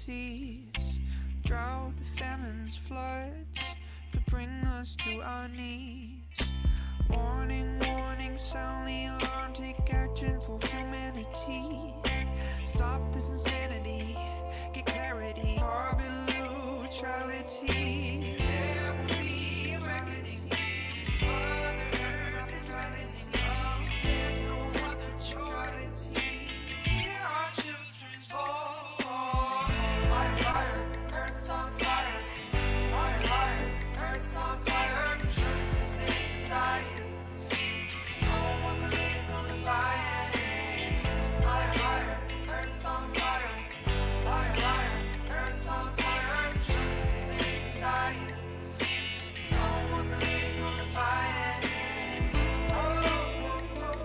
calamities, drought, famines, floods could bring us to our knees. Warning, warning, sound the alarm, take action for humanity. Stop this insanity, get clarity, carbon neutrality. There will be a reckoning. Mother Earth is reckoning. There's no other choice. Hear our children's voice. Fire, fire, Earth's on fire. Fire, fire, Earth's on fire. Truth is in the science. No more political defiance. Fire, fire, Earth's on fire. Fire, fire, Earth's on fire. Truth is in the science. No more political defiance. Oh, oh, oh.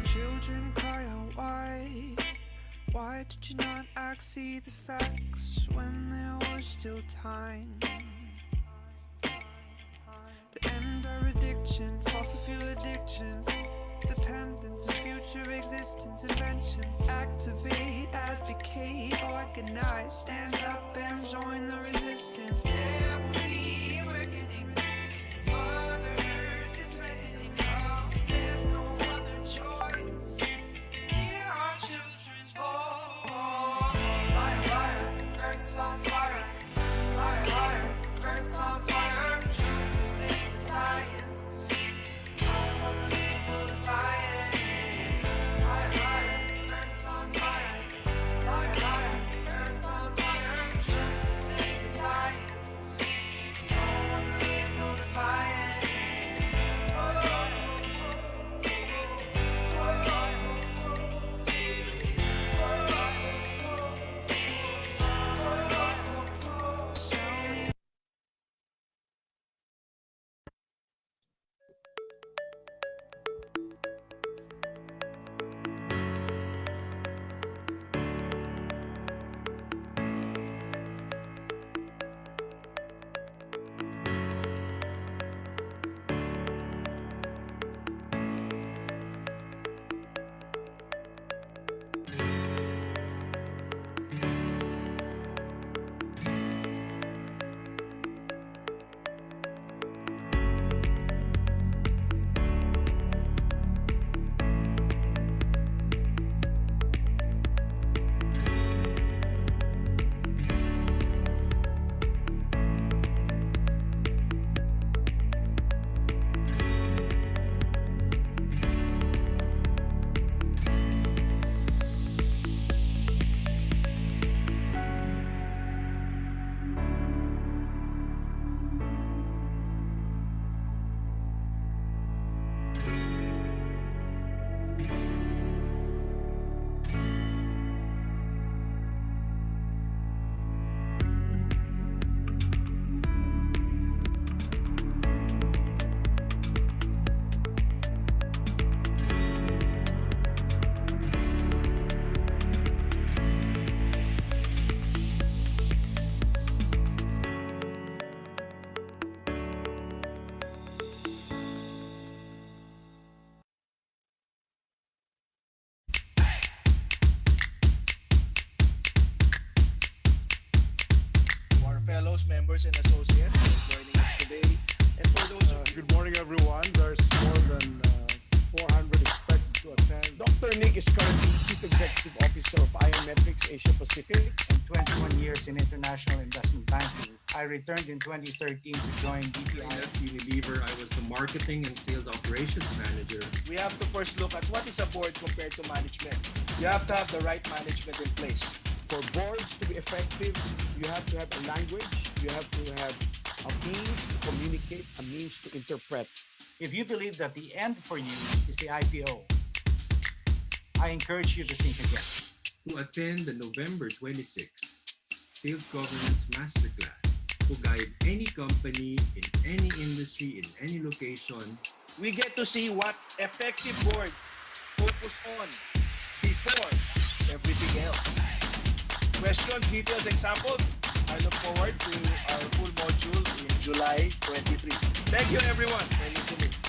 Children cry out, why did you not act, see the facts when there was still time? To end our addiction, fossil fuel addiction, dependence on future existence, inventions. Activate, advocate, organize, stand up and join the resistance. There will be a reckoning. Mother Earth is reckoning. There's no other choice. Hear our children's voice. Fire, fire, Earth's on fire. Fire, fire, Earth's on fire. Truth is in the science. No more political defiance. Fire, fire, Earth's on fire. Fire, fire, Earth's on fire. Truth is in the science. No more political defiance. Oh, oh, oh, oh, oh. Sound the fellows, members, and associates joining us today. And for those of you, Good morning, everyone. There's more than 400 expected to attend. Dr. Nick is currently Chief Executive Officer of IMetrics Asia Pacific. and 21 years in international investment banking. I returned in 2013 to join DTI. At Unilever, I was the marketing and sales operations manager. We have to first look at what is a board compared to management. You have to have the right management in place. For boards to be effective, you have to have a language, you have to have a means to communicate, a means to interpret. If you believe that the end for you is the IPO, I encourage you to think again. To attend the November 26th Sales Governance Masterclass to guide any company in any industry, in any location. We get to see what effective boards focus on before everything else. Questions, details, examples? I look forward to our full module in July 23. Thank you everyone for listening.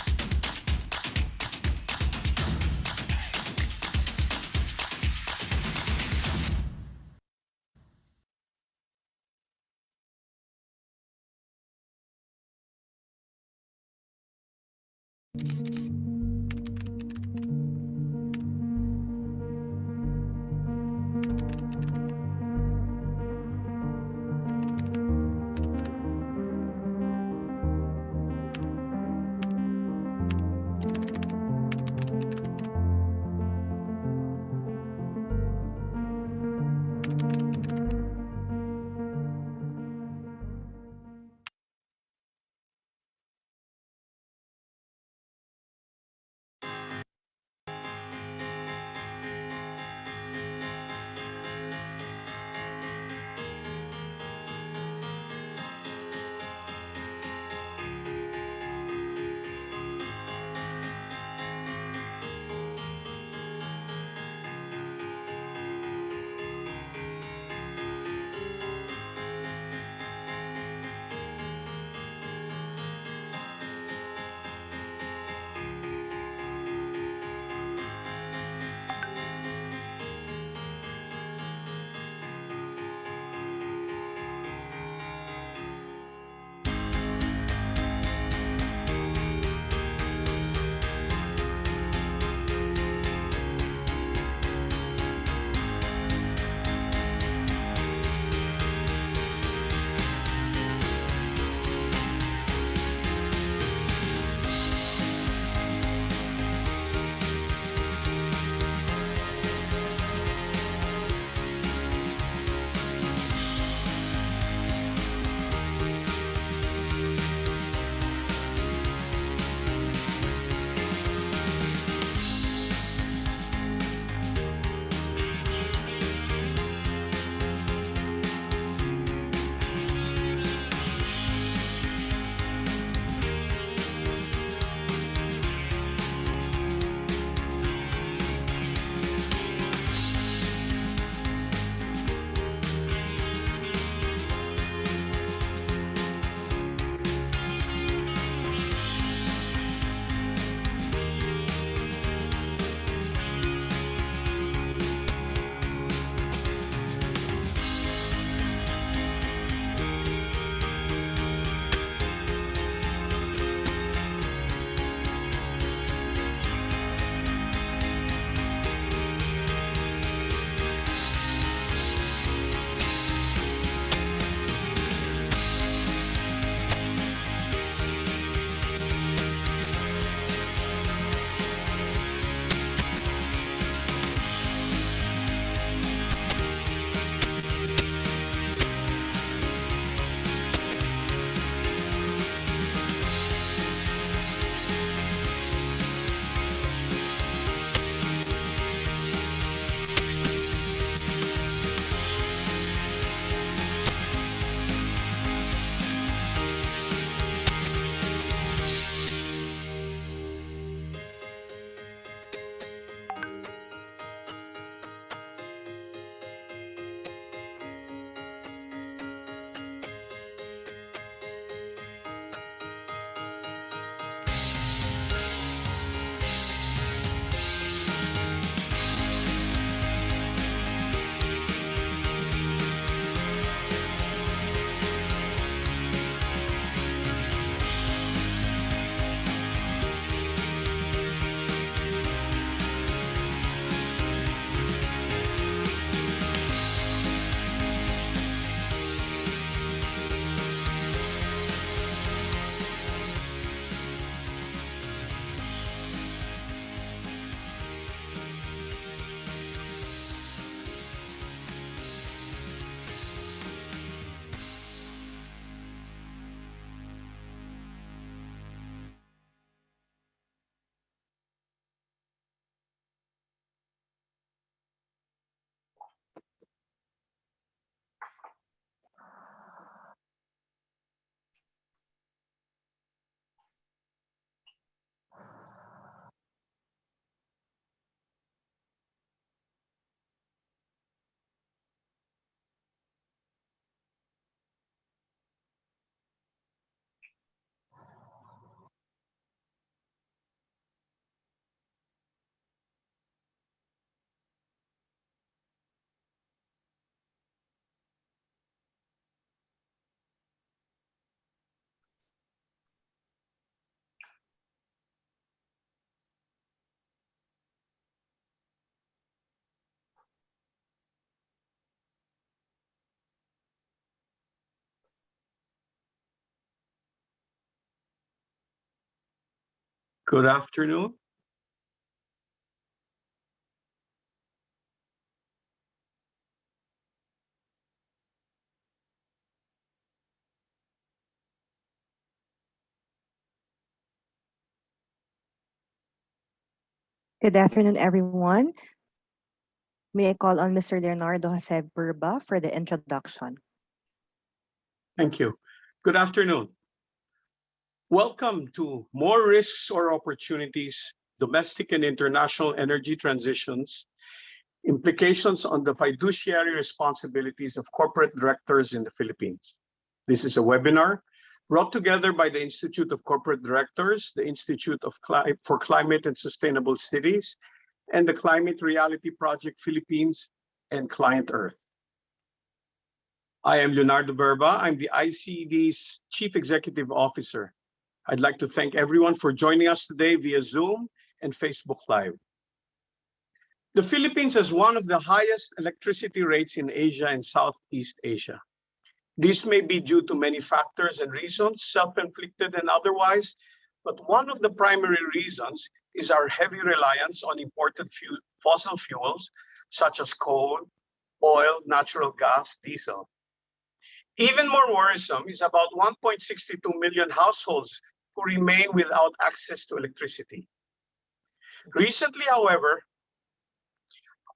Good afternoon. Good afternoon, everyone. May I call on Mr. Leonardo Jose Burba for the introduction? Thank you. Good afternoon. Welcome to More Risks or Opportunities, Domestic and International Energy Transitions, Implications on the Fiduciary Responsibilities of Corporate Directors in the Philippines. This is a webinar brought together by the Institute of Corporate Directors, the Institute for Climate and Sustainable Cities, and the Climate Reality Project Philippines and ClientEarth. I am Leonardo Burba. I'm the ICD's Chief Executive Officer. I'd like to thank everyone for joining us today via Zoom and Facebook Live. The Philippines has one of the highest electricity rates in Asia and Southeast Asia. This may be due to many factors and reasons, self-inflicted and otherwise, but one of the primary reasons is our heavy reliance on imported fossil fuels, such as coal, oil, natural gas, diesel. Even more worrisome is about 1.62 million households who remain without access to electricity. Recently, however,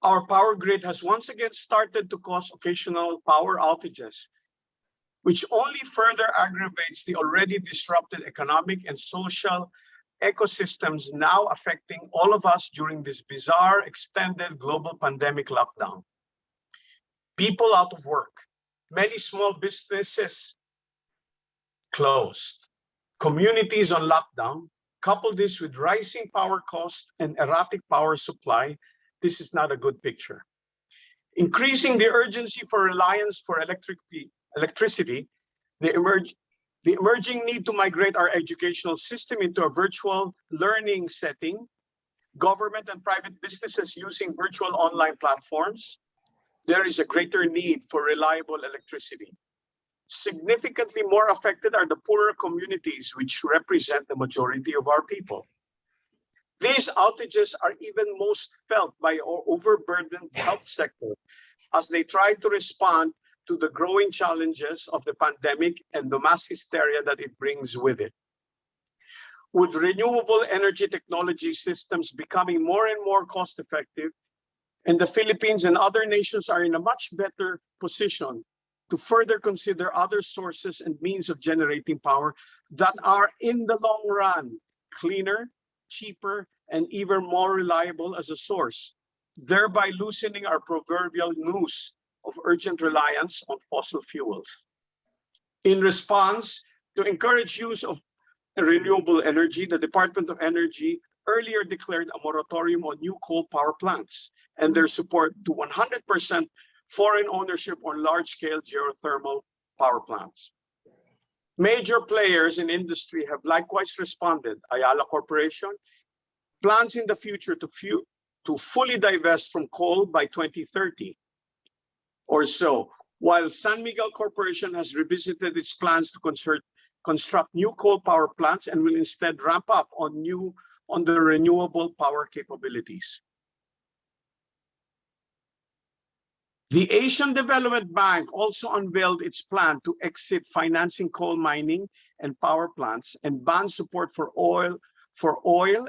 our power grid has once again started to cause occasional power outages, which only further aggravates the already disrupted economic and social ecosystems now affecting all of us during this bizarre, extended global pandemic lockdown. People out of work, many small businesses closed, communities on lockdown. Couple this with rising power costs and erratic power supply, this is not a good picture. Increasing the urgency for reliance for electricity, the emerging need to migrate our educational system into a virtual learning setting, government and private businesses using virtual online platforms, there is a greater need for reliable electricity. Significantly more affected are the poorer communities, which represent the majority of our people. These outages are even most felt by our overburdened health sector as they try to respond to the growing challenges of the pandemic and the mass hysteria that it brings with it. With renewable energy technology systems becoming more and more cost-effective, and the Philippines and other nations are in a much better position to further consider other sources and means of generating power that are in the long run cleaner, cheaper, and even more reliable as a source, thereby loosening our proverbial noose of urgent reliance on fossil fuels. In response, to encourage use of renewable energy, the Department of Energy earlier declared a moratorium on new coal power plants and their support to 100% foreign ownership on large-scale geothermal power plants. Major players in industry have likewise responded. Ayala Corporation plans in the future to fully divest from coal by 2030 or so, while San Miguel Corporation has revisited its plans to construct new coal power plants and will instead ramp up on the renewable power capabilities. The Asian Development Bank also unveiled its plan to exit financing coal mining and power plants and ban support for oil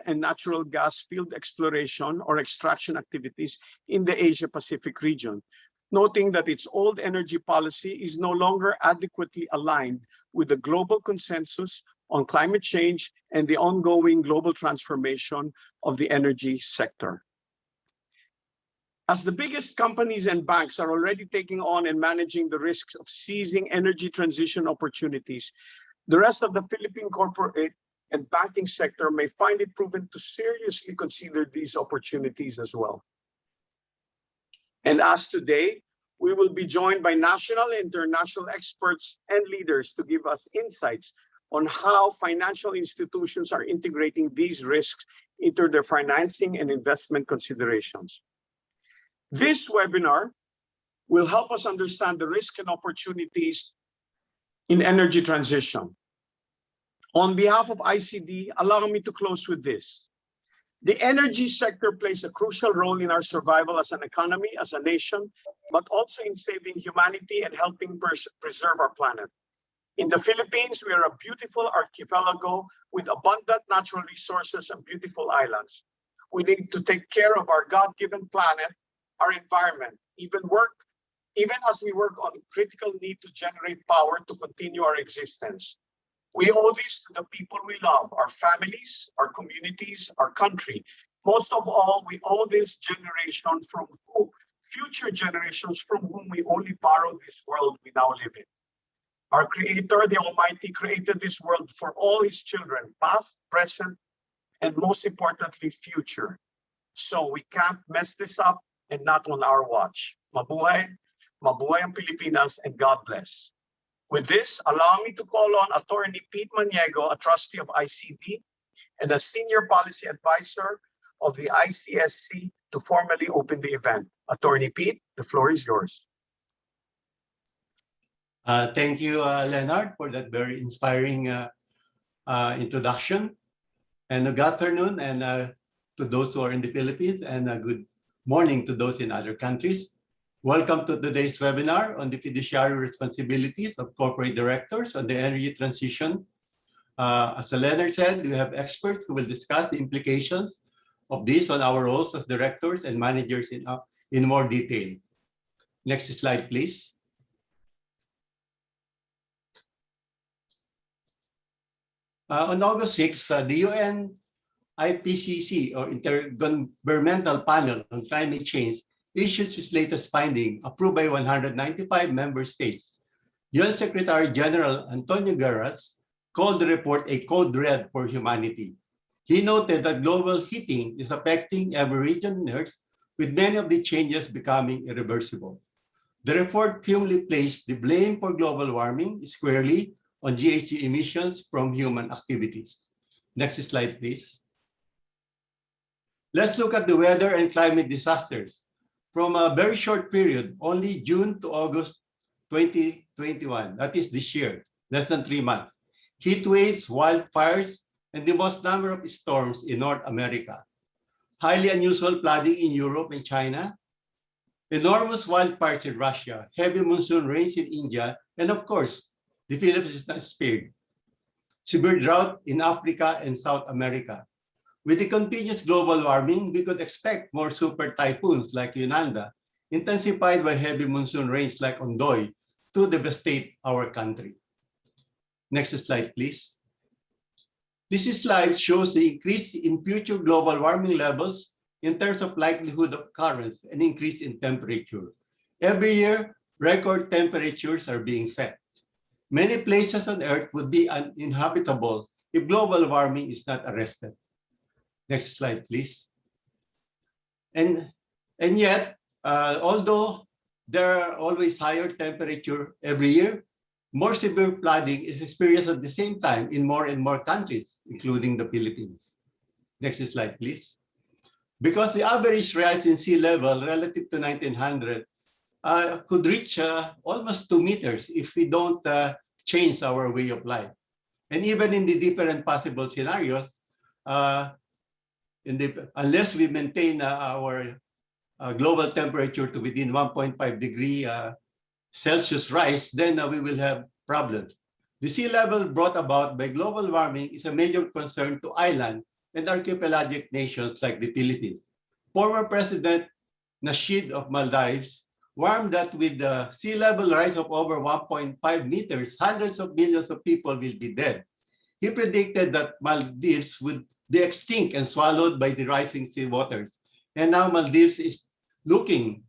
and natural gas field exploration or extraction activities in the Asia-Pacific region, noting that its old energy policy is no longer adequately aligned with the global consensus on climate change and the ongoing global transformation of the energy sector. As the biggest companies and banks are already taking on and managing the risks of seizing energy transition opportunities, the rest of the Philippine corporate and banking sector may find it prudent to seriously consider these opportunities as well. And as today, we will be joined by national and international experts and leaders to give us insights on how financial institutions are integrating these risks into their financing and investment considerations. This webinar will help us understand the risks and opportunities in energy transition. On behalf of ICD, allow me to close with this. The energy sector plays a crucial role in our survival as an economy, as a nation, but also in saving humanity and helping preserve our planet. In the Philippines, we are a beautiful archipelago with abundant natural resources and beautiful islands. We need to take care of our God-given planet, our environment, even as we work on critical need to generate power to continue our existence. We owe this to the people we love, our families, our communities, our country. Most of all, we owe this generation from whom, future generations from whom we only borrow this world we now live in. Our Creator, the Almighty, created this world for all His children, past, present, and most importantly, future. So we can't mess this up, and not on our watch. Mabuhay, mabuhay ang Pilipinas, and God bless. With this, allow me to call on Attorney Pete Maniego, a trustee of ICD and a senior policy advisor of the ICSC, to formally open the event. Attorney Pete, the floor is yours. Thank you, Leonard, for that very inspiring introduction. And good afternoon and to those who are in the Philippines, and good morning to those in other countries. Welcome to today's webinar on the fiduciary responsibilities of corporate directors on the energy transition. As Leonard said, we have experts who will discuss the implications of this on our roles as directors and managers in more detail. Next slide, please. On August 6th, the UN IPCC, or Intergovernmental Panel on Climate Change, issued its latest finding, approved by 195 member states. UN Secretary General Antonio Guterres called the report a code red for humanity. He noted that global heating is affecting every region on Earth, with many of the changes becoming irreversible. The report firmly placed the blame for global warming squarely on GHG emissions from human activities. Next slide, please. Let's look at the weather and climate disasters. From a very short period, only June to August 2021, that is this year, less than 3 months, heat waves, wildfires, and the most number of storms in North America. Highly unusual flooding in Europe and China, enormous wildfires in Russia, heavy monsoon rains in India, and of course, the Philippines is not spared. Severe drought in Africa and South America. With the continuous global warming, we could expect more super typhoons like Yolanda, intensified by heavy monsoon rains like Ondoy, to devastate our country. Next slide, please. This slide shows the increase in future global warming levels in terms of likelihood of occurrence and increase in temperature. Every year, record temperatures are being set. Many places on Earth would be uninhabitable if global warming is not arrested. Next slide, please. And yet, although there are always higher temperature every year, more severe flooding is experienced at the same time in more and more countries, including the Philippines. Next slide, please. Because the average rise in sea level relative to 1900 could reach almost 2 meters if we don't change our way of life. And even in the different possible scenarios, unless we maintain our global temperature to within 1.5 degree Celsius rise, then we will have problems. The sea level brought about by global warming is a major concern to island and archipelagic nations like the Philippines. Former President Nasheed of Maldives warned that with the sea level rise of over 1.5 meters, hundreds of millions of people will be dead. He predicted that Maldives would be extinct and swallowed by the rising sea waters. And now Maldives is looking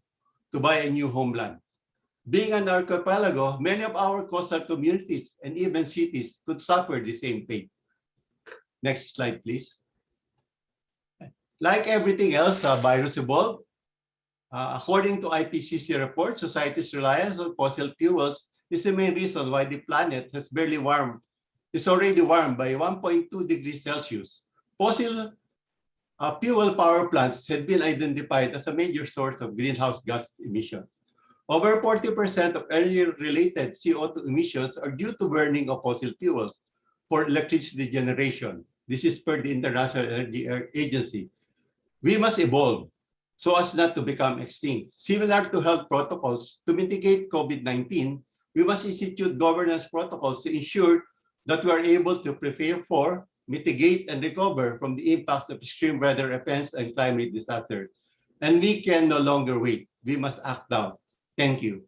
to buy a new homeland. Being an archipelago, many of our coastal communities and even cities could suffer the same fate. Next slide, please. Like everything else, virus evolved. According to IPCC report, society's reliance on fossil fuels is the main reason why the planet has barely warmed. It's already warmed by 1.2 degrees Celsius. Fossil fuel power plants had been identified as a major source of greenhouse gas emissions. Over 40% of energy-related CO2 emissions are due to burning of fossil fuels, for electricity generation. This is per the International Energy Agency. We must evolve so as not to become extinct. Similar to health protocols, to mitigate COVID-19, we must institute governance protocols to ensure that we are able to prepare for, mitigate, and recover from the impact of extreme weather events and climate disasters. And we can no longer wait. We must act now. Thank you.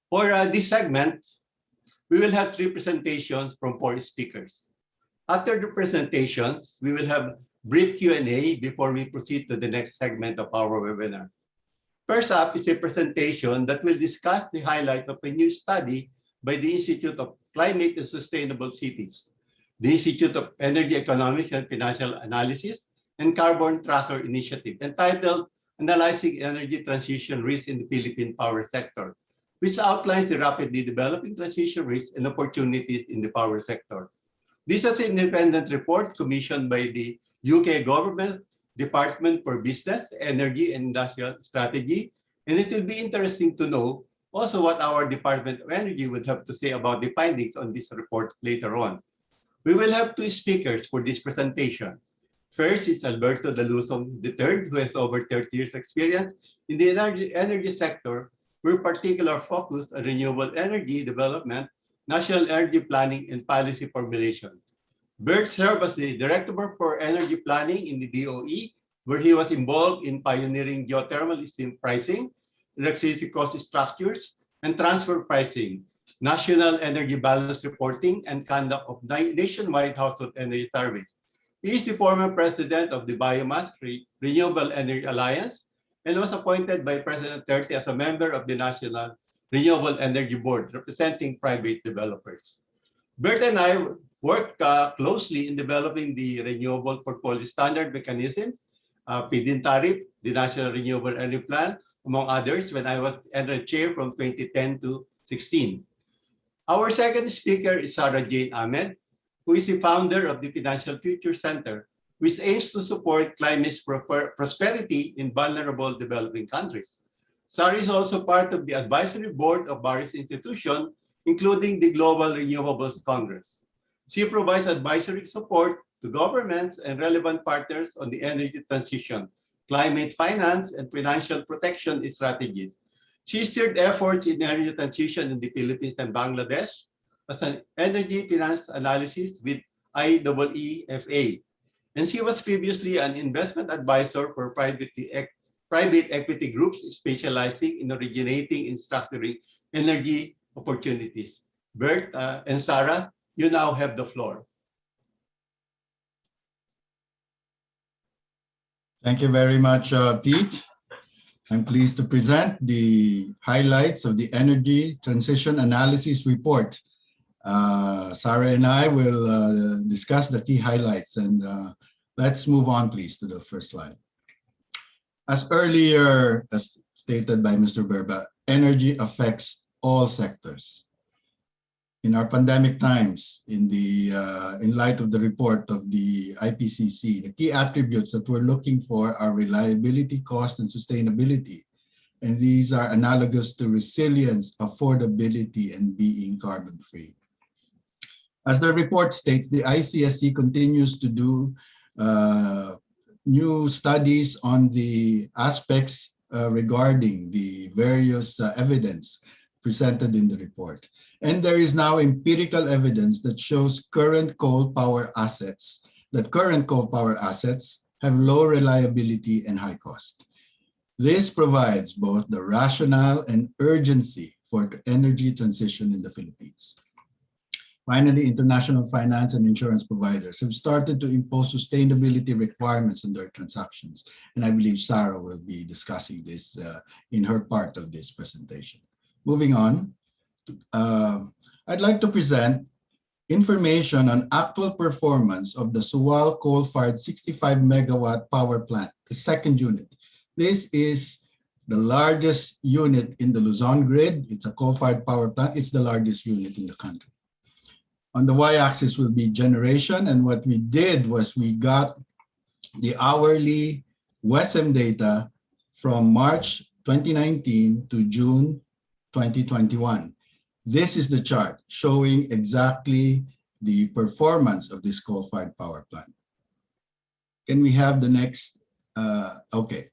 For this segment, we will have 3 presentations from 4 speakers. After the presentations, we will have brief Q&A before we proceed to the next segment of our webinar. First up is a presentation that will discuss the highlights of a new study by the Institute of Climate and Sustainable Cities, the Institute of Energy Economics and Financial Analysis, and Carbon Tracker Initiative, entitled Analyzing Energy Transition Risk in the Philippine Power Sector, which outlines the rapidly developing transition risks and opportunities in the power sector. This is an independent report commissioned by the UK government Department for Business, Energy and Industrial Strategy, and it will be interesting to know also what our Department of Energy would have to say about the findings on this report later on. We will have 2 speakers for this presentation. First is Alberto Dalusong III, who has over 30 years experience in the energy sector, with particular focus on renewable energy development, national energy planning, and policy formulation. Bert served as the Director for Energy Planning in the DOE, where he was involved in pioneering geothermal steam pricing, electricity cost structures, and transfer pricing, national energy balance reporting, and conduct of nationwide household energy surveys. He is the former president of the Biomass Renewable Energy Alliance and was appointed by President Duterte as a member of the National Renewable Energy Board, representing private developers. Bert and I worked closely in developing the Renewable Portfolio Standard Mechanism, feed-in tariff, the National Renewable Energy Plan, among others, when I was energy chair from 2010 to 16. Our second speaker is Sarah Jane Ahmed, who is the founder of the Financial Future Center, which aims to support climate prosperity in vulnerable developing countries. Sarah is also part of the advisory board of various institutions, including the Global Renewables Congress. She provides advisory support to governments and relevant partners on the energy transition, climate finance, and financial protection strategies. She steered efforts in energy transition in the Philippines and Bangladesh as an energy finance analysis with IEEFA. And she was previously an investment advisor for private equity groups specializing in originating and structuring energy opportunities. Bert and Sarah, you now have the floor. Thank you very much, Pete. I'm pleased to present the highlights of the Energy Transition Analysis Report. Sarah and I will discuss the key highlights, and let's move on, please, to the first slide. As earlier as stated by Mr. Berba, energy affects all sectors. In our pandemic times, in light of the report of the IPCC, the key attributes that we're looking for are reliability, cost, and sustainability. And these are analogous to resilience, affordability, and being carbon-free. As the report states, the ICSC continues to do new studies on the aspects regarding the various evidence presented in the report. And there is now empirical evidence that shows current coal power assets have low reliability and high cost. This provides both the rationale and urgency for the energy transition in the Philippines. Finally, international finance and insurance providers have started to impose sustainability requirements in their transactions. And I believe Sarah will be discussing this in her part of this presentation. Moving on, I'd like to present information on actual performance of the Suwal coal-fired 65 megawatt power plant, the second unit. This is the largest unit in the Luzon grid. It's a coal-fired power plant. It's the largest unit in the country. On the y-axis will be generation, and what we did was we got the hourly WESM data from March 2019 to June 2021. This is the chart showing exactly the performance of this coal-fired power plant. Can we have the next? Okay.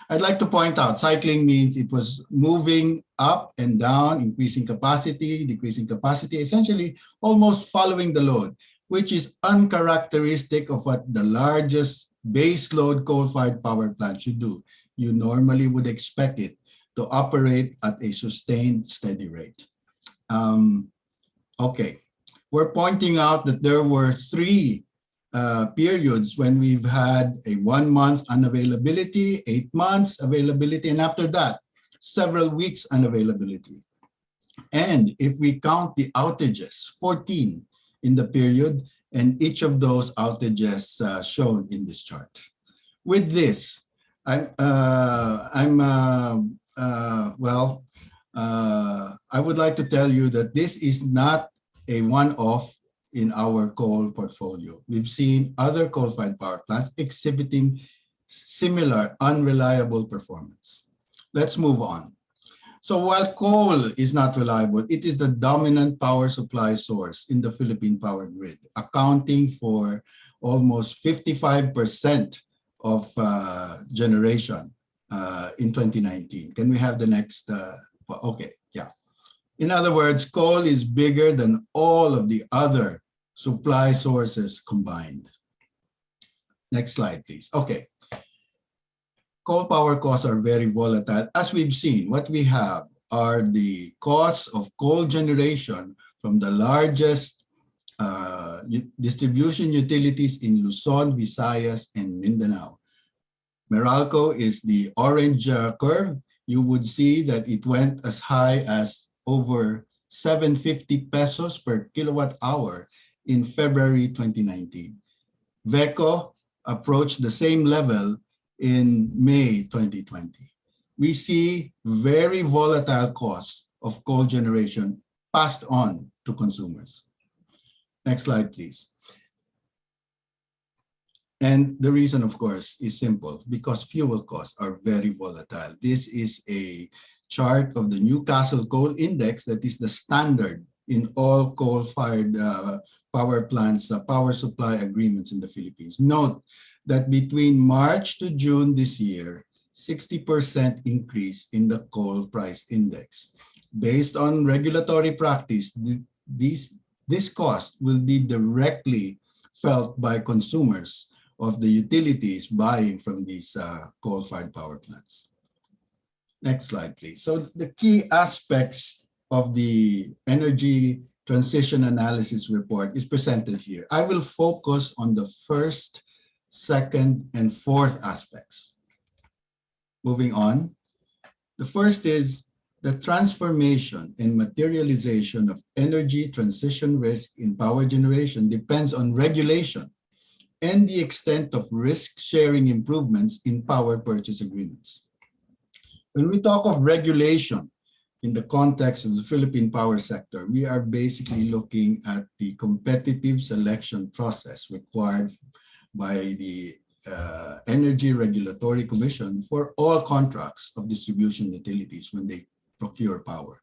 I'd like to point out cycling means it was moving up and down, increasing capacity, decreasing capacity, essentially almost following the load, which is uncharacteristic of what the largest base load coal-fired power plant should do. You normally would expect it to operate at a sustained, steady rate. Okay, we're pointing out that there were three periods when we've had a 1 month unavailability, 8 months availability, and after that, several weeks unavailability. And if we count the outages, 14 in the period, and each of those outages shown in this chart. With this, I would like to tell you that this is not a one-off in our coal portfolio. We've seen other coal-fired power plants exhibiting similar unreliable performance. Let's move on. So while coal is not reliable, it is the dominant power supply source in the Philippine power grid, accounting for almost 55% of generation in 2019. Can we have the next? Okay, yeah. In other words, coal is bigger than all of the other supply sources combined. Next slide, please. Okay. Coal power costs are very volatile. As we've seen, what we have are the costs of coal generation from the largest distribution utilities in Luzon, Visayas, and Mindanao. Meralco is the orange curve. You would see that it went as high as over 750 pesos per kilowatt hour in February 2019. VECO approached the same level in May 2020. We see very volatile costs of coal generation passed on to consumers. Next slide, please. And the reason, of course, is simple, because fuel costs are very volatile. This is a chart of the Newcastle Coal Index that is the standard in all coal-fired power plants, power supply agreements in the Philippines. Note that between March to June this year, 60% increase in the coal price index. Based on regulatory practice, this cost will be directly felt by consumers of the utilities buying from these coal-fired power plants. Next slide, please. So the key aspects of the energy transition analysis report is presented here. I will focus on the first, second, and fourth aspects. Moving on. The first is the transformation and materialization of energy transition risk in power generation depends on regulation and the extent of risk-sharing improvements in power purchase agreements. When we talk of regulation in the context of the Philippine power sector, we are basically looking at the competitive selection process required by the Energy Regulatory Commission for all contracts of distribution utilities when they procure power.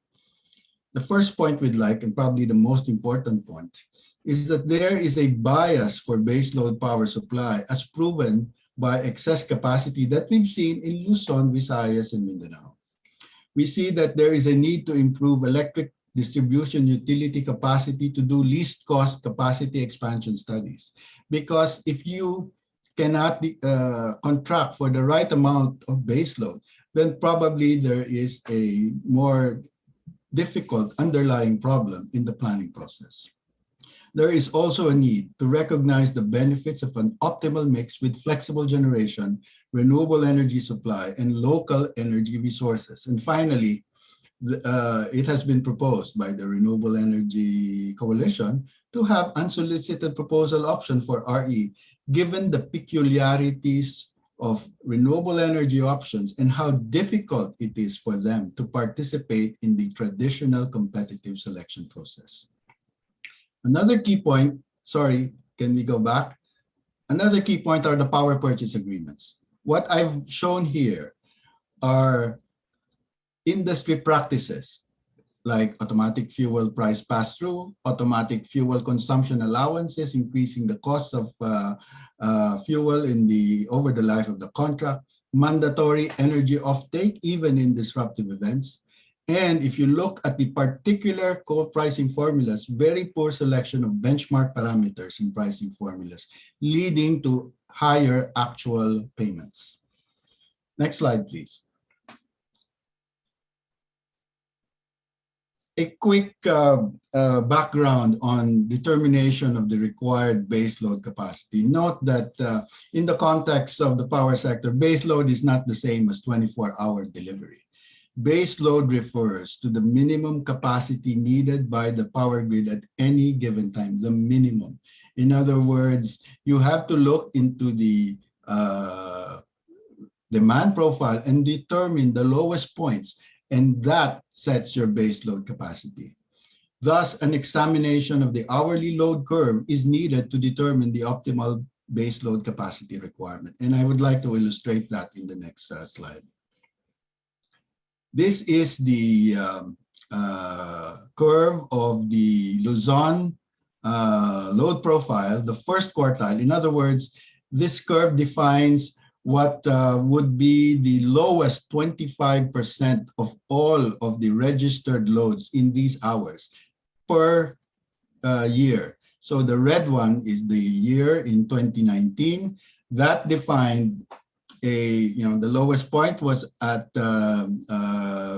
The first point we'd like, and probably the most important point, is that there is a bias for baseload power supply as proven by excess capacity that we've seen in Luzon, Visayas, and Mindanao. We see that there is a need to improve electric distribution utility capacity to do least cost capacity expansion studies. Because if you cannot contract for the right amount of baseload, then probably there is a more difficult underlying problem in the planning process. There is also a need to recognize the benefits of an optimal mix with flexible generation, renewable energy supply, and local energy resources. And finally, it has been proposed by the Renewable Energy Coalition to have unsolicited proposal option for RE, given the peculiarities of renewable energy options and how difficult it is for them to participate in the traditional competitive selection process. Another key point, sorry, can we go back? Another key point are the power purchase agreements. What I've shown here are industry practices like automatic fuel price pass-through, automatic fuel consumption allowances, increasing the cost of fuel over the life of the contract, mandatory energy offtake, even in disruptive events. And if you look at the particular coal pricing formulas, very poor selection of benchmark parameters in pricing formulas, leading to higher actual payments. Next slide, please. A quick background on determination of the required baseload capacity. Note that in the context of the power sector, baseload is not the same as 24-hour delivery. Baseload refers to the minimum capacity needed by the power grid at any given time, the minimum. In other words, you have to look into the demand profile and determine the lowest points, and that sets your baseload capacity. Thus, an examination of the hourly load curve is needed to determine the optimal baseload capacity requirement. And I would like to illustrate that in the next slide. This is the curve of the Luzon load profile, the first quartile. In other words, this curve defines what would be the lowest 25% of all of the registered loads in these hours per year. So the red one is the year in 2019. That defined the lowest point was at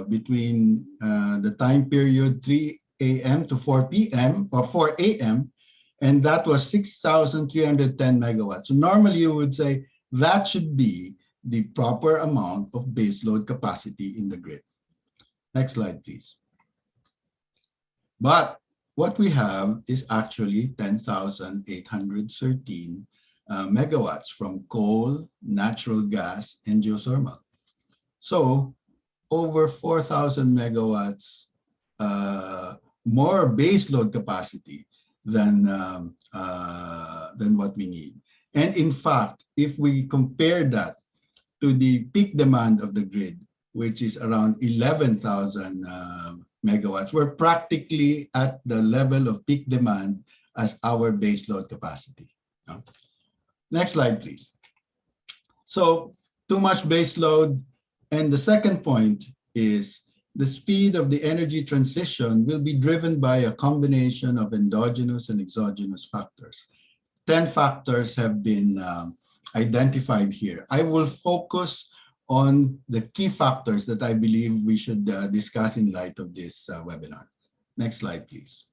between the time period 3 a.m. to 4 p.m. or 4 a.m. and that was 6,310 megawatts. So normally you would say that should be the proper amount of baseload capacity in the grid. Next slide, please. But what we have is actually 10,813 megawatts from coal, natural gas, and geothermal. So over 4,000 megawatts more baseload capacity than what we need. And in fact, if we compare that to the peak demand of the grid, which is around 11,000 megawatts, we're practically at the level of peak demand as our baseload capacity. Next slide, please. So too much base load. And the second point is the speed of the energy transition will be driven by a combination of endogenous and exogenous factors. 10 factors have been identified here. I will focus on the key factors that I believe we should discuss in light of this webinar. Next slide, please.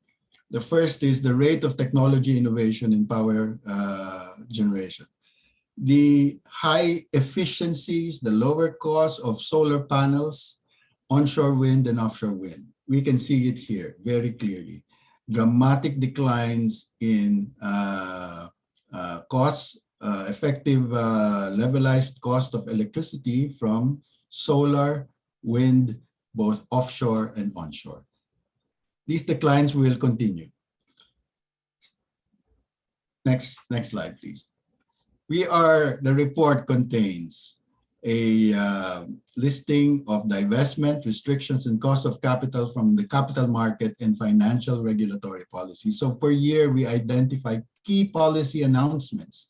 The first is the rate of technology innovation in power generation. The high efficiencies, the lower cost of solar panels, onshore wind and offshore wind. We can see it here very clearly. Dramatic declines in costs, effective levelized cost of electricity from solar, wind, both offshore and onshore. These declines will continue. Next slide, please. The report contains a listing of divestment, restrictions, and cost of capital from the capital market and financial regulatory policy. So per year, we identify key policy announcements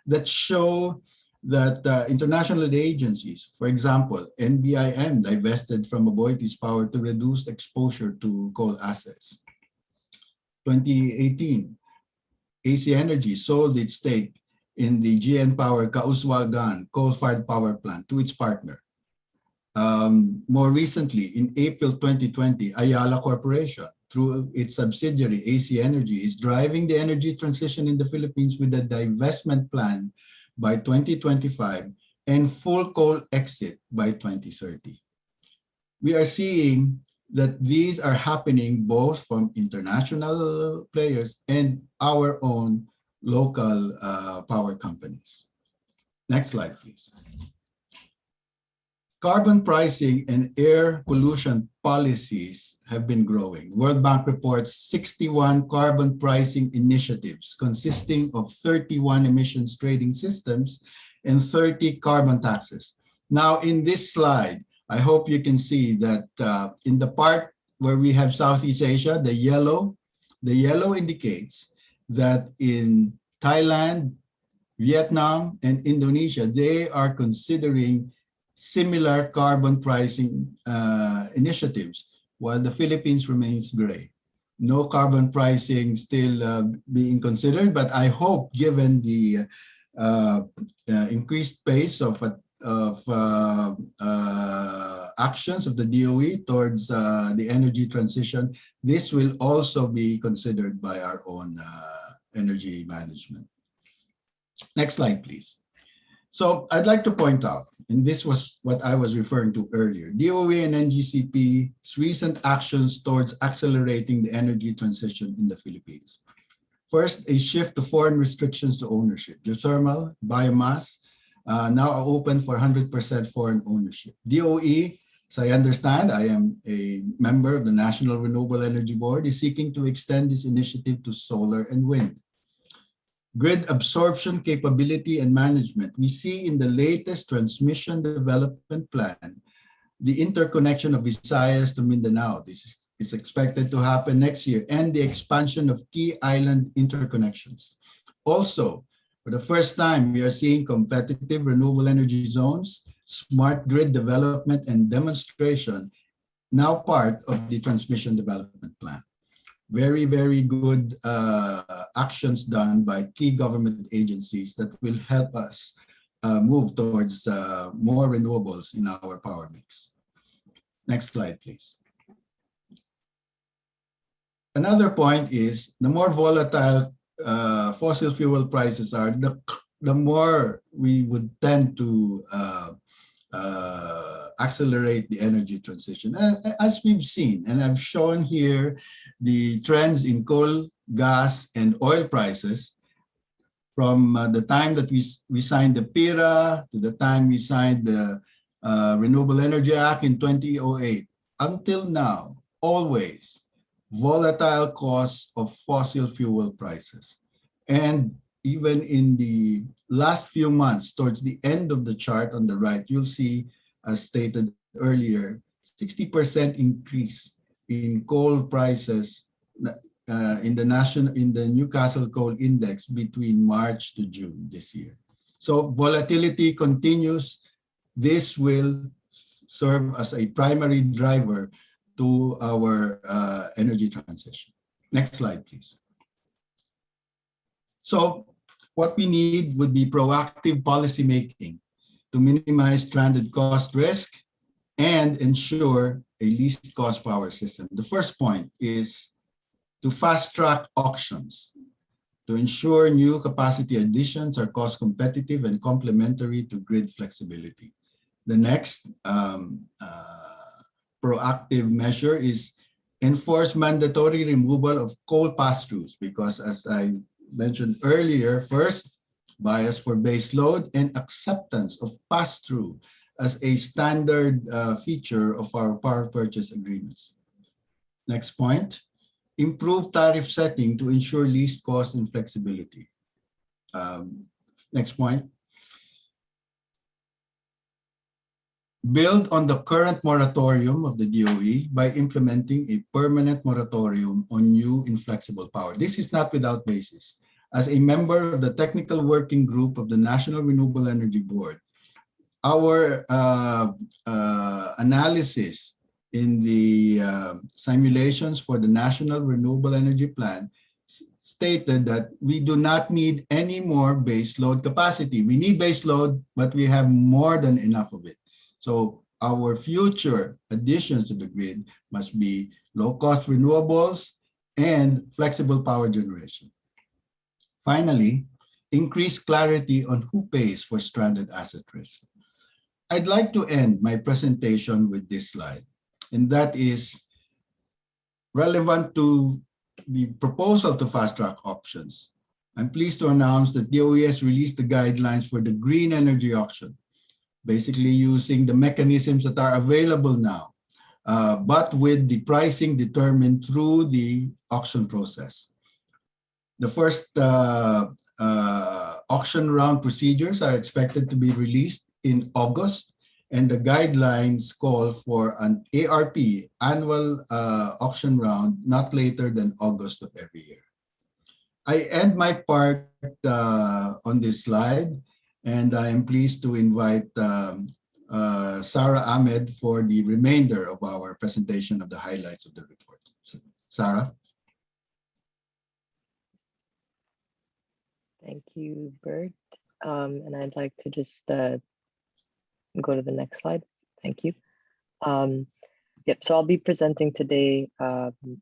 that show that international agencies, for example, NBIM divested from Aboitiz Power to reduce exposure to coal assets. 2018, AC Energy sold its stake in the GN Power Kauswagan coal-fired power plant to its partner. More recently, in April 2020, Ayala Corporation, through its subsidiary AC Energy, is driving the energy transition in the Philippines with a divestment plan by 2025 and full coal exit by 2030. We are seeing that these are happening both from international players and our own local power companies. Next slide, please. Carbon pricing and air pollution policies have been growing. World Bank reports 61 carbon pricing initiatives consisting of 31 emissions trading systems and 30 carbon taxes. Now, in this slide, I hope you can see that in the part where we have Southeast Asia, the yellow indicates that in Thailand, Vietnam, and Indonesia, they are considering similar carbon pricing initiatives, while the Philippines remains gray. No carbon pricing still being considered, but I hope, given the increased pace of actions of the DOE towards the energy transition, this will also be considered by our own energy management. Next slide, please. So I'd like to point out, and this was what I was referring to earlier, DOE and NGCP's recent actions towards accelerating the energy transition in the Philippines. First, a shift to foreign restrictions to ownership. Geothermal, biomass, now are open for 100% foreign ownership. DOE, as I understand, I am a member of the National Renewable Energy Board, is seeking to extend this initiative to solar and wind. Grid absorption capability and management. We see in the latest transmission development plan, the interconnection of Visayas to Mindanao. This is expected to happen next year, and the expansion of key island interconnections. Also, for the first time, we are seeing competitive renewable energy zones, smart grid development and demonstration, now part of the transmission development plan. Very, very good actions done by key government agencies that will help us move towards more renewables in our power mix. Next slide, please. Another point is the more volatile fossil fuel prices are, the more we would tend to accelerate the energy transition. As we've seen, and I've shown here the trends in coal, gas, and oil prices from the time that we signed the PIRA to the time we signed the Renewable Energy Act in 2008. Until now, always volatile costs of fossil fuel prices. And even in the last few months, towards the end of the chart on the right, you'll see, as stated earlier, 60% increase in coal prices in the Newcastle Coal Index between March to June this year. So volatility continues. This will serve as a primary driver to our energy transition. Next slide, please. So what we need would be proactive policy making to minimize stranded cost risk and ensure a least cost power system. The first point is to fast track auctions to ensure new capacity additions are cost competitive and complementary to grid flexibility. The next proactive measure is enforce mandatory removal of coal pass-throughs, because as I mentioned earlier, first, bias for base load and acceptance of pass-through as a standard feature of our power purchase agreements. Next point, improve tariff setting to ensure least cost and flexibility. Next point, build on the current moratorium of the DOE by implementing a permanent moratorium on new inflexible power. This is not without basis. As a member of the technical working group of the National Renewable Energy Board, our analysis in the simulations for the National Renewable Energy Plan stated that we do not need any more base load capacity. We need base load, but we have more than enough of it. So our future additions to the grid must be low-cost renewables and flexible power generation. Finally, increase clarity on who pays for stranded asset risk. I'd like to end my presentation with this slide, and that is relevant to the proposal to fast-track options. I'm pleased to announce that DOE has released the guidelines for the green energy auction, basically using the mechanisms that are available now, but with the pricing determined through the auction process. The first auction round procedures are expected to be released in August, and the guidelines call for an ARP, annual auction round, not later than August of every year. I end my part on this slide, and I am pleased to invite Sarah Ahmed for the remainder of our presentation of the highlights of the report. Sarah. Thank you, Bert. And I'd like to just go to the next slide. Thank you. Yep, so I'll be presenting today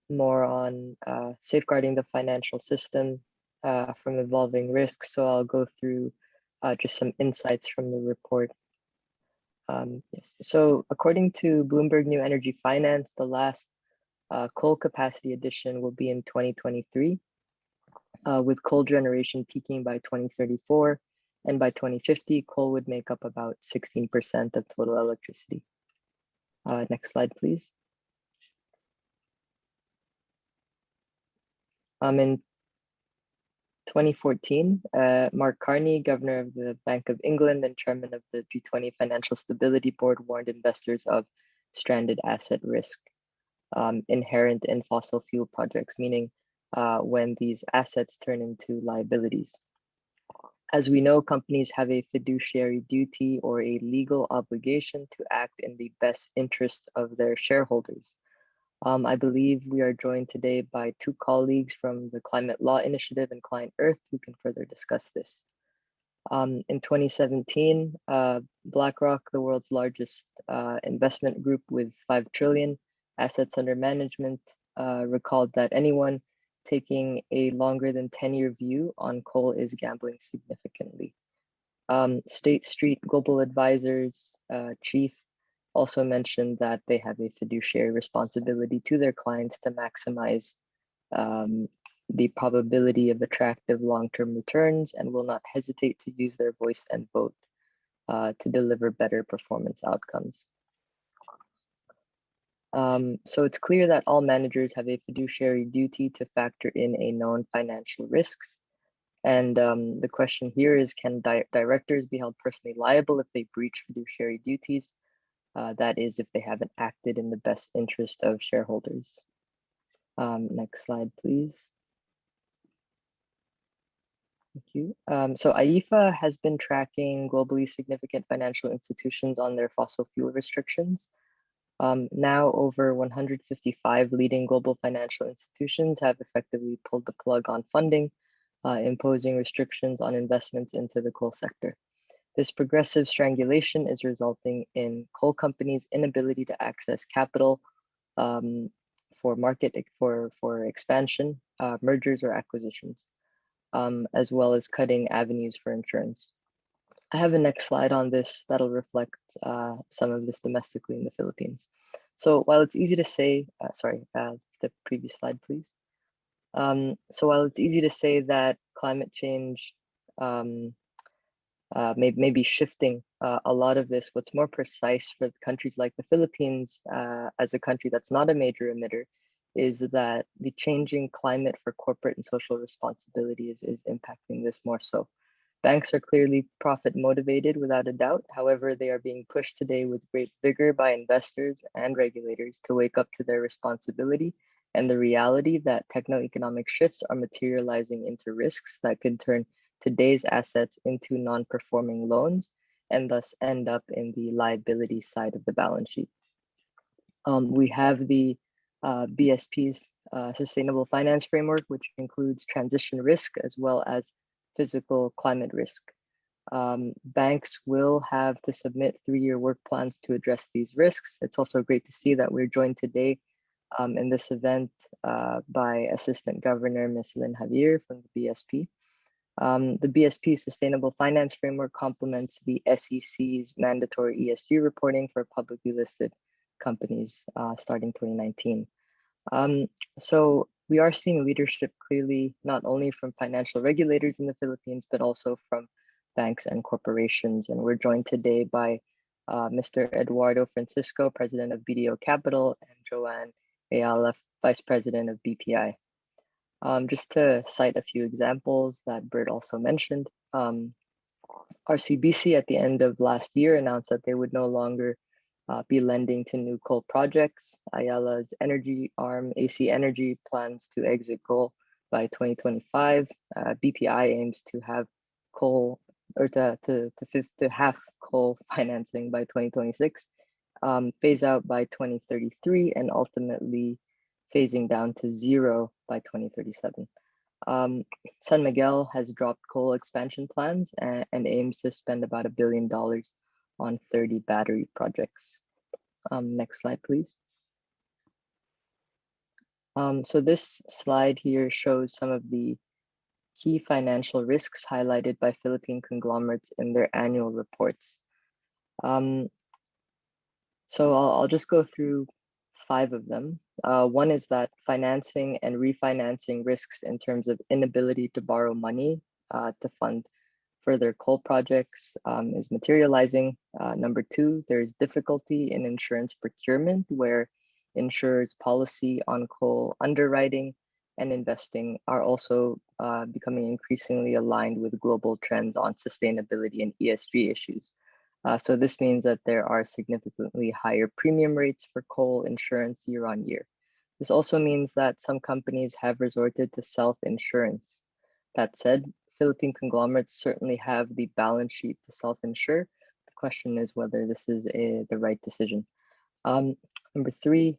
more on safeguarding the financial system from evolving risks. So I'll go through just some insights from the report. Yes. So according to Bloomberg New Energy Finance, the last coal capacity addition will be in 2023, with coal generation peaking by 2034. And by 2050, coal would make up about 16% of total electricity. Next slide, please. In 2014, Mark Carney, governor of the Bank of England and chairman of the G20 Financial Stability Board, warned investors of stranded asset risk inherent in fossil fuel projects, meaning when these assets turn into liabilities. As we know, companies have a fiduciary duty or a legal obligation to act in the best interest of their shareholders. I believe we are joined today by two colleagues from the Climate Law Initiative and ClientEarth who can further discuss this. In 2017, BlackRock, the world's largest investment group with 5 trillion assets under management, recalled that anyone taking a longer than 10-year view on coal is gambling significantly. State Street Global Advisors chief also mentioned that they have a fiduciary responsibility to their clients to maximize the probability of attractive long-term returns and will not hesitate to use their voice and vote to deliver better performance outcomes. So it's clear that all managers have a fiduciary duty to factor in a known financial risks. And the question here is, can directors be held personally liable if they breach fiduciary duties? That is, if they haven't acted in the best interest of shareholders. Next slide, please. Thank you. So IEFA has been tracking globally significant financial institutions on their fossil fuel restrictions. Now over 155 leading global financial institutions have effectively pulled the plug on funding, imposing restrictions on investments into the coal sector. This progressive strangulation is resulting in coal companies' inability to access capital for expansion, mergers or acquisitions, as well as cutting avenues for insurance. I have a next slide on this that'll reflect some of this domestically in the Philippines. So while it's easy to say, the previous slide, please. So while it's easy to say that climate change may be shifting a lot of this, what's more precise for countries like the Philippines, as a country that's not a major emitter, is that the changing climate for corporate and social responsibility is impacting this more so. Banks are clearly profit motivated without a doubt. However, they are being pushed today with great vigor by investors and regulators to wake up to their responsibility and the reality that techno-economic shifts are materializing into risks that could turn today's assets into non-performing loans and thus end up in the liability side of the balance sheet. We have the BSP's Sustainable Finance Framework, which includes transition risk as well as physical climate risk. Banks will have to submit 3-year work plans to address these risks. It's also great to see that we're joined today in this event by Assistant Governor Ms. Lynn Javier from the BSP. The BSP Sustainable Finance Framework complements the SEC's mandatory ESG reporting for publicly listed companies starting 2019. So we are seeing leadership clearly, not only from financial regulators in the Philippines, but also from banks and corporations. And we're joined today by Mr. Eduardo Francisco, President of BDO Capital, and Joanne Ayala, Vice President of BPI. Just to cite a few examples that Bert also mentioned, RCBC at the end of last year announced that they would no longer be lending to new coal projects. Ayala's energy arm, AC Energy, plans to exit coal by 2025. BPI aims to have coal or to half coal financing by 2026, phase out by 2033, and ultimately phasing down to zero by 2037. San Miguel has dropped coal expansion plans and aims to spend about $1 billion on 30 battery projects. Next slide, please. So this slide here shows some of the key financial risks highlighted by Philippine conglomerates in their annual reports. So I'll just go through 5 of them. One is that financing and refinancing risks in terms of inability to borrow money to fund further coal projects is materializing. Number 2, there's difficulty in insurance procurement where insurers' policy on coal underwriting and investing are also becoming increasingly aligned with global trends on sustainability and ESG issues. So this means that there are significantly higher premium rates for coal insurance year on year. This also means that some companies have resorted to self-insurance. That said, Philippine conglomerates certainly have the balance sheet to self-insure. The question is whether this is the right decision. Number 3,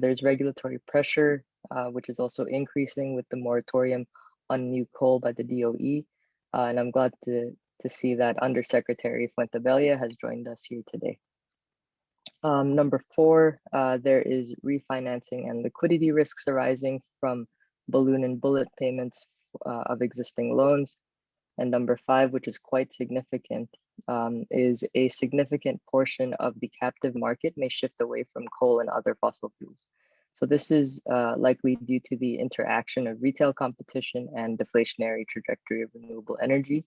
there's regulatory pressure, which is also increasing with the moratorium on new coal by the DOE. And I'm glad to see that Undersecretary Fuentabella has joined us here today. Number 4, there is refinancing and liquidity risks arising from balloon and bullet payments of existing loans. And number 5, which is quite significant, is a significant portion of the captive market may shift away from coal and other fossil fuels. So this is likely due to the interaction of retail competition and deflationary trajectory of renewable energy.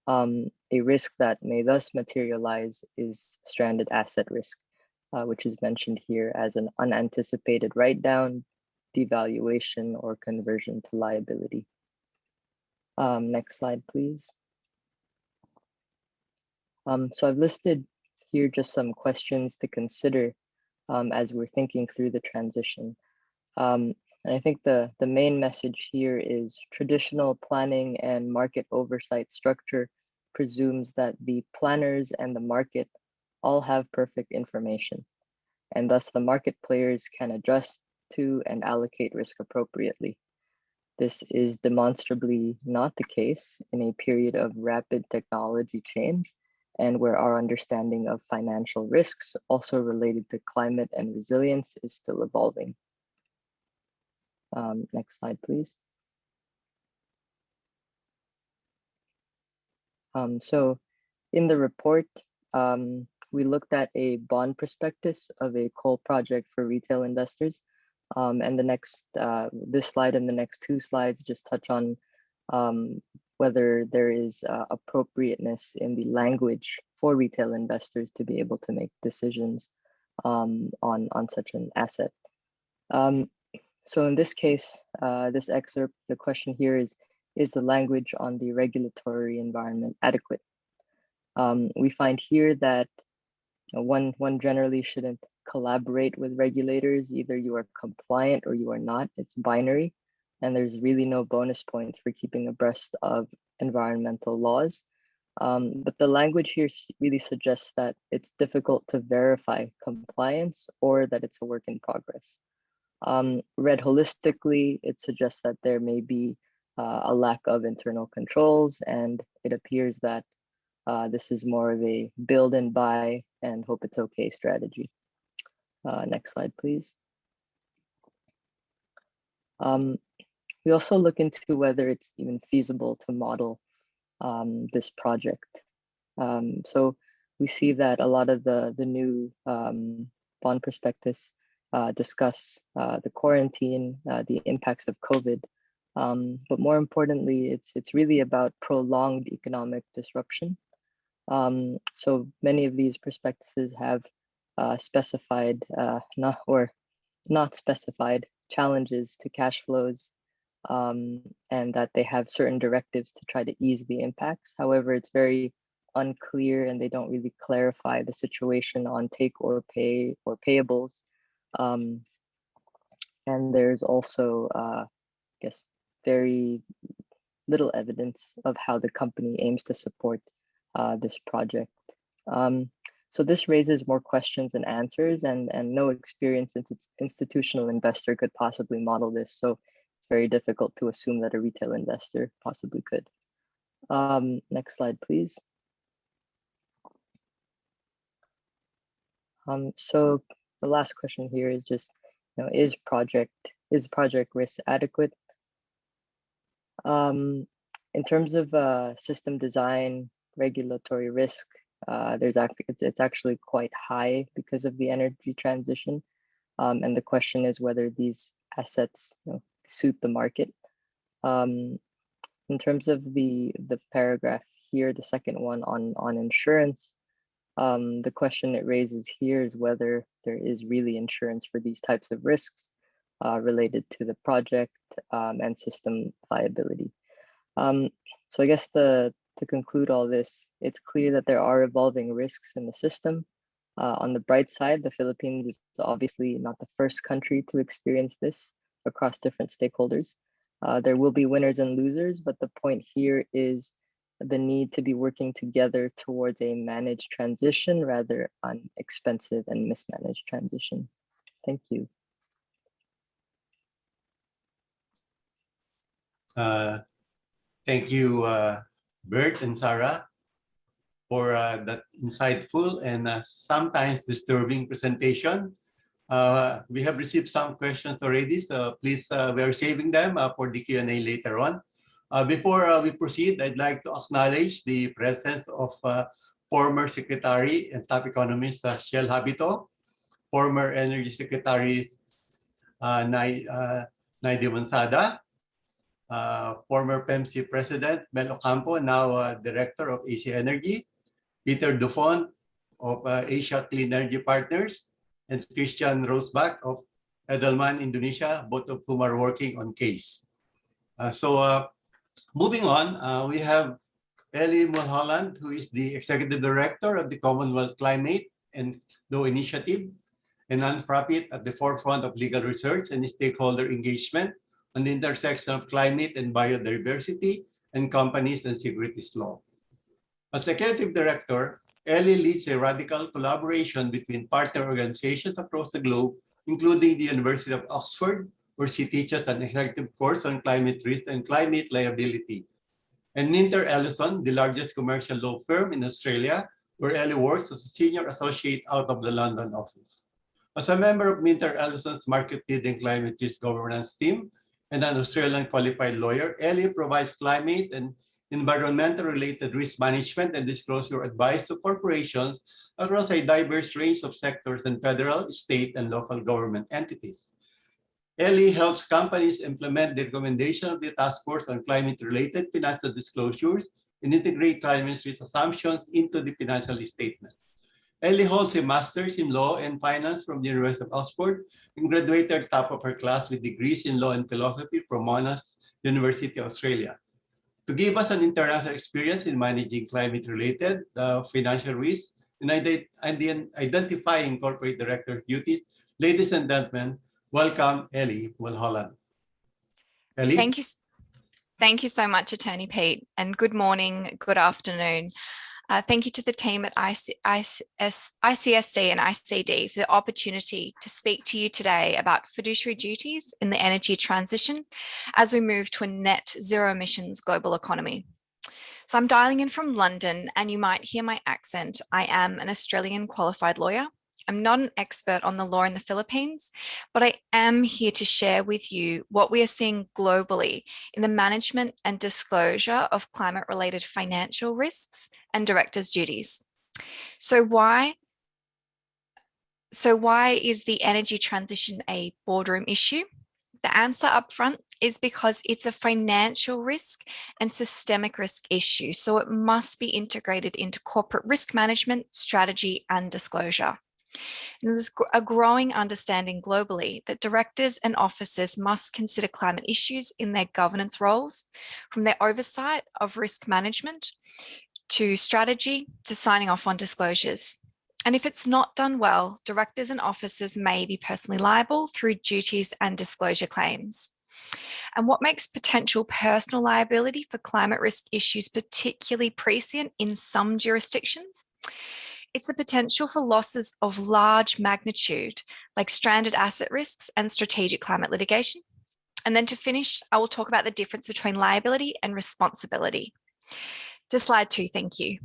A risk that may thus materialize is stranded asset risk, which is mentioned here as an unanticipated write-down, devaluation, or conversion to liability. Next slide, please. So I've listed here just some questions to consider as we're thinking through the transition. And I think the main message here is traditional planning and market oversight structure presumes that the planners and the market all have perfect information, and thus the market players can adjust to and allocate risk appropriately. This is demonstrably not the case in a period of rapid technology change and where our understanding of financial risks also related to climate and resilience is still evolving. Next slide, please. So in the report, we looked at a bond prospectus of a coal project for retail investors. And the next, this slide and the next 2 slides just touch on whether there is appropriateness in the language for retail investors to be able to make decisions on such an asset. So in this case, this excerpt, the question here is the language on the regulatory environment adequate? We find here that one generally shouldn't collaborate with regulators. Either you are compliant or you are not. It's binary. And there's really no bonus points for keeping abreast of environmental laws. But the language here really suggests that it's difficult to verify compliance or that it's a work in progress. Read holistically, it suggests that there may be a lack of internal controls, and it appears that this is more of a build and buy and hope it's okay strategy. Next slide, please. We also look into whether it's even feasible to model this project. So we see that a lot of the new bond prospectus discuss the quarantine, the impacts of COVID, but more importantly, it's really about prolonged economic disruption. So many of these prospectuses have specified not specified challenges to cash flows, and that they have certain directives to try to ease the impacts. However, it's very unclear and they don't really clarify the situation on take or pay or payables. And there's also, I guess, very little evidence of how the company aims to support this project. So this raises more questions than answers, and no experienced institutional investor could possibly model this. So it's very difficult to assume that a retail investor possibly could. Next slide, please. So the last question here is just, is project risk adequate? In terms of system design, regulatory risk, it's actually quite high because of the energy transition. And the question is whether these assets suit the market. In terms of the paragraph here, the second one on insurance, the question it raises here is whether there is really insurance for these types of risks related to the project and system viability. So I guess to conclude all this, it's clear that there are evolving risks in the system. On the bright side, the Philippines is obviously not the first country to experience this across different stakeholders. There will be winners and losers, but the point here is the need to be working together towards a managed transition rather than expensive and mismanaged transition. Thank you. Thank you, Bert and Sarah, for that insightful and sometimes disturbing presentation. We have received some questions already, so please, we are saving them for the Q&A later on. Before we proceed, I'd like to acknowledge the presence of former Secretary and Top Economist Shell Habito, former Energy Secretary Naidi Mansada, former PEMC President Mel Ocampo, now Director of AC Energy, Peter Dufon of Asia Clean Energy Partners, and Christian Rosbach of Edelman Indonesia, both of whom are working on case. Moving on, we have Ellie Mulholland, who is the Executive Director of the Commonwealth Climate and Law Initiative, a nonprofit at the forefront of legal research and stakeholder engagement on the intersection of climate and biodiversity and companies and securities law. As Executive Director, Ellie leads a radical collaboration between partner organizations across the globe, including the University of Oxford, where she teaches an executive course on climate risk and climate liability, and Minter Ellison, the largest commercial law firm in Australia, where Ellie works as a senior associate out of the London office. As a member of Minter Ellison's market-leading climate risk governance team and an Australian qualified lawyer, Ellie provides climate and environmental-related risk management and disclosure advice to corporations across a diverse range of sectors in federal, state, and local government entities. Ellie helps companies implement the recommendation of the Task Force on Climate-Related Financial Disclosures and integrate climate risk assumptions into the financial statement. Ellie holds a master's in law and finance from the University of Oxford and graduated top of her class with degrees in law and philosophy from Monash University, Australia. To give us an international experience in managing climate-related financial risks and identifying corporate director duties, ladies and gentlemen, welcome Ellie Mulholland. Ellie? Thank you so much, Attorney Pete, and good morning, good afternoon. Thank you to the team at ICSC and ICD for the opportunity to speak to you today about fiduciary duties in the energy transition as we move to a net zero emissions global economy. So I'm dialing in from London, and you might hear my accent. I am an Australian qualified lawyer. I'm not an expert on the law in the Philippines, but I am here to share with you what we are seeing globally in the management and disclosure of climate-related financial risks and directors' duties. So why is the energy transition a boardroom issue? The answer up front is because it's a financial risk and systemic risk issue, so it must be integrated into corporate risk management, strategy, and disclosure. And there's a growing understanding globally that directors and officers must consider climate issues in their governance roles, from their oversight of risk management to strategy, to signing off on disclosures. And if it's not done well, directors and officers may be personally liable through duties and disclosure claims. And what makes potential personal liability for climate risk issues particularly prescient in some jurisdictions? It's the potential for losses of large magnitude, like stranded asset risks and strategic climate litigation. And then to finish, I will talk about the difference between liability and responsibility. To slide 2, thank you.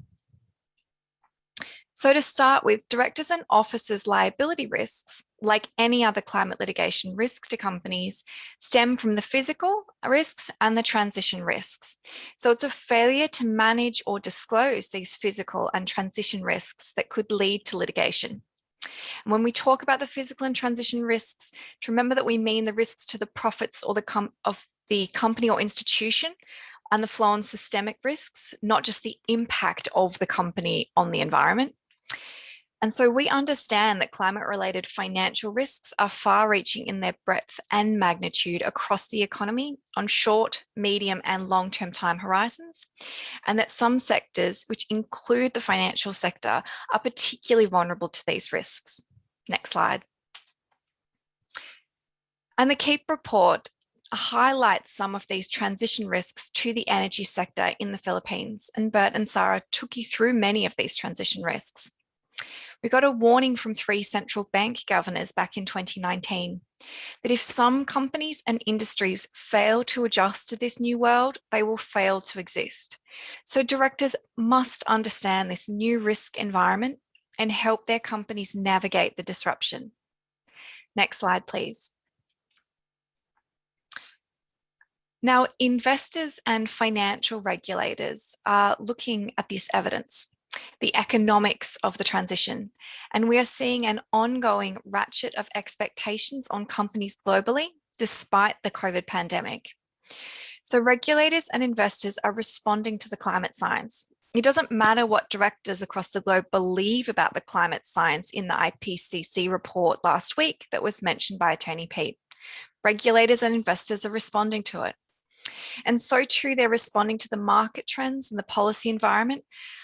So to start with, directors and officers' liability risks, like any other climate litigation risk to companies, stem from the physical risks and the transition risks. So it's a failure to manage or disclose these physical and transition risks that could lead to litigation. And when we talk about the physical and transition risks, to remember that we mean the risks to the profits or of the company or institution, and the flow on systemic risks, not just the impact of the company on the environment. And so we understand that climate-related financial risks are far-reaching in their breadth and magnitude across the economy on short, medium, and long-term time horizons, and that some sectors, which include the financial sector, are particularly vulnerable to these risks. Next slide. And the CEEP report highlights some of these transition risks to the energy sector in the Philippines, and Bert and Sarah took you through many of these transition risks. We got a warning from 3 central bank governors back in 2019 that if some companies and industries fail to adjust to this new world, they will fail to exist. So directors must understand this new risk environment and help their companies navigate the disruption. Next slide, please. Now, investors and financial regulators are looking at this evidence, the economics of the transition, and we are seeing an ongoing ratchet of expectations on companies globally, despite the COVID pandemic. So regulators and investors are responding to the climate science. It doesn't matter what directors across the globe believe about the climate science in the IPCC report last week that was mentioned by Attorney Pete. Regulators and investors are responding to it. And so too, they're responding to the market trends and the policy environment,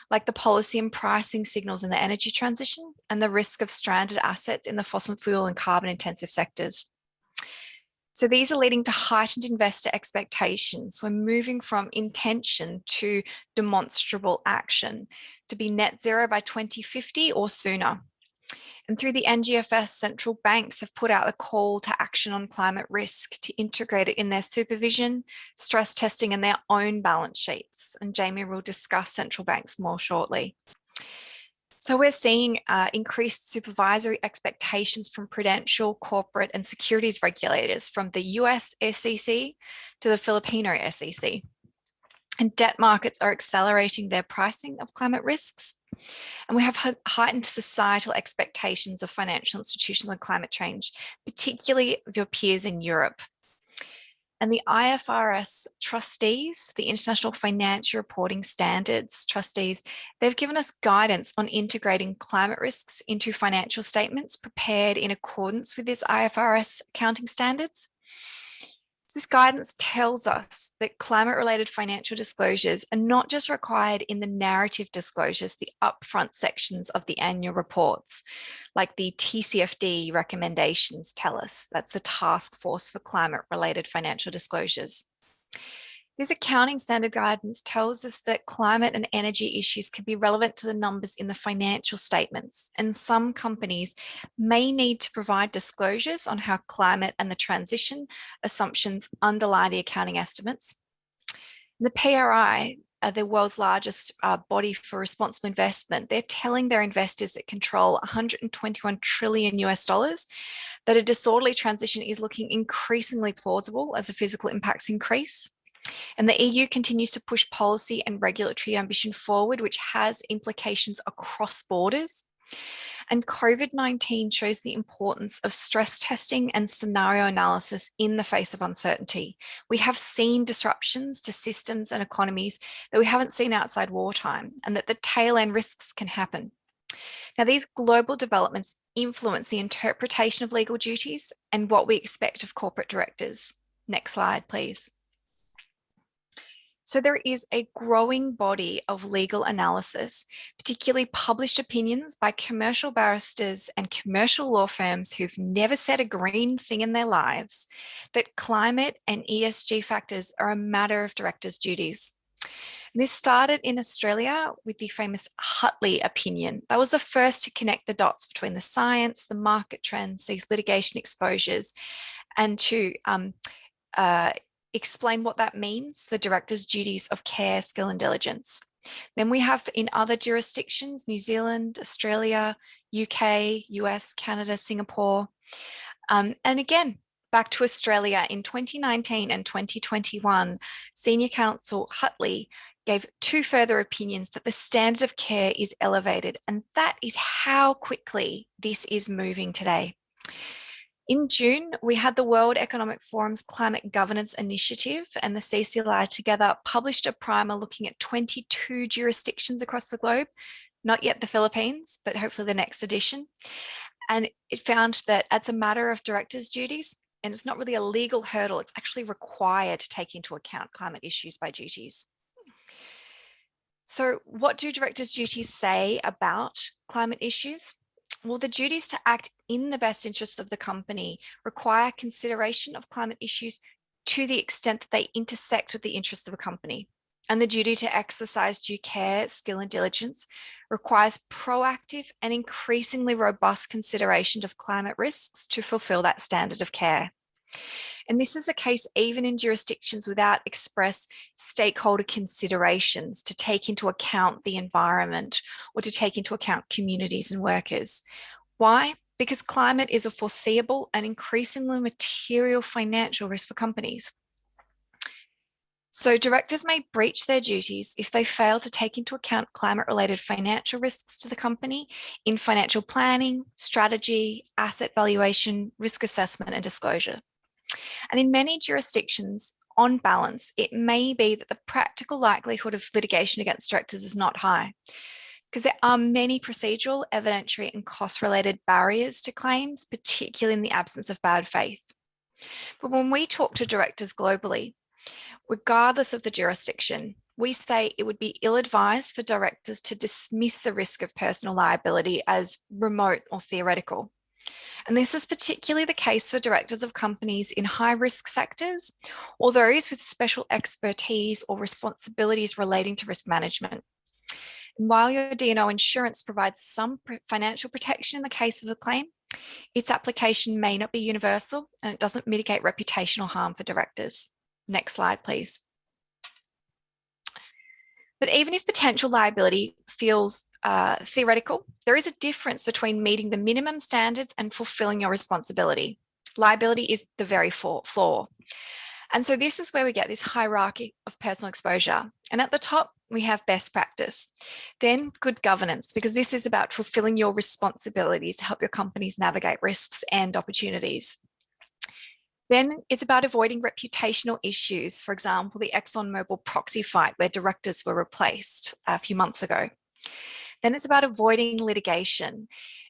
like the policy and pricing signals in the energy transition and the risk of stranded assets in the fossil fuel and carbon intensive sectors. So these are leading to heightened investor expectations. We're moving from intention to demonstrable action to be net zero by 2050 or sooner. And through the NGFS, central banks have put out a call to action on climate risk to integrate it in their supervision, stress testing, and their own balance sheets. And Jamie will discuss central banks more shortly. So we're seeing increased supervisory expectations from prudential, corporate, and securities regulators from the US SEC to the Filipino SEC. And debt markets are accelerating their pricing of climate risks. And we have heightened societal expectations of financial institutions on climate change, particularly of your peers in Europe. And the IFRS trustees, the International Financial Reporting Standards trustees, they've given us guidance on integrating climate risks into financial statements prepared in accordance with this IFRS accounting standards. This guidance tells us that climate-related financial disclosures are not just required in the narrative disclosures, the upfront sections of the annual reports, like the TCFD recommendations tell us. That's the Task Force for Climate-Related Financial Disclosures. This accounting standard guidance tells us that climate and energy issues can be relevant to the numbers in the financial statements, and some companies may need to provide disclosures on how climate and the transition assumptions underlie the accounting estimates. The PRI, the world's largest body for responsible investment, they're telling their investors that control $121 trillion that a disorderly transition is looking increasingly plausible as the physical impacts increase. And the EU continues to push policy and regulatory ambition forward, which has implications across borders. And COVID-19 shows the importance of stress testing and scenario analysis in the face of uncertainty. We have seen disruptions to systems and economies that we haven't seen outside wartime, and that the tail end risks can happen. Now, these global developments influence the interpretation of legal duties and what we expect of corporate directors. Next slide, please. So there is a growing body of legal analysis, particularly published opinions by commercial barristers and commercial law firms who've never said a green thing in their lives, that climate and ESG factors are a matter of directors' duties. This started in Australia with the famous Hutley opinion. That was the first to connect the dots between the science, the market trends, these litigation exposures, and to explain what that means for directors' duties of care, skill, and diligence. Then we have in other jurisdictions, New Zealand, Australia, UK, US, Canada, Singapore. And again, back to Australia in 2019 and 2021, Senior Counsel Hutley gave 2 further opinions that the standard of care is elevated, and that is how quickly this is moving today. In June, we had the World Economic Forum's Climate Governance Initiative and the CCLI together published a primer looking at 22 jurisdictions across the globe, not yet the Philippines, but hopefully the next edition. And it found that as a matter of directors' duties, and it's not really a legal hurdle, it's actually required to take into account climate issues by duties. So what do directors' duties say about climate issues? Well, the duties to act in the best interests of the company require consideration of climate issues to the extent that they intersect with the interests of a company. And the duty to exercise due care, skill, and diligence requires proactive and increasingly robust consideration of climate risks to fulfill that standard of care. And this is the case even in jurisdictions without express stakeholder considerations to take into account the environment or to take into account communities and workers. Why? Because climate is a foreseeable and increasingly material financial risk for companies. So directors may breach their duties if they fail to take into account climate-related financial risks to the company in financial planning, strategy, asset valuation, risk assessment, and disclosure. And in many jurisdictions, on balance, it may be that the practical likelihood of litigation against directors is not high, because there are many procedural, evidentiary, and cost-related barriers to claims, particularly in the absence of bad faith. But when we talk to directors globally, regardless of the jurisdiction, we say it would be ill-advised for directors to dismiss the risk of personal liability as remote or theoretical. And this is particularly the case for directors of companies in high-risk sectors or those with special expertise or responsibilities relating to risk management. And while your D&O insurance provides some financial protection in the case of a claim, its application may not be universal and it doesn't mitigate reputational harm for directors. Next slide, please. But even if potential liability feels theoretical, there is a difference between meeting the minimum standards and fulfilling your responsibility. Liability is the very flaw. And so this is where we get this hierarchy of personal exposure. And at the top, we have best practice. Then good governance, because this is about fulfilling your responsibilities to help your companies navigate risks and opportunities. Then it's about avoiding reputational issues. For example, the ExxonMobil proxy fight where directors were replaced a few months ago. Then it's about avoiding litigation.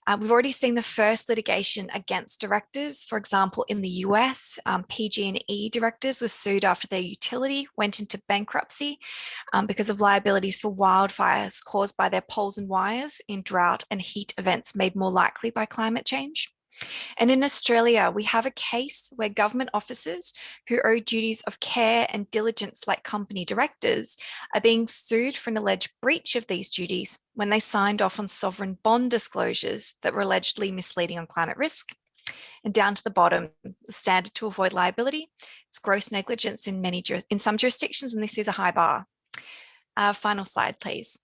We've already seen the first litigation against directors. For example, in the US, PG&E directors were sued after their utility went into bankruptcy because of liabilities for wildfires caused by their poles and wires in drought and heat events made more likely by climate change. And in Australia, we have a case where government officers who owe duties of care and diligence like company directors are being sued for an alleged breach of these duties when they signed off on sovereign bond disclosures that were allegedly misleading on climate risk. And down to the bottom, the standard to avoid liability, it's gross negligence in some jurisdictions, and this is a high bar. Final slide, please.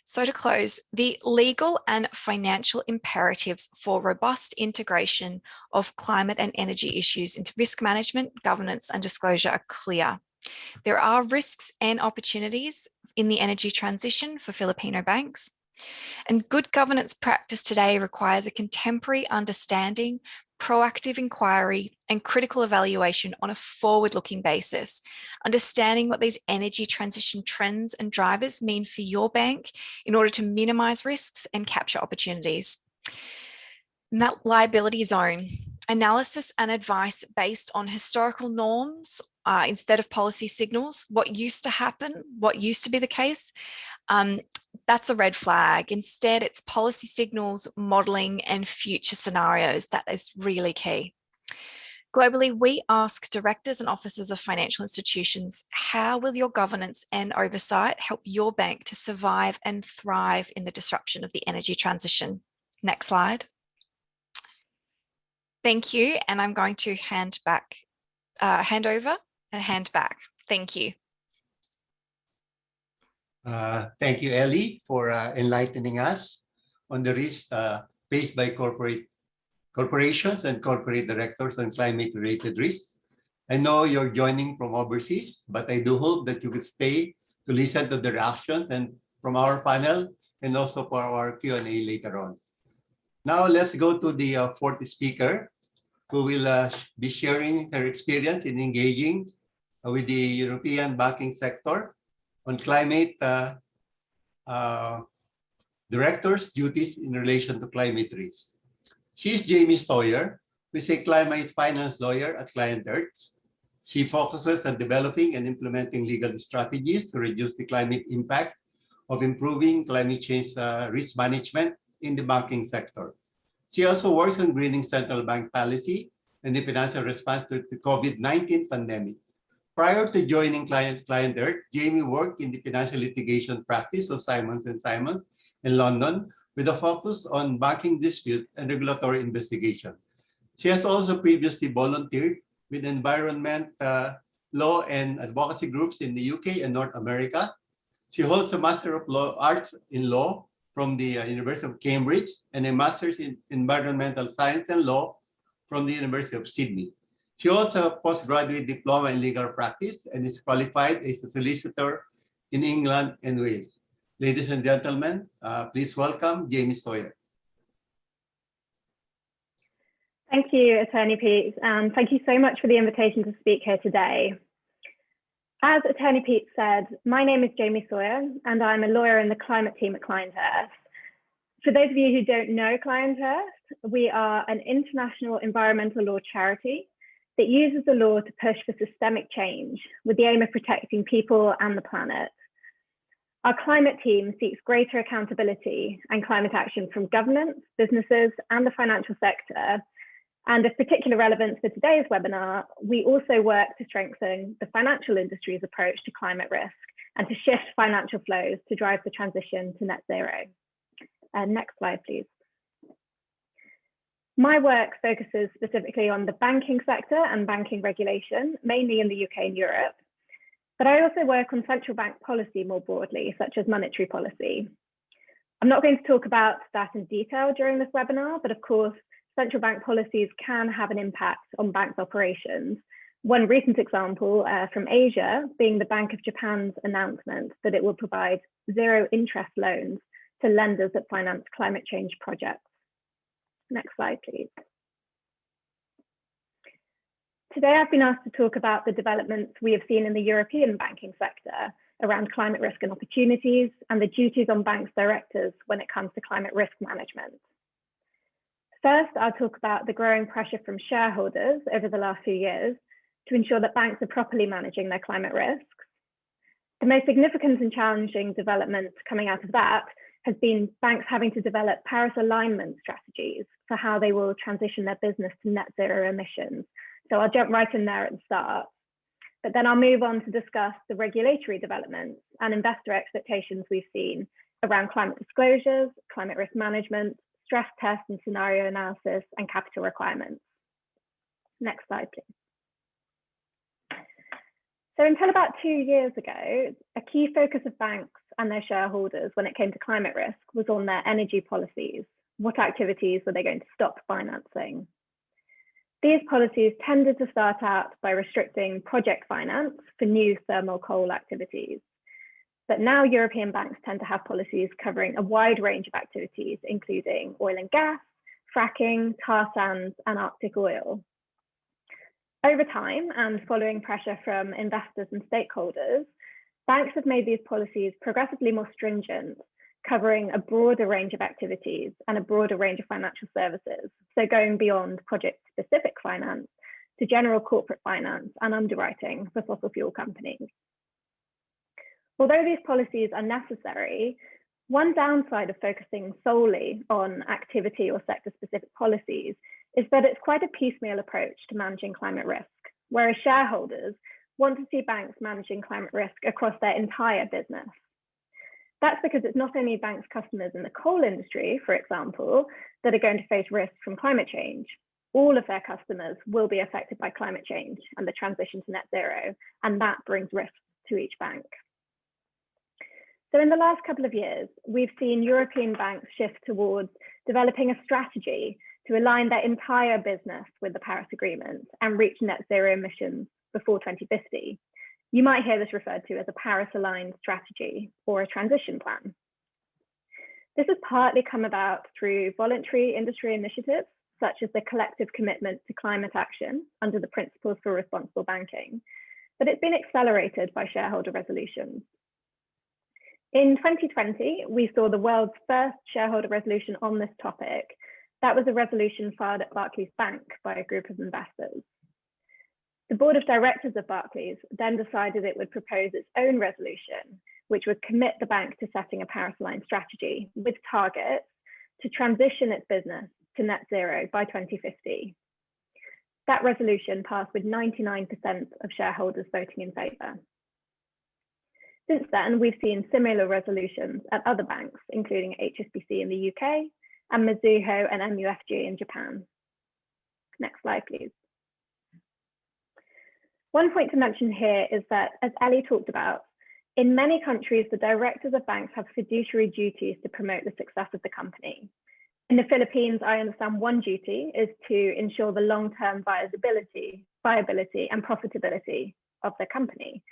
So to close, the legal and financial imperatives for robust integration of climate and energy issues into risk management, governance, and disclosure are clear. There are risks and opportunities in the energy transition for Filipino banks. And good governance practice today requires a contemporary understanding, proactive inquiry, and critical evaluation on a forward-looking basis, understanding what these energy transition trends and drivers mean for your bank in order to minimize risks and capture opportunities. And that liability zone, analysis and advice based on historical norms instead of policy signals. What used to happen, what used to be the case, that's a red flag. Instead, it's policy signals, modeling, and future scenarios. That is really key. Globally, we ask directors and officers of financial institutions, how will your governance and oversight help your bank to survive and thrive in the disruption of the energy transition? Next slide. Thank you. And I'm going to hand over and hand back. Thank you. Thank you, Ellie, for enlightening us on the risks faced by corporations and corporate directors on climate-related risks. I know you're joining from overseas, but I do hope that you will stay to listen to the reactions and from our panel and also for our Q&A later on. Now let's go to the fourth speaker, who will be sharing her experience in engaging with the European banking sector on climate directors' duties in relation to climate risk. She is Jamie Sawyer, who is a climate finance lawyer at ClientEarth. She focuses on developing and implementing legal strategies to reduce the climate impact of improving climate change risk management in the banking sector. She also works on greening central bank policy and the financial response to the COVID-19 pandemic. Prior to joining ClientEarth, Jamie worked in the financial litigation practice of Simons & Simons in London with a focus on banking dispute and regulatory investigation. She has also previously volunteered with environment law and advocacy groups in the UK and North America. She holds a Master of Arts in Law from the University of Cambridge and a Master's in Environmental Science and Law from the University of Sydney. She also has a postgraduate diploma in legal practice and is qualified as a solicitor in England and Wales. Ladies and gentlemen, please welcome Jamie Sawyer. Thank you, Attorney Pete, and thank you so much for the invitation to speak here today. As Attorney Pete said, my name is Jamie Sawyer, and I'm a lawyer in the climate team at ClientEarth. For those of you who don't know ClientEarth, we are an international environmental law charity that uses the law to push for systemic change with the aim of protecting people and the planet. Our climate team seeks greater accountability and climate action from governments, businesses, and the financial sector. And of particular relevance for today's webinar, we also work to strengthen the financial industry's approach to climate risk and to shift financial flows to drive the transition to net zero. Next slide, please. My work focuses specifically on the banking sector and banking regulation, mainly in the UK and Europe. But I also work on central bank policy more broadly, such as monetary policy. I'm not going to talk about that in detail during this webinar, but of course, central bank policies can have an impact on banks' operations. One recent example from Asia being the Bank of Japan's announcement that it will provide zero interest loans to lenders that finance climate change projects. Next slide, please. Today, I've been asked to talk about the developments we have seen in the European banking sector around climate risk and opportunities and the duties on banks' directors when it comes to climate risk management. First, I'll talk about the growing pressure from shareholders over the last few years to ensure that banks are properly managing their climate risks. The most significant and challenging developments coming out of that has been banks having to develop Paris alignment strategies for how they will transition their business to net zero emissions. So I'll jump right in there at the start. But then I'll move on to discuss the regulatory developments and investor expectations we've seen around climate disclosures, climate risk management, stress test and scenario analysis, and capital requirements. Next slide, please. So until about 2 years ago, a key focus of banks and their shareholders when it came to climate risk was on their energy policies. What activities were they going to stop financing? These policies tended to start out by restricting project finance for new thermal coal activities. But now European banks tend to have policies covering a wide range of activities, including oil and gas, fracking, tar sands, and Arctic oil. Over time, and following pressure from investors and stakeholders, banks have made these policies progressively more stringent, covering a broader range of activities and a broader range of financial services. So going beyond project-specific finance to general corporate finance and underwriting for fossil fuel companies. Although these policies are necessary, one downside of focusing solely on activity or sector-specific policies is that it's quite a piecemeal approach to managing climate risk, whereas shareholders want to see banks managing climate risk across their entire business. That's because it's not only banks' customers in the coal industry, for example, that are going to face risks from climate change. All of their customers will be affected by climate change and the transition to net zero, and that brings risks to each bank. So in the last couple of years, we've seen European banks shift towards developing a strategy to align their entire business with the Paris Agreement and reach net zero emissions before 2050. You might hear this referred to as a Paris-aligned strategy or a transition plan. This has partly come about through voluntary industry initiatives, such as the collective commitment to climate action under the Principles for Responsible Banking, but it's been accelerated by shareholder resolutions. In 2020, we saw the world's first shareholder resolution on this topic. That was a resolution filed at Barclays Bank by a group of investors. The board of directors of Barclays then decided it would propose its own resolution, which would commit the bank to setting a Paris-aligned strategy with targets to transition its business to net zero by 2050. That resolution passed with 99% of shareholders voting in favour. Since then, we've seen similar resolutions at other banks, including HSBC in the UK and Mizuho and MUFG in Japan. Next slide, please. One point to mention here is that, as Ellie talked about, in many countries, the directors of banks have fiduciary duties to promote the success of the company. In the Philippines, I understand one duty is to ensure the long-term viability and profitability of the company.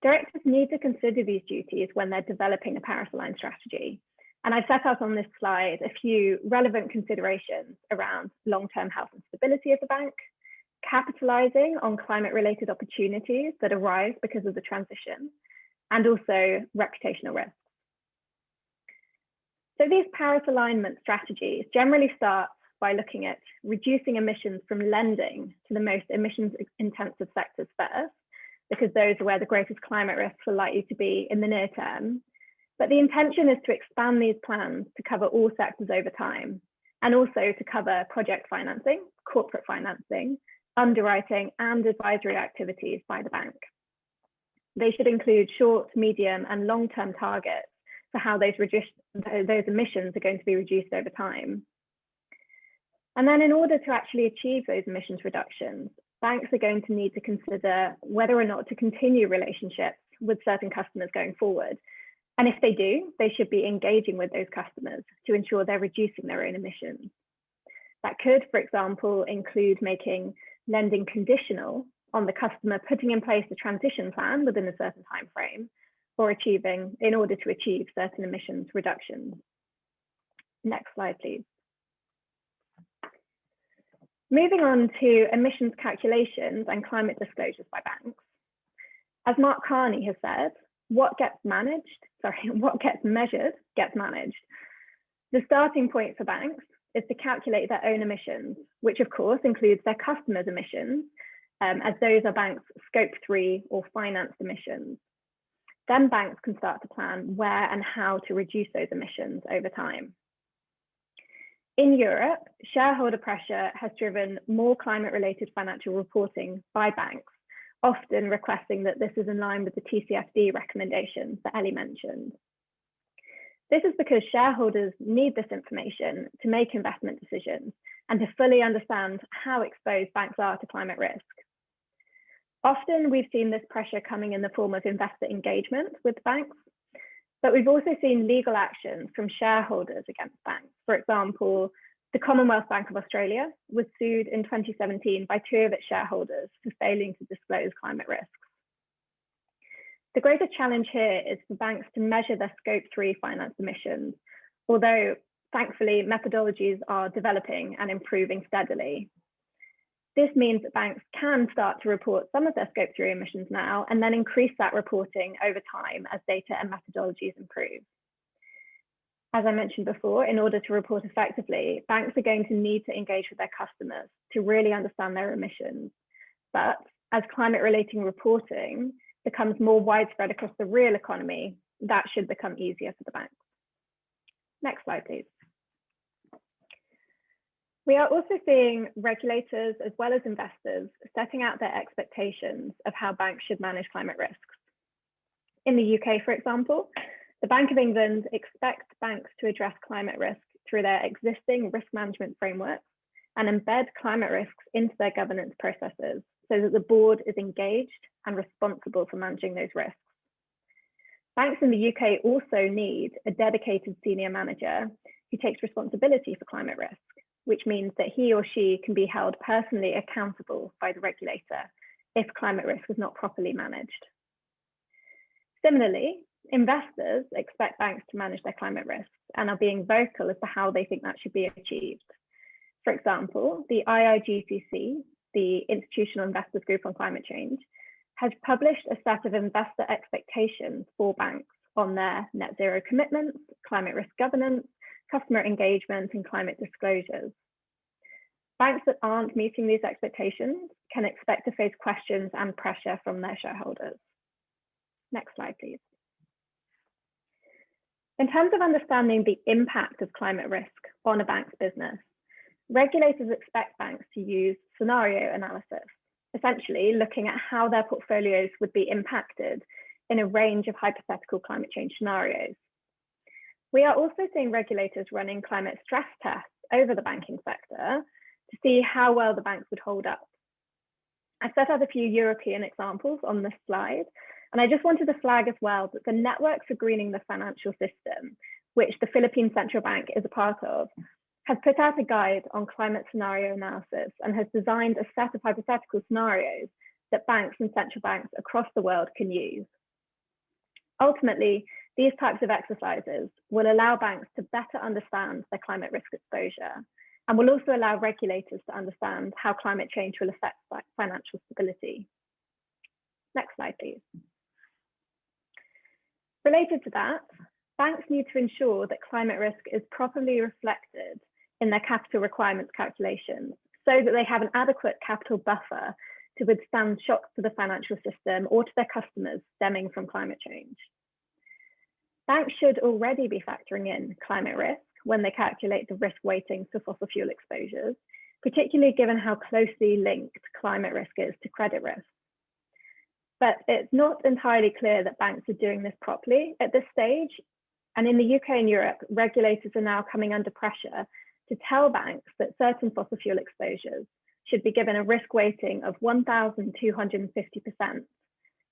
Directors need to consider these duties when they're developing a Paris-aligned strategy. And I've set out on this slide a few relevant considerations around long-term health and stability of the bank, capitalizing on climate-related opportunities that arise because of the transition, and also reputational risks. So these Paris alignment strategies generally start by looking at reducing emissions from lending to the most emissions-intensive sectors first, because those are where the greatest climate risks are likely to be in the near term. But the intention is to expand these plans to cover all sectors over time, and also to cover project financing, corporate financing, underwriting, and advisory activities by the bank. They should include short, medium, and long-term targets for how those emissions are going to be reduced over time. And then in order to actually achieve those emissions reductions, banks are going to need to consider whether or not to continue relationships with certain customers going forward. And if they do, they should be engaging with those customers to ensure they're reducing their own emissions. That could, for example, include making lending conditional on the customer putting in place a transition plan within a certain time frame, or in order to achieve certain emissions reductions. Next slide, please. Moving on to emissions calculations and climate disclosures by banks. As Mark Carney has said, what gets measured gets managed. The starting point for banks is to calculate their own emissions, which of course includes their customers' emissions, as those are banks' scope 3 or financed emissions. Then banks can start to plan where and how to reduce those emissions over time. In Europe, shareholder pressure has driven more climate-related financial reporting by banks, often requesting that this is in line with the TCFD recommendations that Ellie mentioned. This is because shareholders need this information to make investment decisions and to fully understand how exposed banks are to climate risk. Often we've seen this pressure coming in the form of investor engagement with banks, but we've also seen legal action from shareholders against banks. For example, the Commonwealth Bank of Australia was sued in 2017 by 2 of its shareholders for failing to disclose climate risks. The greatest challenge here is for banks to measure their scope 3 finance emissions, although thankfully methodologies are developing and improving steadily. This means that banks can start to report some of their scope 3 emissions now and then increase that reporting over time as data and methodologies improve. As I mentioned before, in order to report effectively, banks are going to need to engage with their customers to really understand their emissions. But as climate-related reporting becomes more widespread across the real economy, that should become easier for the banks. Next slide, please. We are also seeing regulators as well as investors setting out their expectations of how banks should manage climate risks. In the UK, for example, the Bank of England expects banks to address climate risk through their existing risk management frameworks and embed climate risks into their governance processes so that the board is engaged and responsible for managing those risks. Banks in the UK also need a dedicated senior manager who takes responsibility for climate risk, which means that he or she can be held personally accountable by the regulator if climate risk is not properly managed. Similarly, investors expect banks to manage their climate risks and are being vocal as to how they think that should be achieved. For example, the IIGCC, the Institutional Investors Group on Climate Change, has published a set of investor expectations for banks on their net zero commitments, climate risk governance, customer engagement, and climate disclosures. Banks that aren't meeting these expectations can expect to face questions and pressure from their shareholders. Next slide, please. In terms of understanding the impact of climate risk on a bank's business, regulators expect banks to use scenario analysis, essentially looking at how their portfolios would be impacted in a range of hypothetical climate change scenarios. We are also seeing regulators running climate stress tests over the banking sector to see how well the banks would hold up. I've set out a few European examples on this slide, and I just wanted to flag as well that the Network for Greening the Financial System, which the Philippine Central Bank is a part of, has put out a guide on climate scenario analysis and has designed a set of hypothetical scenarios that banks and central banks across the world can use. Ultimately, these types of exercises will allow banks to better understand their climate risk exposure and will also allow regulators to understand how climate change will affect financial stability. Next slide, please. Related to that, banks need to ensure that climate risk is properly reflected in their capital requirements calculations so that they have an adequate capital buffer to withstand shocks to the financial system or to their customers stemming from climate change. Banks should already be factoring in climate risk when they calculate the risk weightings for fossil fuel exposures, particularly given how closely linked climate risk is to credit risk. But it's not entirely clear that banks are doing this properly at this stage. And in the UK and Europe, regulators are now coming under pressure to tell banks that certain fossil fuel exposures should be given a risk weighting of 1,250%,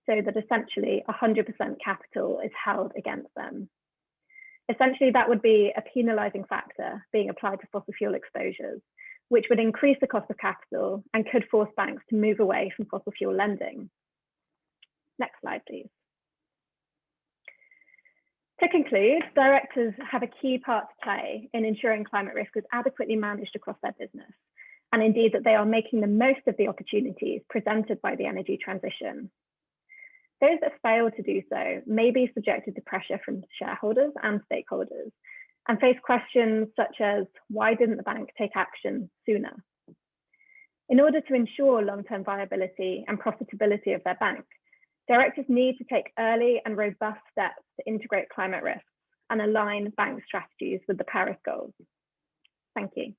so that essentially 100% capital is held against them. Essentially, that would be a penalizing factor being applied to fossil fuel exposures, which would increase the cost of capital and could force banks to move away from fossil fuel lending. Next slide, please. To conclude, directors have a key part to play in ensuring climate risk is adequately managed across their business, and indeed that they are making the most of the opportunities presented by the energy transition. Those that fail to do so may be subjected to pressure from shareholders and stakeholders and face questions such as, why didn't the bank take action sooner? In order to ensure long-term viability and profitability of their bank, directors need to take early and robust steps to integrate climate risks and align bank strategies with the Paris goals. Thank you.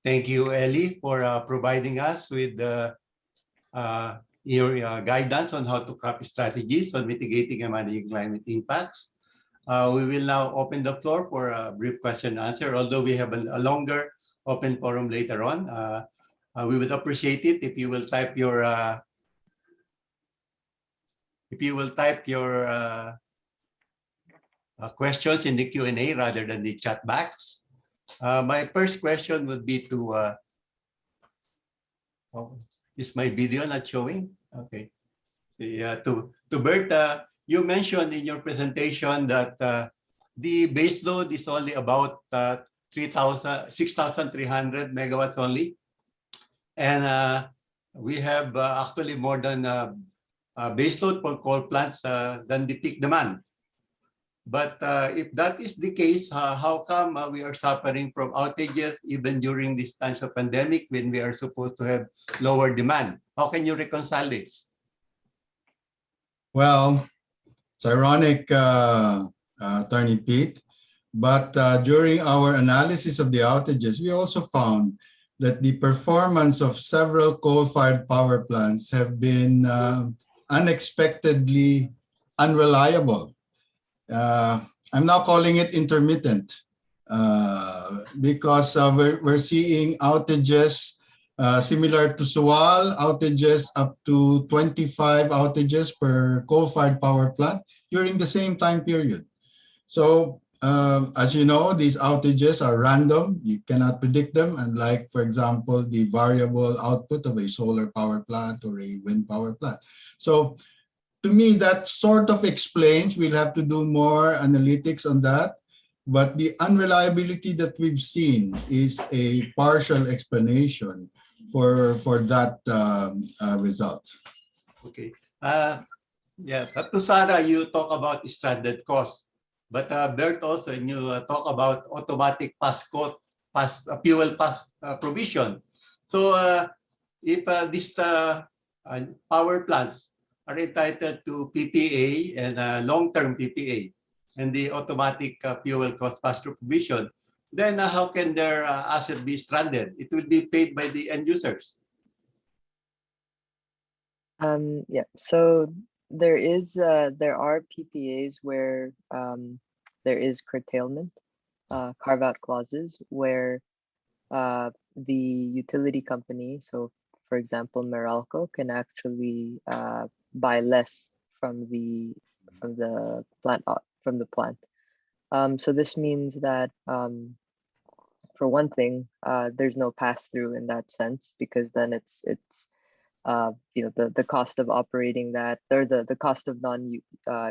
Thank you, Ellie, for providing us with your guidance on how to craft strategies on mitigating and managing climate impacts. We will now open the floor for a brief question and answer, although we have a longer open forum later on. We would appreciate it if you will type your questions in the Q&A rather than the chat box. My first question would be to, is my video not showing? Okay. Yeah, to Bert, you mentioned in your presentation that the base load is only about 6,300 megawatts only. And we have actually more than baseload for coal plants than the peak demand. But if that is the case, how come we are suffering from outages even during these times of pandemic when we are supposed to have lower demand? How can you reconcile this? Well, it's ironic, Attorney Pete, but during our analysis of the outages, we also found that the performance of several coal-fired power plants have been unexpectedly unreliable. I'm now calling it intermittent because we're seeing outages similar to Suwal, outages up to 25 outages per coal-fired power plant during the same time period. So as you know, these outages are random. You cannot predict them, unlike, for example, the variable output of a solar power plant or a wind power plant. So to me, that sort of explains, we'll have to do more analytics on that, but the unreliability that we've seen is a partial explanation for that result. Okay. Yeah, to Sarah, you talk about stranded costs, but Bert also, and you talk about automatic fuel pass provision. So if these power plants are entitled to PPA and long-term PPA and the automatic fuel cost pass-through provision, then how can their asset be stranded? It will be paid by the end users. Yeah, so there are PPAs where there is curtailment, carve-out clauses where the utility company, so for example, Meralco, can actually buy less from the plant. So this means that for one thing, there's no pass-through in that sense, because then it's the cost of operating that, or the cost of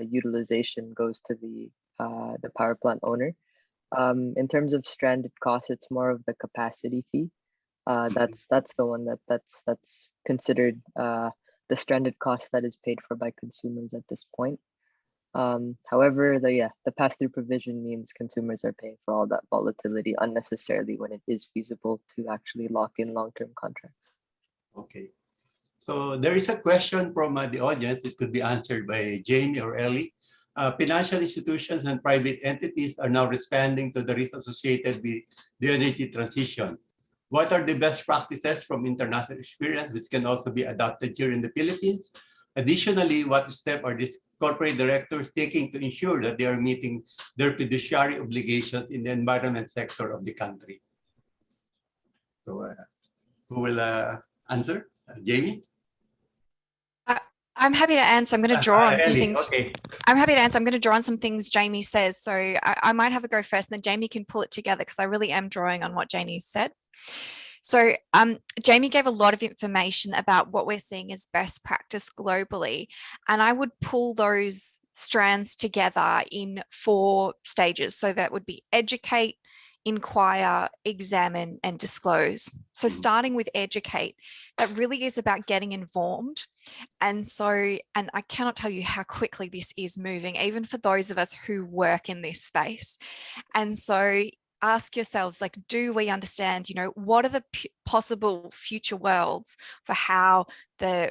utilization goes to the power plant owner. In terms of stranded costs, it's more of the capacity fee. That's the one that's considered the stranded cost that is paid for by consumers at this point. However, the pass-through provision means consumers are paying for all that volatility unnecessarily when it is feasible to actually lock in long-term contracts. Okay. So there is a question from the audience. It could be answered by Jamie or Ellie. Financial institutions and private entities are now responding to the risks associated with the energy transition. What are the best practices from international experience which can also be adopted here in the Philippines? Additionally, what steps are these corporate directors taking to ensure that they are meeting their fiduciary obligations in the environment sector of the country? So who will answer? Jamie? I'm happy to answer. I'm going to draw on some things. Okay. I'm happy to answer. I'm going to draw on some things Jamie says. So I might have a go first, and then Jamie can pull it together, because I really am drawing on what Jamie said. So Jamie gave a lot of information about what we're seeing as best practice globally, and I would pull those strands together in 4 stages. So that would be educate, inquire, examine, and disclose. So starting with educate, that really is about getting informed. And I cannot tell you how quickly this is moving, even for those of us who work in this space. And so ask yourselves, like, do we understand, what are the possible future worlds for how the,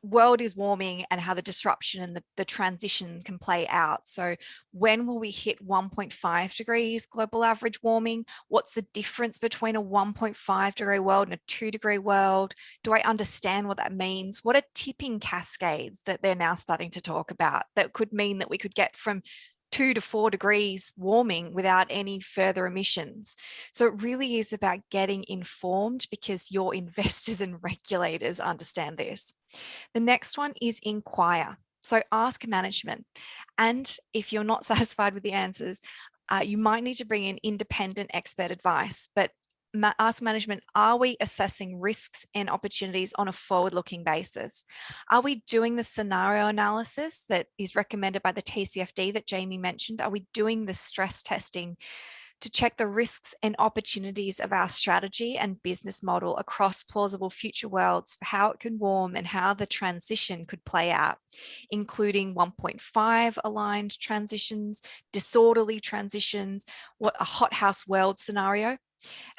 world is warming and how the disruption and the transition can play out. So when will we hit 1.5 degrees global average warming? What's the difference between a 1.5 degree world and a 2 degree world? Do I understand what that means? What are tipping cascades that they're now starting to talk about that could mean that we could get from 2 to 4 degrees warming without any further emissions? So it really is about getting informed, because your investors and regulators understand this. The next one is inquire. So ask management. And if you're not satisfied with the answers, you might need to bring in independent expert advice. But ask management, are we assessing risks and opportunities on a forward-looking basis? Are we doing the scenario analysis that is recommended by the TCFD that Jamie mentioned? Are we doing the stress testing to check the risks and opportunities of our strategy and business model across plausible future worlds for how it can warm and how the transition could play out, including 1.5 aligned transitions, disorderly transitions, what a hothouse world scenario.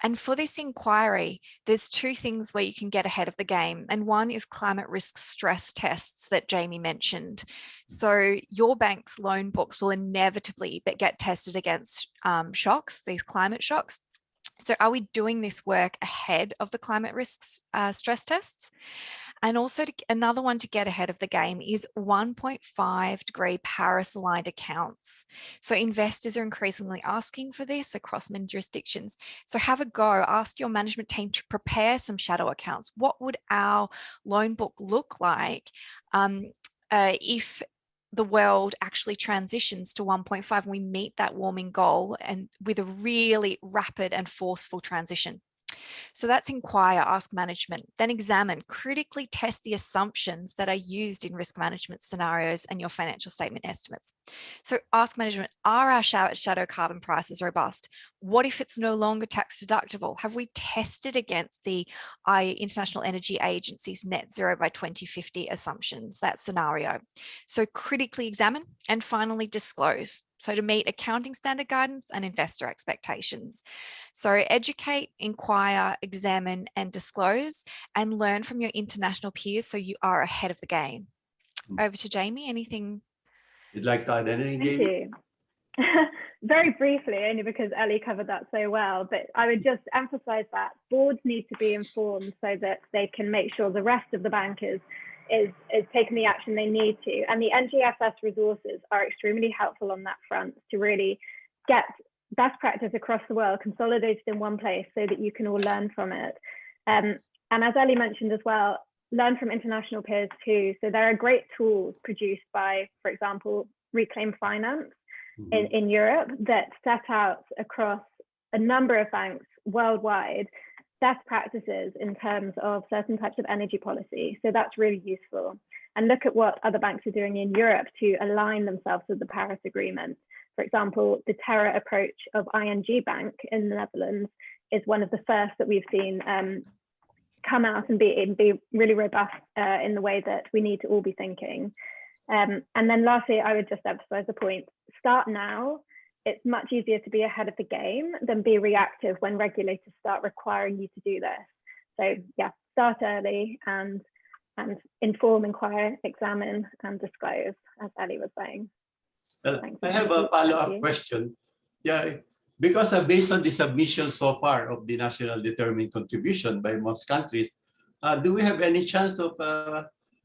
And for this inquiry, there's two things where you can get ahead of the game. And one is climate risk stress tests that Jamie mentioned. So your bank's loan books will inevitably get tested against shocks, these climate shocks. So are we doing this work ahead of the climate risks stress tests? And also another one to get ahead of the game is 1.5 degree Paris aligned accounts. So investors are increasingly asking for this across many jurisdictions. So have a go, ask your management team to prepare some shadow accounts. What would our loan book look like if the world actually transitions to 1.5 and we meet that warming goal and with a really rapid and forceful transition? So that's inquire, ask management, then examine, critically test the assumptions that are used in risk management scenarios and your financial statement estimates. So ask management, are our shadow carbon prices robust? What if it's no longer tax deductible? Have we tested against the International Energy Agency's net zero by 2050 assumptions, that scenario? So critically examine and finally disclose. So to meet accounting standard guidance and investor expectations. So educate, inquire, examine, and disclose, and learn from your international peers so you are ahead of the game. Over to Jamie, anything? You'd like to add anything, Thank Jamie? you. Very briefly, only because Ellie covered that so well, but I would just emphasize that boards need to be informed so that they can make sure the rest of the bank is taking the action they need to. And the NGFS resources are extremely helpful on that front to really get best practice across the world consolidated in one place so that you can all learn from it. And as Ellie mentioned as well, learn from international peers too. So there are great tools produced by, for example, Reclaim Finance in Europe that set out across a number of banks worldwide best practices in terms of certain types of energy policy. So that's really useful. And look at what other banks are doing in Europe to align themselves with the Paris Agreement. For example, the Terra approach of ING Bank in the Netherlands is one of the first that we've seen come out and be really robust in the way that we need to all be thinking. And then lastly, I would just emphasize the point, start now. It's much easier to be ahead of the game than be reactive when regulators start requiring you to do this. So yeah, start early and inform, inquire, examine, and disclose, as Ali was saying. I have a follow-up question. Yeah, because based on the submission so far of the national determined contribution by most countries, do we have any chance of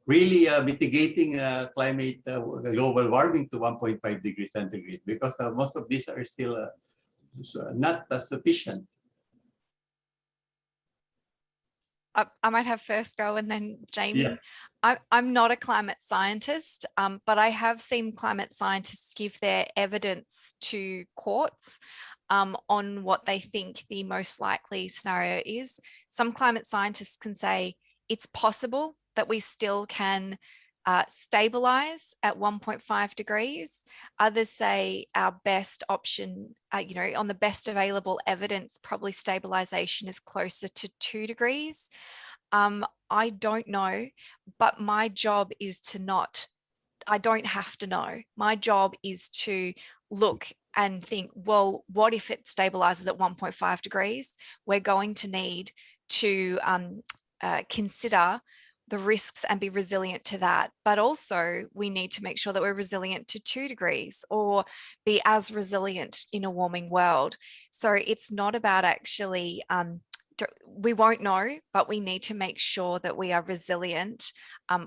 really mitigating climate global warming to 1.5 degrees centigrade? Because most of these are still not sufficient. I might have first go and then Jamie. Yeah. I'm not a climate scientist, but I have seen climate scientists give their evidence to courts on what they think the most likely scenario is. Some climate scientists can say it's possible that we still can stabilize at 1.5 degrees. Others say our best option, on the best available evidence, probably stabilization is closer to 2 degrees. I don't know, but my job is I don't have to know. My job is to look and think, well, what if it stabilizes at 1.5 degrees? We're going to need to consider the risks and be resilient to that. But also we need to make sure that we're resilient to 2 degrees or be as resilient in a warming world. So it's not about actually, we won't know, but we need to make sure that we are resilient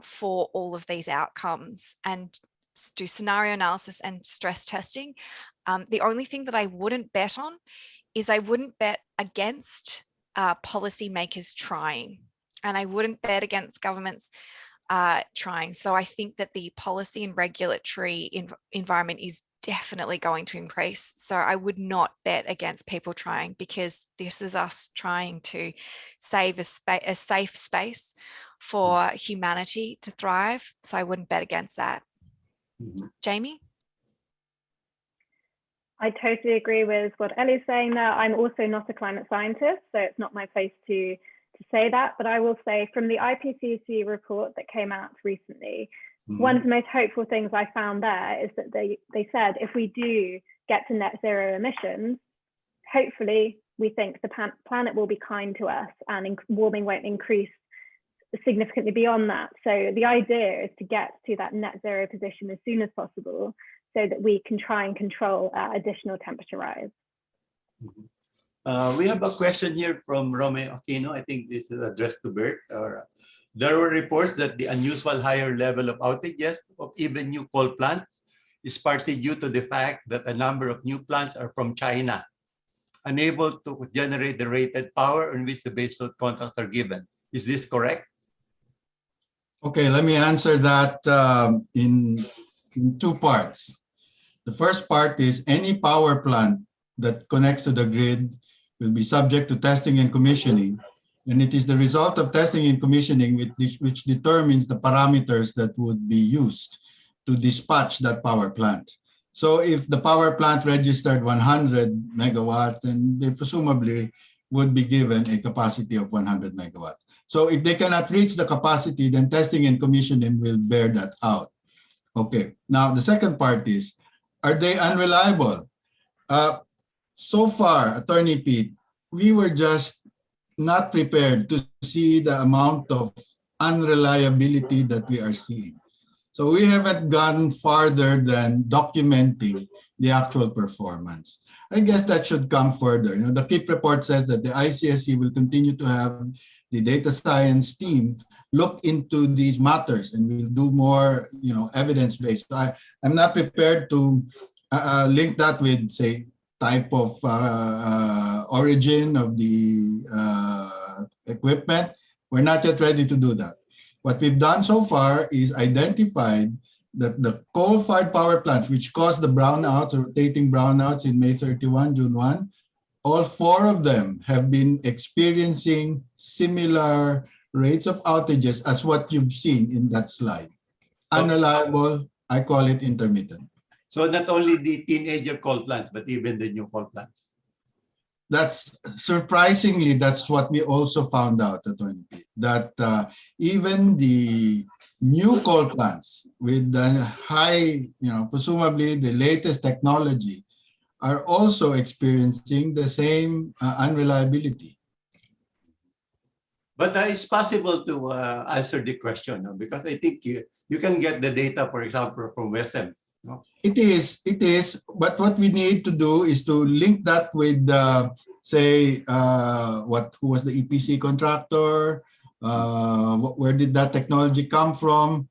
for all of these outcomes and do scenario analysis and stress testing. The only thing that I wouldn't bet on is I wouldn't bet against policymakers trying. And I wouldn't bet against governments trying. So I think that the policy and regulatory environment is definitely going to increase. So I would not bet against people trying, because this is us trying to save a safe space for humanity to thrive. So I wouldn't bet against that. Jamie? I totally agree with what Ellie's saying there. I'm also not a climate scientist, so it's not my place to say that. But I will say from the IPCC report that came out recently, one of the most hopeful things I found there is that they said if we do get to net zero emissions, hopefully we think the planet will be kind to us and warming won't increase significantly beyond that. So the idea is to get to that net zero position as soon as possible so that we can try and control additional temperature rise. We have a question here from Romeo Aquino. I think this is addressed to Bert. There were reports that the unusual higher level of outages of even new coal plants is partly due to the fact that a number of new plants are from China, unable to generate the rated power on which the baseload contracts are given. Is this correct? Okay, let me answer that in two parts. The first part is any power plant that connects to the grid will be subject to testing and commissioning. And it is the result of testing and commissioning which determines the parameters that would be used to dispatch that power plant. So if the power plant registered 100 megawatts, then they presumably would be given a capacity of 100 megawatts. So if they cannot reach the capacity, then testing and commissioning will bear that out. Okay, now the second part is, are they unreliable? So far, Attorney Pete, we were just not prepared to see the amount of unreliability that we are seeing. So we haven't gone farther than documenting the actual performance. I guess that should come further. You know, the KIP report says that the ICSC will continue to have the data science team look into these matters and we'll do more, you know, evidence-based. So I'm not prepared to link that with, say, type of origin of the equipment. We're not yet ready to do that. What we've done so far is identified that the coal-fired power plants, which caused the brownouts or rotating brownouts in May 31, June 1, all four of them have been experiencing similar rates of outages as what you've seen in that slide. Unreliable, I call it intermittent. So not only the teenager coal plants, but even the new coal plants. That's surprisingly, that's what we also found out, Attorney Pete, that even the new coal plants with the high, you know, presumably the latest technology are also experiencing the same unreliability. But it's possible to answer the question, no? Because I think you can get the data, for example, from WSM. No? It is. But what we need to do is to link that with, say, who was the EPC contractor? Where did that technology come from?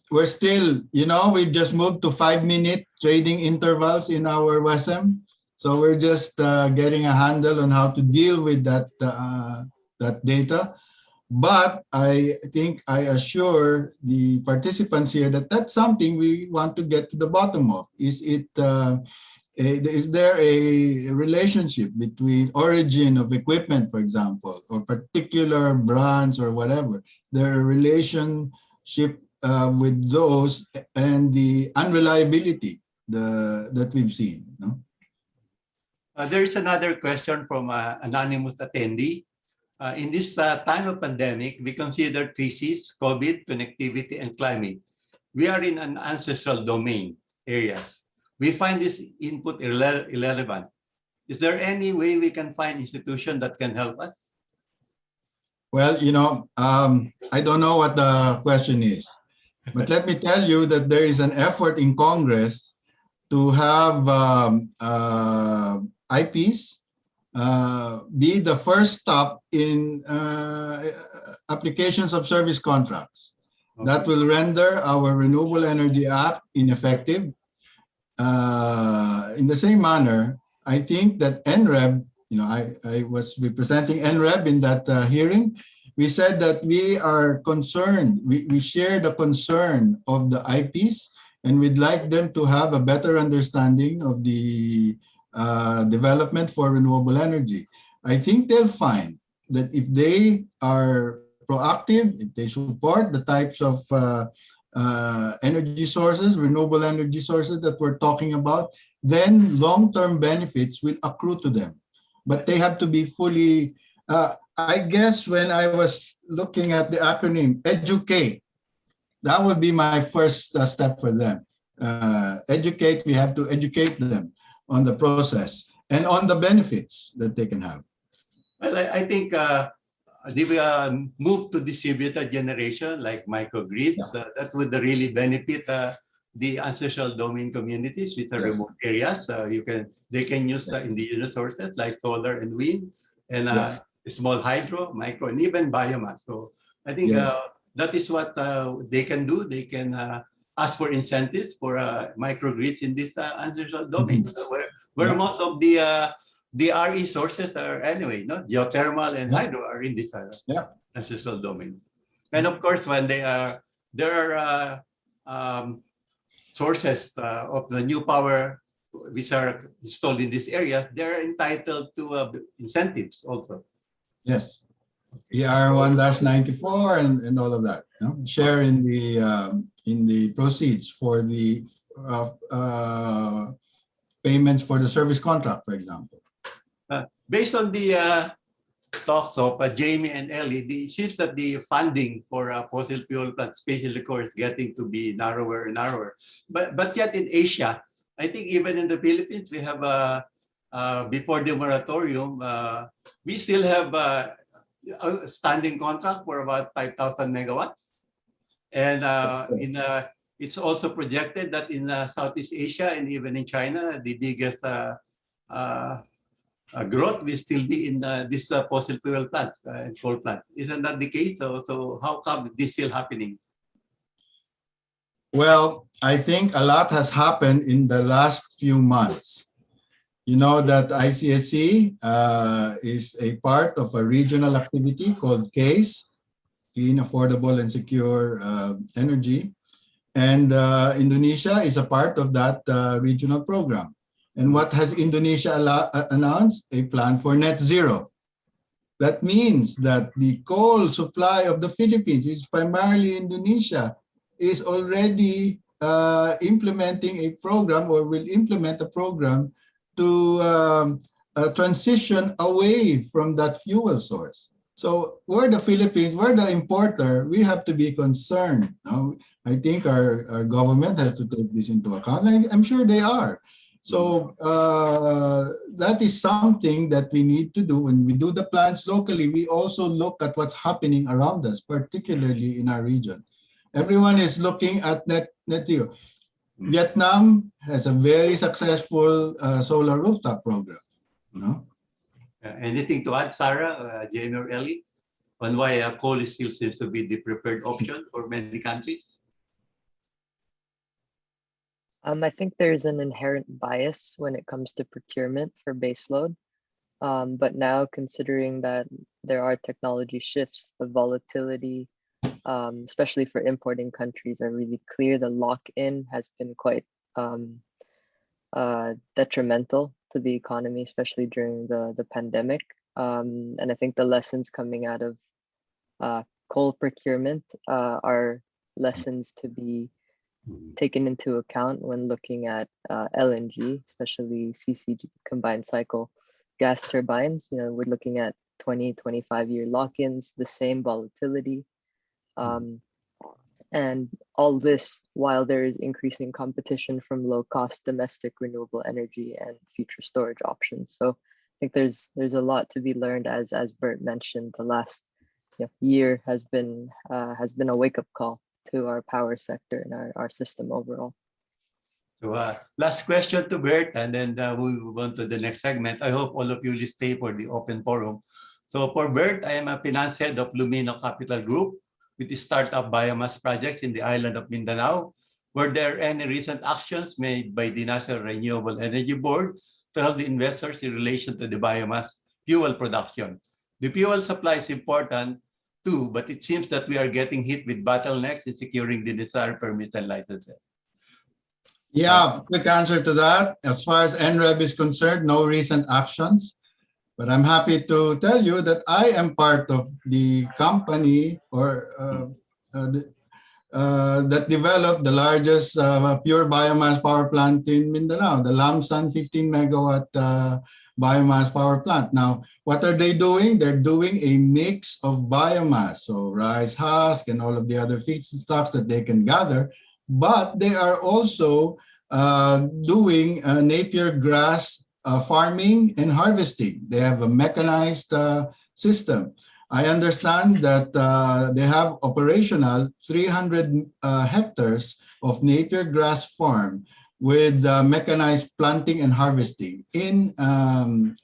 We're still, you know, we've just moved to 5-minute trading intervals in our WSM. So we're just getting a handle on how to deal with that, that data. But I think I assure the participants here that that's something we want to get to the bottom of. Is there a relationship between origin of equipment, for example, or particular brands or whatever? There a relationship with those and the unreliability that we've seen. No? There is another question from an anonymous attendee. In this time of pandemic, we consider thesis, COVID, connectivity, and climate. We are in an ancestral domain areas. We find this input irrelevant. Is there any way we can find institution that can help us? Well, you know, I don't know what the question is, but let me tell you that there is an effort in Congress to have IPs be the first stop in applications of service contracts. Okay. That will render our Renewable Energy Act ineffective. In the same manner, I think that NREB, you know, I was representing NREB in that hearing. We said that we are concerned, we share the concern of the IPs, and we'd like them to have a better understanding of the development for renewable energy. I think they'll find that if they are proactive, if they support the types of energy sources, renewable energy sources that we're talking about, then long-term benefits will accrue to them. But they have to be fully, I guess when I was looking at the acronym, educate, that would be my first step for them. Educate, we have to educate them on the process and on the benefits that they can have. Well, I think the move to distributed generation like microgrids, that would really benefit the ancestral domain communities with the remote areas. They can use indigenous sources like solar and wind, and small hydro, micro, and even biomass. So I think that is what they can do. They can ask for incentives for microgrids in this ancestral domain, where most of the RE sources are anyway, no? Geothermal and hydro are in this ancestral domain. And of course, when there are sources of the new power which are installed in these areas, they're entitled to incentives also. Yes. ER 1-94 and all of that. You know? Share in the proceeds for the payments for the service contract, for example. Based on the talks of Jamie and Ellie, it seems that the funding for fossil fuel plants, especially of course, getting to be narrower and narrower. But yet in Asia, I think even in the Philippines, we have before the moratorium, we still have a standing contract for about 5,000 megawatts, and it's also projected that in Southeast Asia and even in China, the biggest growth will still be in this fossil fuel plants and coal plants. Isn't that the case? So how come this still happening? Well, I think a lot has happened in the last few months. You know that ICSC is a part of a regional activity called CASE, Clean, Affordable, and Secure Energy. And Indonesia is a part of that regional program. And what has Indonesia announced? A plan for net zero. That means that the coal supply of the Philippines, which is primarily Indonesia, is already implementing a program or will implement a program to transition away from that fuel source. So we're the Philippines, we're the importer, we have to be concerned. I think our government has to take this into account. I'm sure they are. So that is something that we need to do. When we do the plans locally, we also look at what's happening around us, particularly in our region. Everyone is looking at net zero. Vietnam has a very successful solar rooftop program. No? Anything to add, Sarah, Jane or Ellie, on why coal still seems to be the preferred option for many countries? I think there's an inherent bias when it comes to procurement for baseload. But now, considering that there are technology shifts, the volatility, especially for importing countries, are really clear. The lock-in has been quite detrimental to the economy, especially during the pandemic. And I think the lessons coming out of coal procurement are lessons to be taken into account when looking at LNG, especially CCG, combined cycle gas turbines. You know, we're looking at 20-25-year lock-ins, the same volatility. And all this while there is increasing competition from low-cost domestic renewable energy and future storage options. So I think there's a lot to be learned. As Bert mentioned, the last year has been a wake-up call to our power sector and our system overall. So last question to Bert, and then we move on to the next segment. I hope all of you will stay for the open forum. So for Bert, I am a finance head of Lumino Capital Group with the startup biomass projects in the island of Mindanao. Were there any recent actions made by the National Renewable Energy Board to help the investors in relation to the biomass fuel production? The fuel supply is important too, but it seems that we are getting hit with bottlenecks in securing the desired permits and licenses. Yeah, quick answer to that. As far as NREB is concerned, no recent actions. But I'm happy to tell you that I am part of the company or that developed the largest pure biomass power plant in Mindanao, the Lamsan 15 megawatt biomass power plant. Now, what are they doing? They're doing a mix of biomass, so rice husk and all of the other feedstocks that they can gather, but they are also doing Napier grass farming and harvesting. They have a mechanized system. I understand that they have operational 300 hectares of Napier grass farm with mechanized planting and harvesting in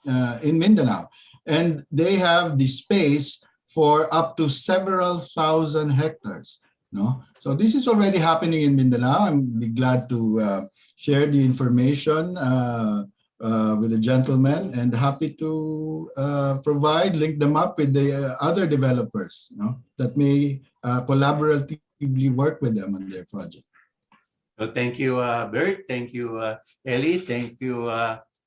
Mindanao. And they have the space for up to several thousand hectares. No? So this is already happening in Mindanao. I'm be glad to share the information with the gentleman, and happy to link them up with the other developers, that may collaboratively work with them on their project. So thank you, Bert. Thank you, Ellie. Thank you,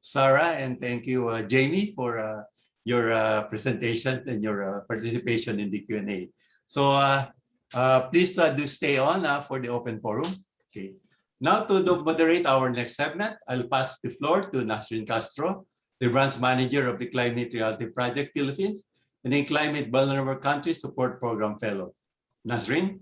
Sarah, and thank you, Jamie, for your presentation and your participation in the Q&A. So please do stay on for the open forum. Okay. Now to moderate our next segment, I'll pass the floor to Nasrin Castro, the branch manager of the Climate Reality Project Philippines and a Climate Vulnerable Country Support Program Fellow. Nasrin?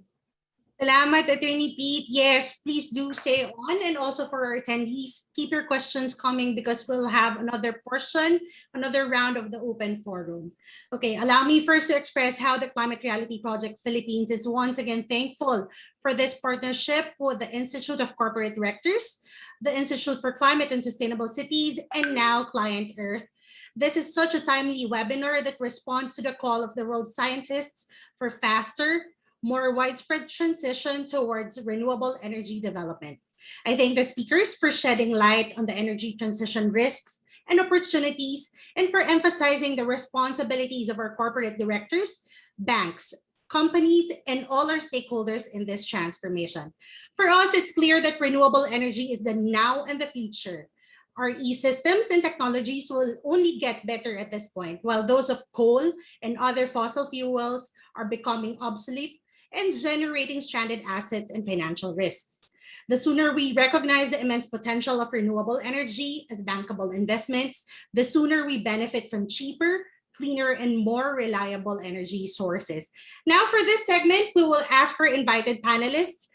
Salamat, Attorney Pete. Yes, please do stay on. And also for our attendees, keep your questions coming because we'll have another portion, another round of the open forum. Okay, allow me first to express how the Climate Reality Project Philippines is once again thankful for this partnership with the Institute of Corporate Directors, the Institute for Climate and Sustainable Cities, and now ClientEarth. This is such a timely webinar that responds to the call of the world scientists for faster, more widespread transition towards renewable energy development. I thank the speakers for shedding light on the energy transition risks and opportunities, and for emphasizing the responsibilities of our corporate directors, banks, companies, and all our stakeholders in this transformation. For us, it's clear that renewable energy is the now and the future. Our e-systems and technologies will only get better at this point, while those of coal and other fossil fuels are becoming obsolete and generating stranded assets and financial risks. The sooner we recognize the immense potential of renewable energy as bankable investments, the sooner we benefit from cheaper, cleaner, and more reliable energy sources. Now for this segment, we will ask our invited panelists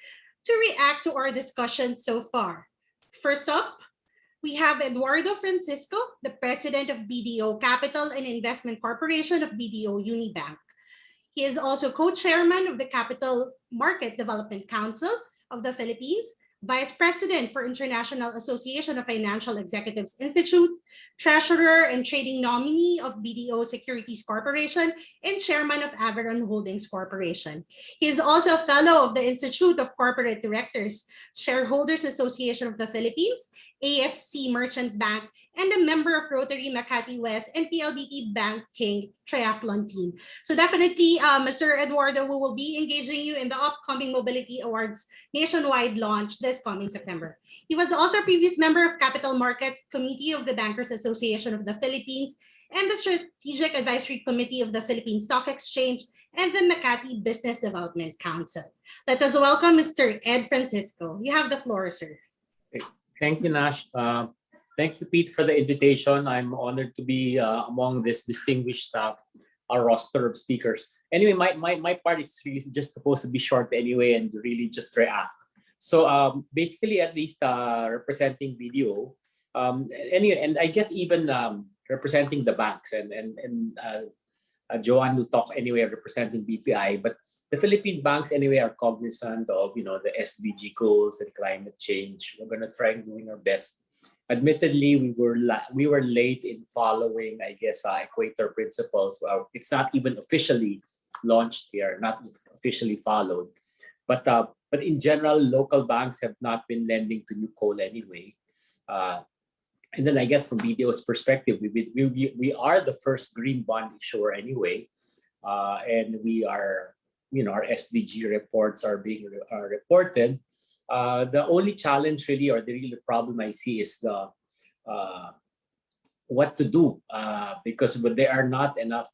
to react to our discussion so far. First up, we have Eduardo Francisco, the president of BDO Capital and Investment Corporation of BDO Unibank. He is also co-chairman of the Capital Market Development Council of the Philippines, vice president for International Association of Financial Executives Institute, treasurer and trading nominee of BDO Securities Corporation, and chairman of Averon Holdings Corporation. He is also a fellow of the Institute of Corporate Directors, Shareholders Association of the Philippines, AFC Merchant Bank, and a member of Rotary Makati West and PLDT Banking Triathlon team. So definitely, Mr. Eduardo, we will be engaging you in the upcoming Mobility Awards nationwide launch this coming September. He was also a previous member of Capital Markets Committee of the Bankers Association of the Philippines and the Strategic Advisory Committee of the Philippine Stock Exchange and the Makati Business Development Council. Let us welcome Mr. Ed Francisco. You have the floor, sir. Thank you, Nash. Thank you, Pete, for the invitation. I'm honored to be among this distinguished roster of speakers. Anyway, my part is really just supposed to be short anyway and really just react. So basically, at least representing BDO, anyway, and I guess even representing the banks and Joanne will talk anyway representing BPI, but the Philippine banks anyway are cognizant of the SDG goals and climate change. We're gonna try doing our best. Admittedly, we were late in following, I guess, Equator principles. Well, it's not even officially launched here, not officially followed, but in general, local banks have not been lending to new coal anyway. And then I guess from BDO's perspective, we are the first green bond issuer anyway, and we are, our SDG reports are being reported. The only challenge really, or the real problem I see is the what to do because there are not enough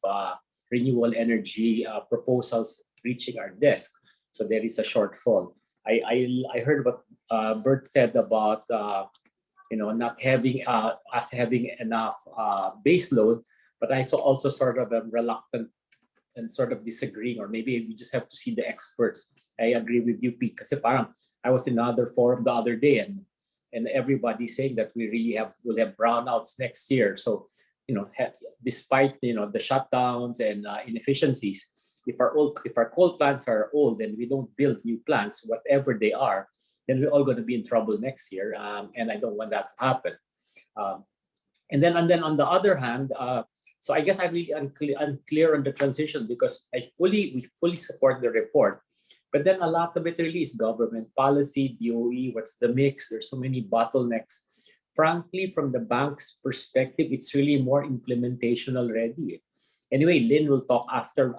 renewable energy proposals reaching our desk. So there is a shortfall. I heard what Bert said about not having us having enough base load, but I also sort of am reluctant and sort of disagreeing, or maybe we just have to see the experts. I agree with you, Pete, kasi parang I was in another forum the other day, and everybody saying that we really will have brownouts next year. So, despite the shutdowns and inefficiencies, if our coal plants are old and we don't build new plants, whatever they are, then we're all going to be in trouble next year, and I don't want that to happen. And then on the other hand, so I guess I'm really unclear on the transition, because we fully support the report, but then a lot of it really is government policy, DOE, what's the mix? There's so many bottlenecks. Frankly, from the bank's perspective, it's really more implementation already. Anyway, Lynn will talk after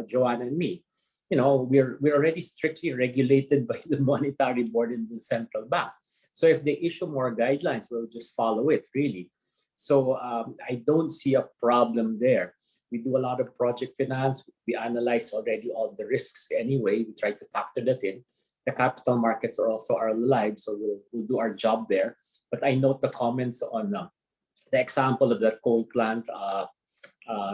Joanne and me. We're already strictly regulated by the Monetary Board and the central bank. So if they issue more guidelines, we'll just follow it, really. So I don't see a problem there. We do a lot of project finance. We analyze already all the risks anyway. We try to factor that in. The capital markets are also alive, so we'll do our job there. But I note the comments on the example of that coal plant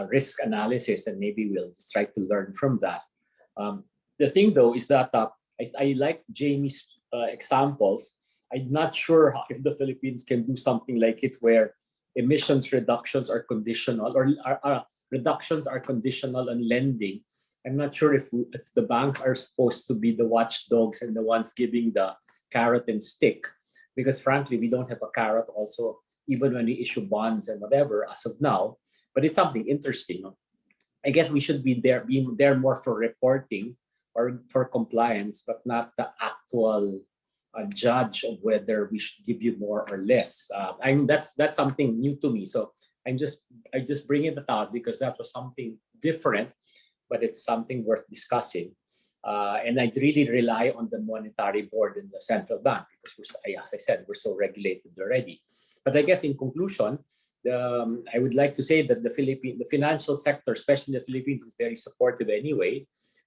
risk analysis, and maybe we'll just try to learn from that. The thing, though, is that I like Jamie's examples. I'm not sure if the Philippines can do something like it, where emissions reductions are conditional, or reductions are conditional on lending. I'm not sure if the banks are supposed to be the watchdogs and the ones giving the carrot and stick, because frankly, we don't have a carrot also, even when we issue bonds and whatever as of now. But it's something interesting. I guess we should be being there more for reporting or for compliance, but not the actual judge of whether we should give you more or less. I mean, that's something new to me. So I just bring it out because that was something different, but it's something worth discussing. And I really rely on the Monetary Board and the central bank, because as I said, we're so regulated already. But I guess in conclusion, I would like to say that the financial sector, especially in the Philippines, is very supportive anyway.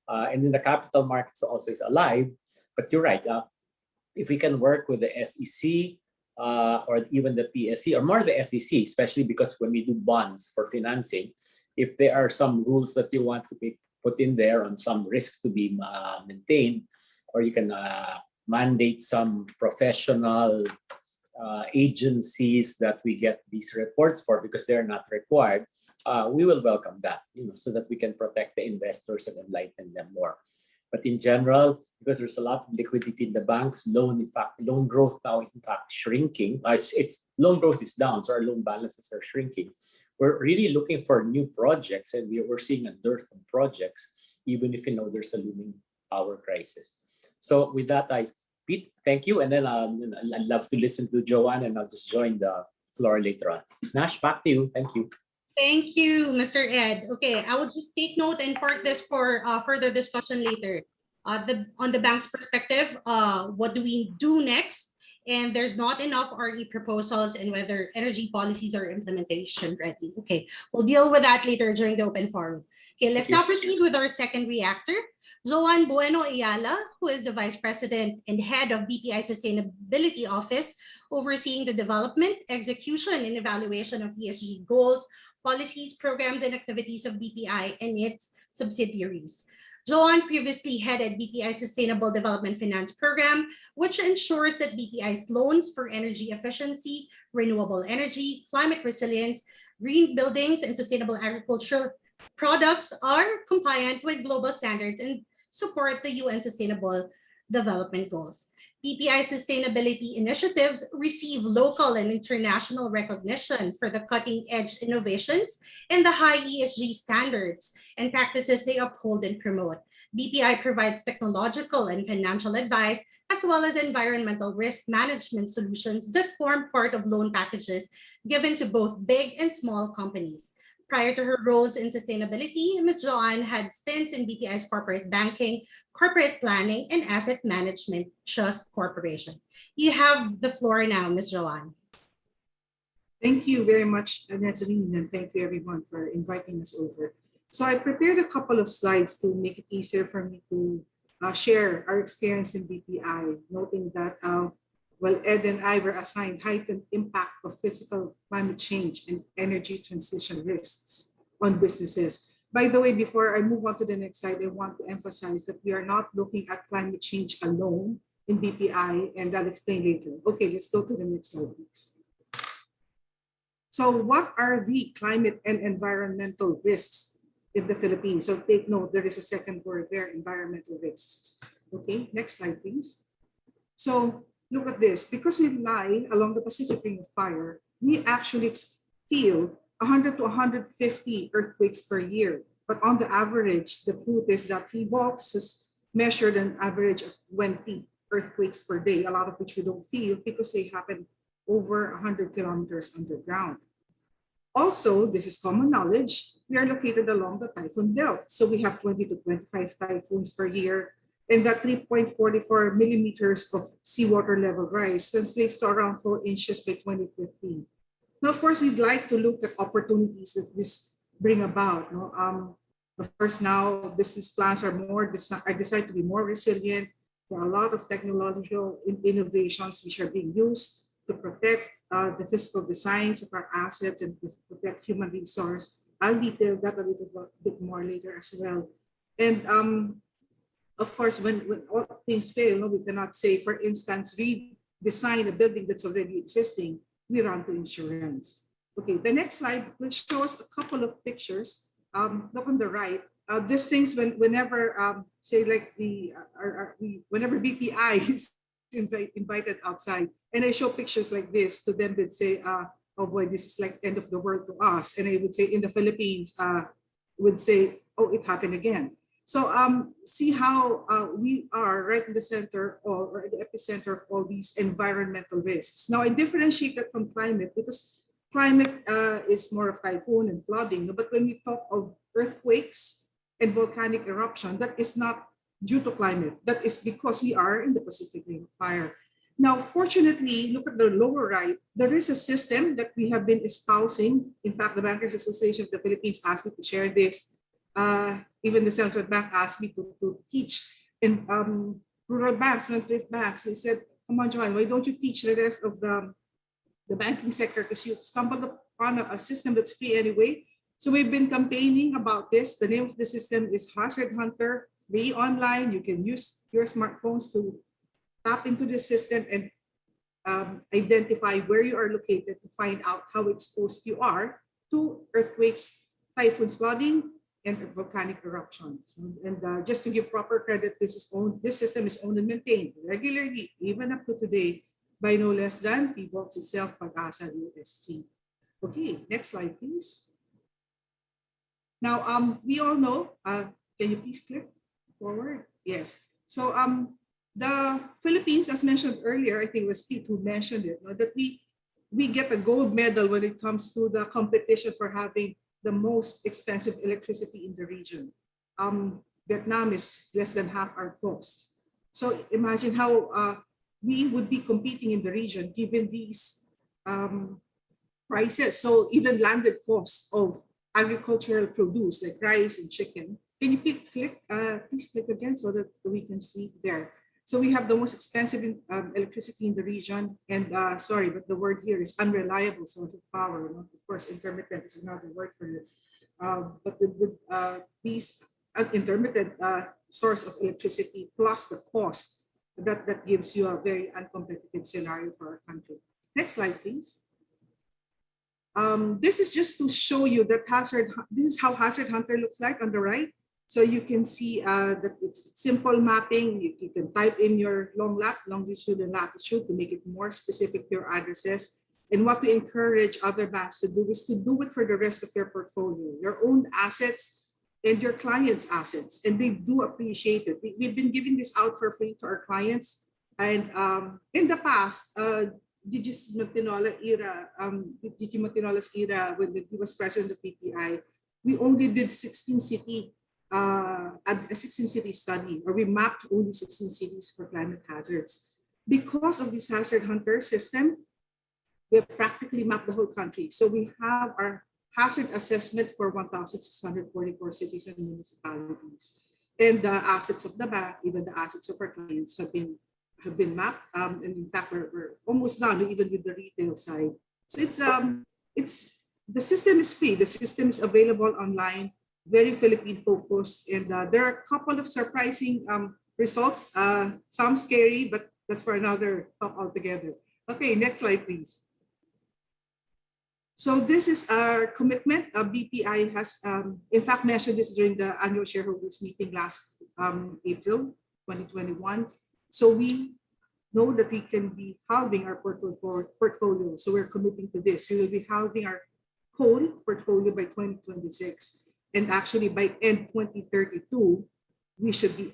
And then the capital markets also is alive. But you're right. If we can work with the SEC or even the PSC, or more the SEC, especially because when we do bonds for financing, if there are some rules that you want to put in there on some risk to be maintained, or you can mandate some professional agencies that we get these reports for because they're not required, we will welcome that, so that we can protect the investors and enlighten them more. But in general, because there's a lot of liquidity in the banks, loan growth now is in fact shrinking. Loan growth is down, so our loan balances are shrinking. We're really looking for new projects, and we're seeing a dearth of projects, even if there's a looming power crisis. So with that, Pete, thank you, and then I'd love to listen to Joanne, and I'll just join the floor later on. Nash, back to you. Thank you. Thank you, Mr. Ed. Okay, I will just take note and park this for further discussion later. On the bank's perspective, what do we do next? And there's not enough RE proposals, and whether energy policies are implementation ready. Okay, we'll deal with that later during the open forum. Okay, let's now proceed with our second reactor, Joan Bueno Ayala, who is the Vice President and Head of BPI Sustainability Office, overseeing the development, execution, and evaluation of ESG goals, policies, programs, and activities of BPI and its subsidiaries. Joan previously headed BPI's Sustainable Development Finance Program, which ensures that BPI's loans for energy efficiency, renewable energy, climate resilience, green buildings, and sustainable agriculture products are compliant with global standards and support the UN Sustainable Development Goals. BPI sustainability initiatives receive local and international recognition for the cutting-edge innovations and the high ESG standards and practices they uphold and promote. BPI provides technological and financial advice, as well as environmental risk management solutions that form part of loan packages given to both big and small companies. Prior to her roles in sustainability, Ms. Joanne had stints in BPI's corporate banking, corporate planning, and asset management trust corporation. You have the floor now, Ms. Joanne. Thank you very much, Nazarene, and thank you everyone for inviting us over. So I prepared a couple of slides to make it easier for me to share our experience in BPI, noting that well, Ed and I were assigned heightened impact of physical climate change and energy transition risks on businesses. By the way, before I move on to the next slide, I want to emphasize that we are not looking at climate change alone in BPI, and I'll explain later. Okay, let's go to the next slide, please. So what are the climate and environmental risks in the Philippines? So take note, there is a second word there, environmental risks. Okay, next slide, please. So look at this. Because we lie along the Pacific Ring of Fire, we actually feel 100 to 150 earthquakes per year. But on the average, the truth is that Revolts has measured an average of 20 earthquakes per day, a lot of which we don't feel because they happen over 100 kilometers underground. Also, this is common knowledge, we are located along the typhoon belt. So we have 20 to 25 typhoons per year, and that 3.44 millimeters of seawater level rise translates to around 4 inches by 2015. Now, of course, we'd like to look at opportunities that this bring about. Of course, now business plans are designed to be more resilient. There are a lot of technological innovations which are being used to protect the physical designs of our assets and to protect human resource. I'll detail that a little bit more later as well. And of course, when all things fail, we cannot say, for instance, redesign a building that's already existing. We run to insurance. Okay, the next slide will show us a couple of pictures. Look on the right. These things, whenever say like whenever BPI is invited outside, and I show pictures like this to them, they'd say, "Oh boy, this is like end of the world to us." And I would say, in the Philippines, would say, "Oh, it happened again." So see how we are right in the center or the epicenter of all these environmental risks. Now, I differentiate that from climate because climate is more of typhoon and flooding. But when we talk of earthquakes and volcanic eruption, that is not due to climate. That is because we are in the Pacific Ring of Fire. Now, fortunately, look at the lower right. There is a system that we have been espousing. In fact, the Bankers Association of the Philippines asked me to share this. Even the central bank asked me to teach in rural banks and thrift banks. They said, "Come on, Joanne, why don't you teach the rest of the banking sector, because you stumbled upon a system that's free anyway." So we've been campaigning about this. The name of the system is Hazard Hunter, free online. You can use your smartphones to tap into the system and identify where you are located to find out how exposed you are to earthquakes, typhoons, flooding, and volcanic eruptions. And just to give proper credit, this system is owned and maintained regularly, even up to today, by no less than Revolts itself, Pag-asa UST. Okay, next slide, please. Now, we all know, can you please click forward? Yes. So the Philippines, as mentioned earlier, I think it was Pete who mentioned it, that we get a gold medal when it comes to the competition for having the most expensive electricity in the region. Vietnam is less than half our cost. So imagine how we would be competing in the region given these prices. So even landed cost of agricultural produce like rice and chicken. Can you please click again so that we can see there? So we have the most expensive electricity in the region, and sorry, but the word here is unreliable source of power. Of course, intermittent is another word for it. But with these intermittent source of electricity plus the cost, that gives you a very uncompetitive scenario for our country. Next slide, please. This is just to show you that this is how Hazard Hunter looks like on the right. So you can see that it's simple mapping. You can type in your longitude and latitude to make it more specific to your addresses. And what we encourage other banks to do is to do it for the rest of your portfolio, your own assets and your clients' assets. And they do appreciate it. We've been giving this out for free to our clients. And in the past, Gigi Matinola's era, when he was president of PPI, we only did 16 city study, or we mapped only 16 cities for climate hazards. Because of this Hazard Hunter system, we have practically mapped the whole country. So we have our hazard assessment for 1,644 cities and municipalities. And the assets of the bank, even the assets of our clients have been mapped. And in fact, we're almost done even with the retail side. So it's the system is free. The system is available online, very Philippine focused, and there are a couple of surprising results. Some scary, but that's for another talk altogether. Okay, next slide, please. So this is our commitment. BPI has, in fact, mentioned this during the annual shareholders meeting last April 2021. So we know that we can be halving our portfolio. So we're committing to this. We will be halving our coal portfolio by 2026. And actually by end 2032, we should be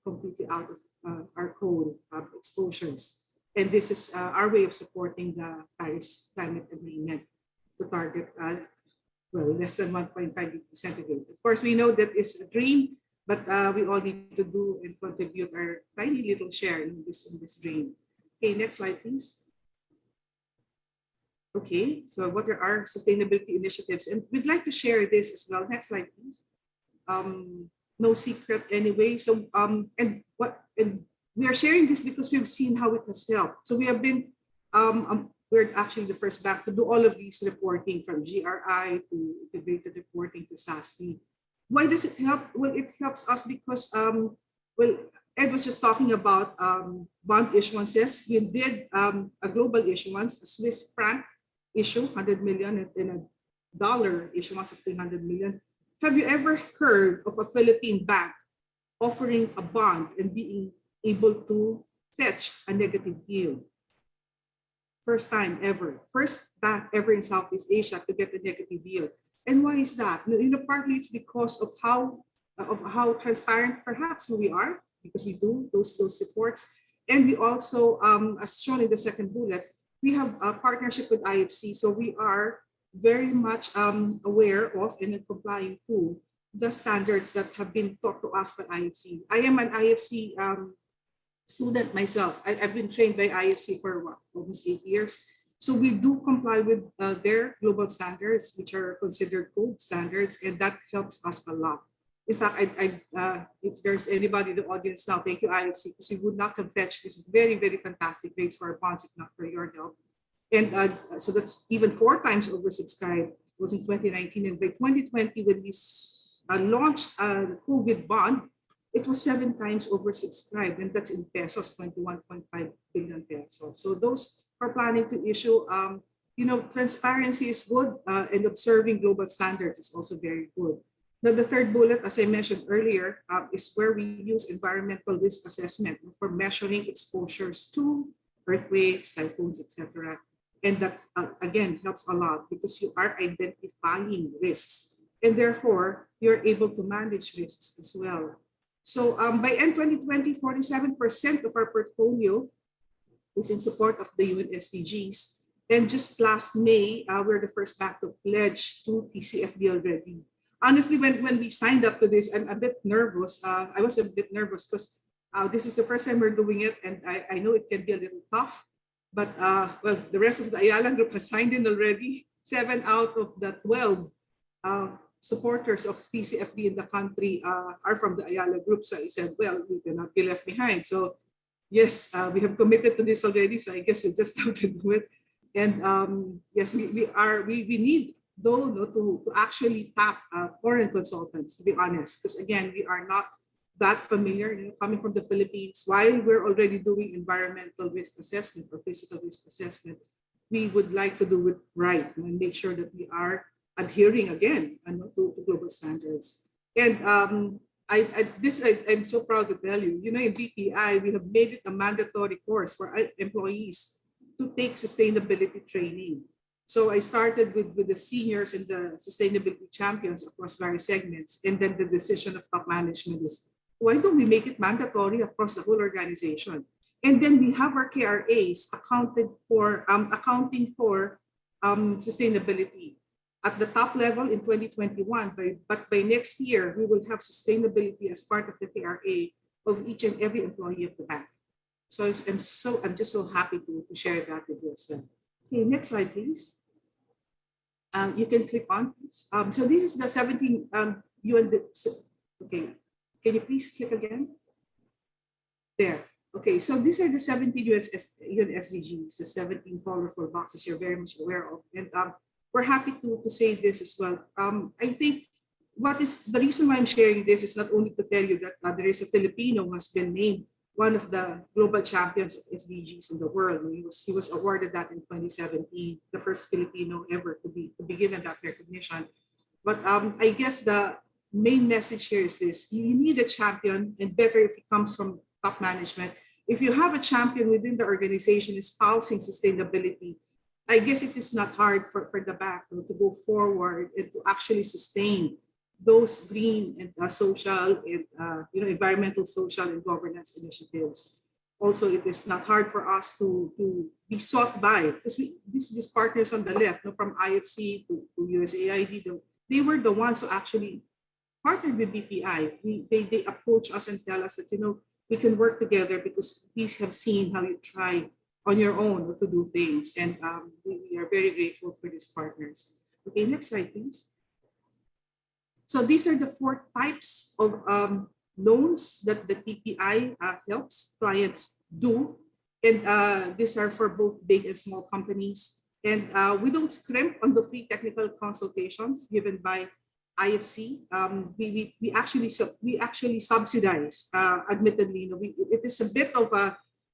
completely out of our coal exposures. And this is our way of supporting the Paris Climate Agreement to target less than 1.5 degrees centigrade. Of course, we know that it's a dream, but we all need to do and contribute our tiny little share in this dream. Okay, next slide, please. Okay, so what are our sustainability initiatives? And we'd like to share this as well. Next slide, please. No secret anyway. So and we are sharing this because we've seen how it has helped. So we have been we're actually the first bank to do all of these reporting, from GRI to integrated reporting to SASB. Why does it help? Well, it helps us because, well, Ed was just talking about bond issuances. We did a global issuance, a Swiss franc issue, 100 million, and a dollar issuance of 300 million. Have you ever heard of a Philippine bank offering a bond and being able to fetch a negative yield? First time ever. First bank ever in Southeast Asia to get a negative yield. And why is that? You know, partly it's because of how transparent perhaps we are, because we do those reports. And we also, as shown in the second bullet, we have a partnership with IFC. So we are very much aware of and complying to the standards that have been taught to us by IFC. I am an IFC student myself. I've been trained by IFC for almost 8 years. So we do comply with their global standards, which are considered gold standards, and that helps us a lot. In fact, if there's anybody in the audience now, thank you, IFC, because we would not have fetched these very, very fantastic rates for our bonds if not for your help. And so that's even 4 times oversubscribed. It was in 2019, and by 2020, when we launched a COVID bond, it was 7 times oversubscribed, and that's in pesos, 21.5 billion pesos. So those are planning to issue, you know, transparency is good, and observing global standards is also very good. Now, the third bullet, as I mentioned earlier, is where we use environmental risk assessment for measuring exposures to earthquakes, typhoons, etc. And that, again, helps a lot because you are identifying risks, and therefore you're able to manage risks as well. So by end 2020, 47% of our portfolio is in support of the UN SDGs. And just last May, we're the first bank to pledge to TCFD already. Honestly, when we signed up to this, I'm a bit nervous. I was a bit nervous because this is the first time we're doing it, and I know it can be a little tough. But well, the rest of the Ayala group has signed in already. 7 out of the 12 supporters of TCFD in the country are from the Ayala group. So I said, well, we cannot be left behind. So yes, we have committed to this already. So I guess we just have to do it. And yes, we need though to actually tap foreign consultants, to be honest, because again, we are not that familiar, you know, coming from the Philippines. While we're already doing environmental risk assessment or physical risk assessment, we would like to do it right and make sure that we are adhering again to global standards. And I'm so proud to tell you, you know, in BPI, we have made it a mandatory course for our employees to take sustainability training. So I started with the seniors and the sustainability champions across various segments. And then the decision of top management is, why don't we make it mandatory across the whole organization? And then we have our KRAs accounting for sustainability at the top level in 2021. But by next year, we will have sustainability as part of the KRA of each and every employee of the bank. So I'm just so happy to share that with you as well. Okay, next slide, please. You can click on, please. So this is the 17 UN. Okay, Can you please click again? There. Okay, so these are the 17 UN SDGs, the 17 colorful boxes you're very much aware of. And we're happy to say this as well. I think what is the reason why I'm sharing this is not only to tell you that there is a Filipino who has been named one of the global champions of SDGs in the world. He was awarded that in 2017, the first Filipino ever to be given that recognition. But I guess the main message here is this: you need a champion, and better if it comes from top management. If you have a champion within the organization espousing sustainability, I guess it is not hard for the bank to go forward and to actually sustain those green and social and environmental, social, and governance initiatives. Also, it is not hard for us to be sought by, because these partners on the left, from IFC to USAID, they were the ones who actually partnered with BPI. They approach us and tell us that we can work together because we have seen how you try on your own to do things, and we are very grateful for these partners. Okay, next slide, please. So these are the 4 types of loans that the TPI helps clients do. And these are for both big and small companies. And we don't scrimp on the free technical consultations given by IFC. We actually subsidize, admittedly. It is a bit of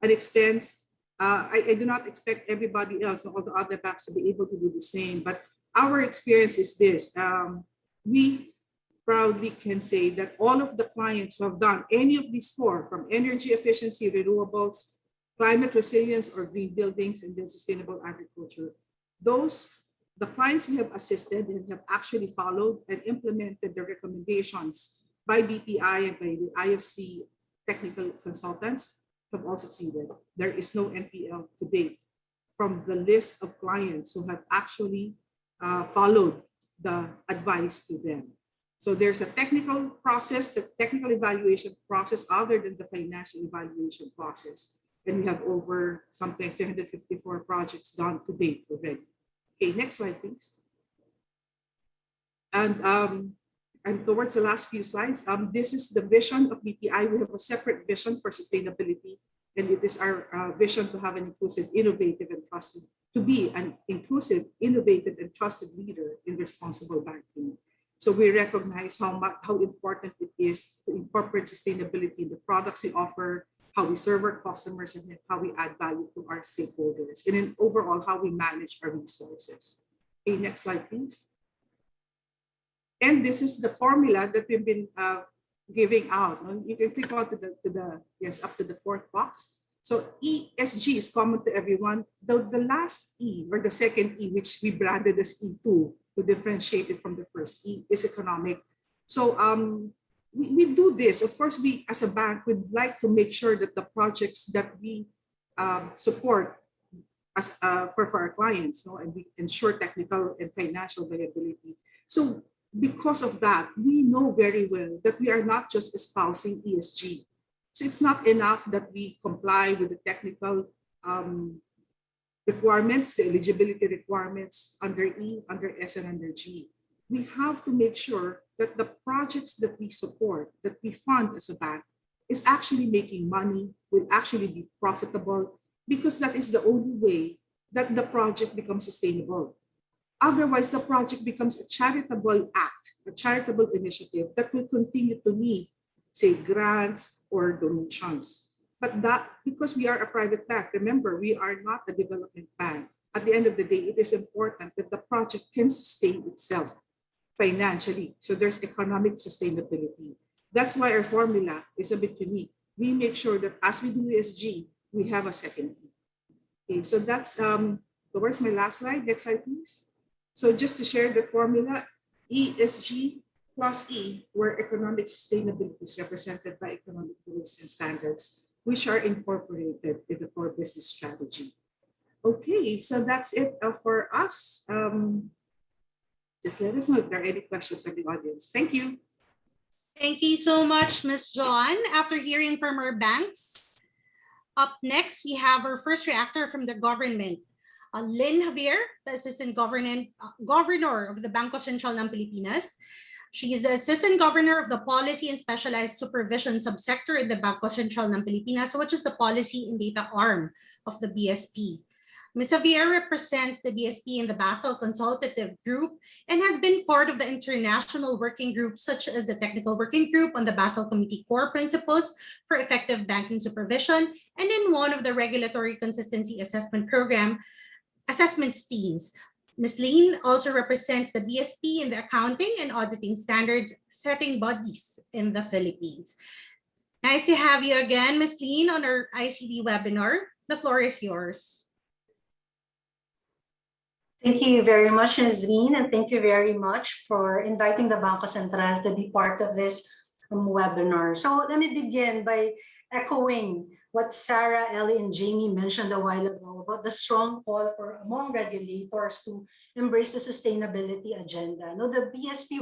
an expense. I do not expect everybody else, all the other banks, to be able to do the same. But our experience is this. We proudly can say that all of the clients who have done any of these 4, from energy efficiency, renewables, climate resilience, or green buildings, and then sustainable agriculture, the clients we have assisted and have actually followed and implemented the recommendations by BPI and by the IFC technical consultants have all succeeded. There is no NPL to date from the list of clients who have actually followed the advice to them. So there's a technical process, the technical evaluation process, other than the financial evaluation process. And we have over something 354 projects done to date already. Okay, next slide, please. And towards the last few slides, this is the vision of BPI. We have a separate vision for sustainability, and it is our vision to have an inclusive, innovative, and trusted, to be an inclusive, innovative, and trusted leader in responsible banking. So we recognize how important it is to incorporate sustainability in the products we offer, how we serve our customers, and how we add value to our stakeholders, and then overall how we manage our resources. Okay, next slide, please. And this is the formula that we've been giving out. You can click on to the yes, up to the 4th box. So ESG is common to everyone. The last E, or the second E, which we branded as E2 to differentiate it from the first E, is economic. So we do this. Of course, we as a bank would like to make sure that the projects that we support as for our clients, and we ensure technical and financial viability. So because of that, we know very well that we are not just espousing ESG. So it's not enough that we comply with the technical requirements, the eligibility requirements under E, under S, and under G. We have to make sure that the projects that we support, that we fund as a bank, is actually making money, will actually be profitable, because that is the only way that the project becomes sustainable. Otherwise, the project becomes a charitable act, a charitable initiative that will continue to need, say, grants or donations. But that, because we are a private bank, remember, we are not a development bank. At the end of the day, it is important that the project can sustain itself financially. So there's economic sustainability. That's why our formula is a bit unique. We make sure that as we do ESG, we have a second E. Okay, so that's towards my last slide. Next slide, please. So just to share the formula, ESG plus E, where economic sustainability is represented by economic rules and standards, which are incorporated in the core business strategy. Okay, so that's it for us. Just let us know if there are any questions from the audience. Thank you. Thank you so much, Ms. John. After hearing from our banks, up next, we have our first reactor from the government. Lynn Javier, the Assistant Governor of the Bangko Sentral ng Pilipinas. She is the Assistant Governor of the Policy and Specialized Supervision Subsector in the Bangko Sentral ng Pilipinas, which is the policy and data arm of the BSP. Ms. Javier represents the BSP in the Basel Consultative Group and has been part of the international working groups such as the Technical Working Group on the Basel Committee Core Principles for Effective Banking Supervision and in one of the Regulatory Consistency Assessment Program assessment teams. Ms. Lin also represents the BSP in the accounting and auditing standards setting bodies in the Philippines. Nice to have you again, Ms. Lin, on our ICD webinar. The floor is yours. Thank you very much, Ms. Lin, and thank you very much for inviting the Bangko Sentral to be part of this webinar. So let me begin by echoing what Sarah, Ellie, and Jamie mentioned a while ago about the strong call for among regulators to embrace the sustainability agenda. Now, the BSP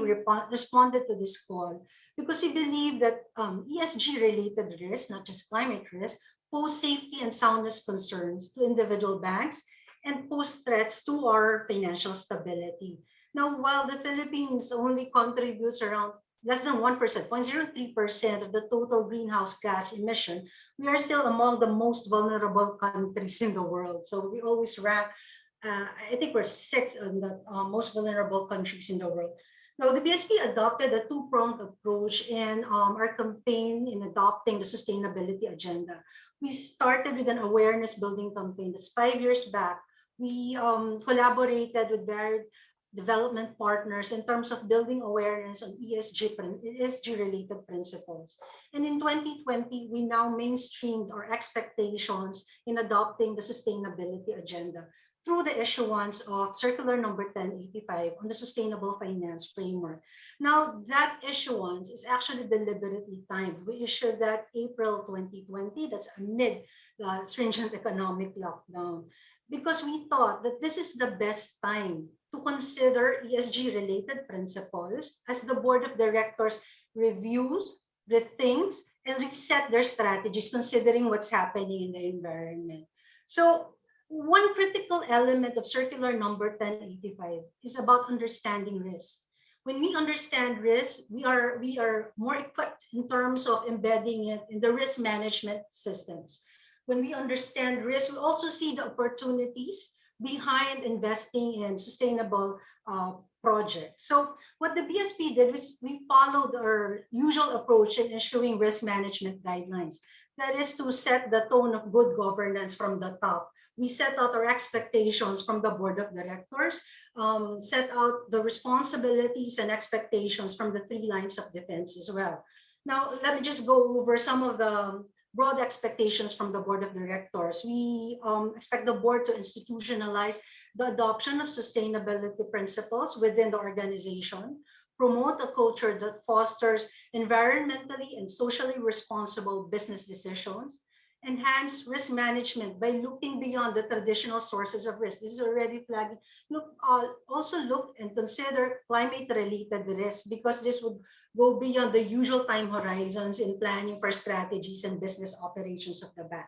responded to this call because we believe that ESG-related risks, not just climate risk, pose safety and soundness concerns to individual banks and pose threats to our financial stability. Now, while the Philippines only contributes around less than 1%, 0.03% of the total greenhouse gas emission, we are still among the most vulnerable countries in the world. So we always rank, I think we're sixth on the most vulnerable countries in the world. Now, the BSP adopted a two-pronged approach in our campaign in adopting the sustainability agenda. We started with an awareness building campaign that's 5 years back. We collaborated with varied development partners in terms of building awareness on ESG-related principles. And in 2020, we now mainstreamed our expectations in adopting the sustainability agenda through the issuance of Circular Number 1085 on the Sustainable Finance Framework. Now, that issuance is actually deliberately timed. We issued that April 2020, that's amid the stringent economic lockdown, because we thought that this is the best time to consider ESG-related principles as the board of directors reviews, rethinks, and reset their strategies considering what's happening in the environment. So one critical element of Circular Number 1085 is about understanding risk. When we understand risk, we are more equipped in terms of embedding it in the risk management systems. When we understand risk, we also see the opportunities behind investing in sustainable projects. So what the BSP did was we followed our usual approach in issuing risk management guidelines. That is to set the tone of good governance from the top. We set out our expectations from the board of directors, set out the responsibilities and expectations from the 3 lines of defense as well. Now, let me just go over some of the broad expectations from the board of directors. We expect the board to institutionalize the adoption of sustainability principles within the organization, promote a culture that fosters environmentally and socially responsible business decisions, enhance risk management by looking beyond the traditional sources of risk. This is already flagging. Also look and consider climate-related risks, because this would go beyond the usual time horizons in planning for strategies and business operations of the bank.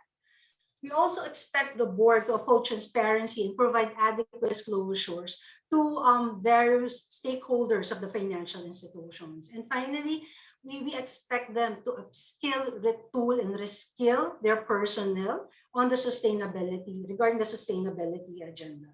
We also expect the board to uphold transparency and provide adequate disclosures to various stakeholders of the financial institutions. And finally, we expect them to upskill, retool, and reskill their personnel on the sustainability, regarding the sustainability agenda.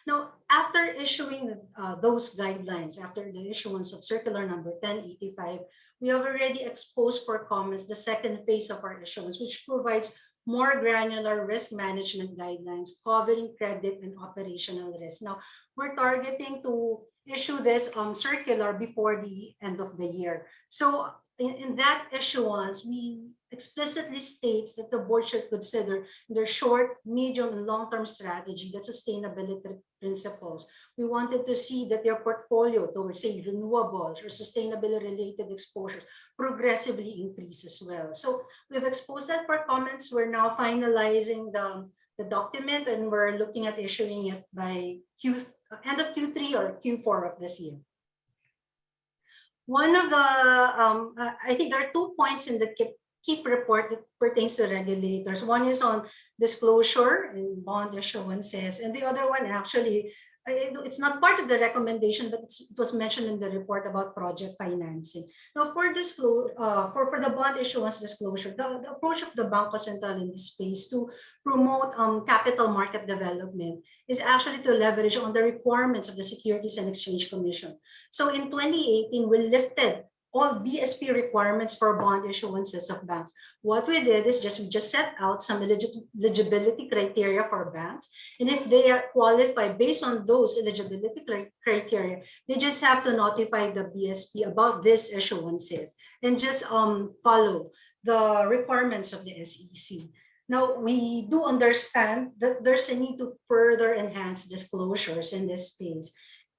Now, after issuing those guidelines, after the issuance of Circular Number 1085, we have already exposed for comments the second phase of our issuance, which provides more granular risk management guidelines covering credit and operational risk. Now, we're targeting to issue this circular before the end of the year. So in that issuance, we explicitly states that the board should consider their short, medium, and long-term strategy, the sustainability principles. We wanted to see that their portfolio towards, say, renewables or sustainability-related exposures progressively increase as well. So we've exposed that for comments. We're now finalizing the document, and we're looking at issuing it by end of Q3 or Q4 of this year. One of the, I think there are 2 points in the KEEP report that pertains to regulators. One is on disclosure and bond issuances, and the other one actually it's not part of the recommendation, but it was mentioned in the report about project financing. Now, for the bond issuance disclosure, the approach of the Bangko Sentral in this space to promote capital market development is actually to leverage on the requirements of the Securities and Exchange Commission. So in 2018, we lifted all BSP requirements for bond issuances of banks. What we did is we just set out some eligibility criteria for banks. And if they are qualified based on those eligibility criteria, they just have to notify the BSP about these issuances and just follow the requirements of the SEC. Now, we do understand that there's a need to further enhance disclosures in this space.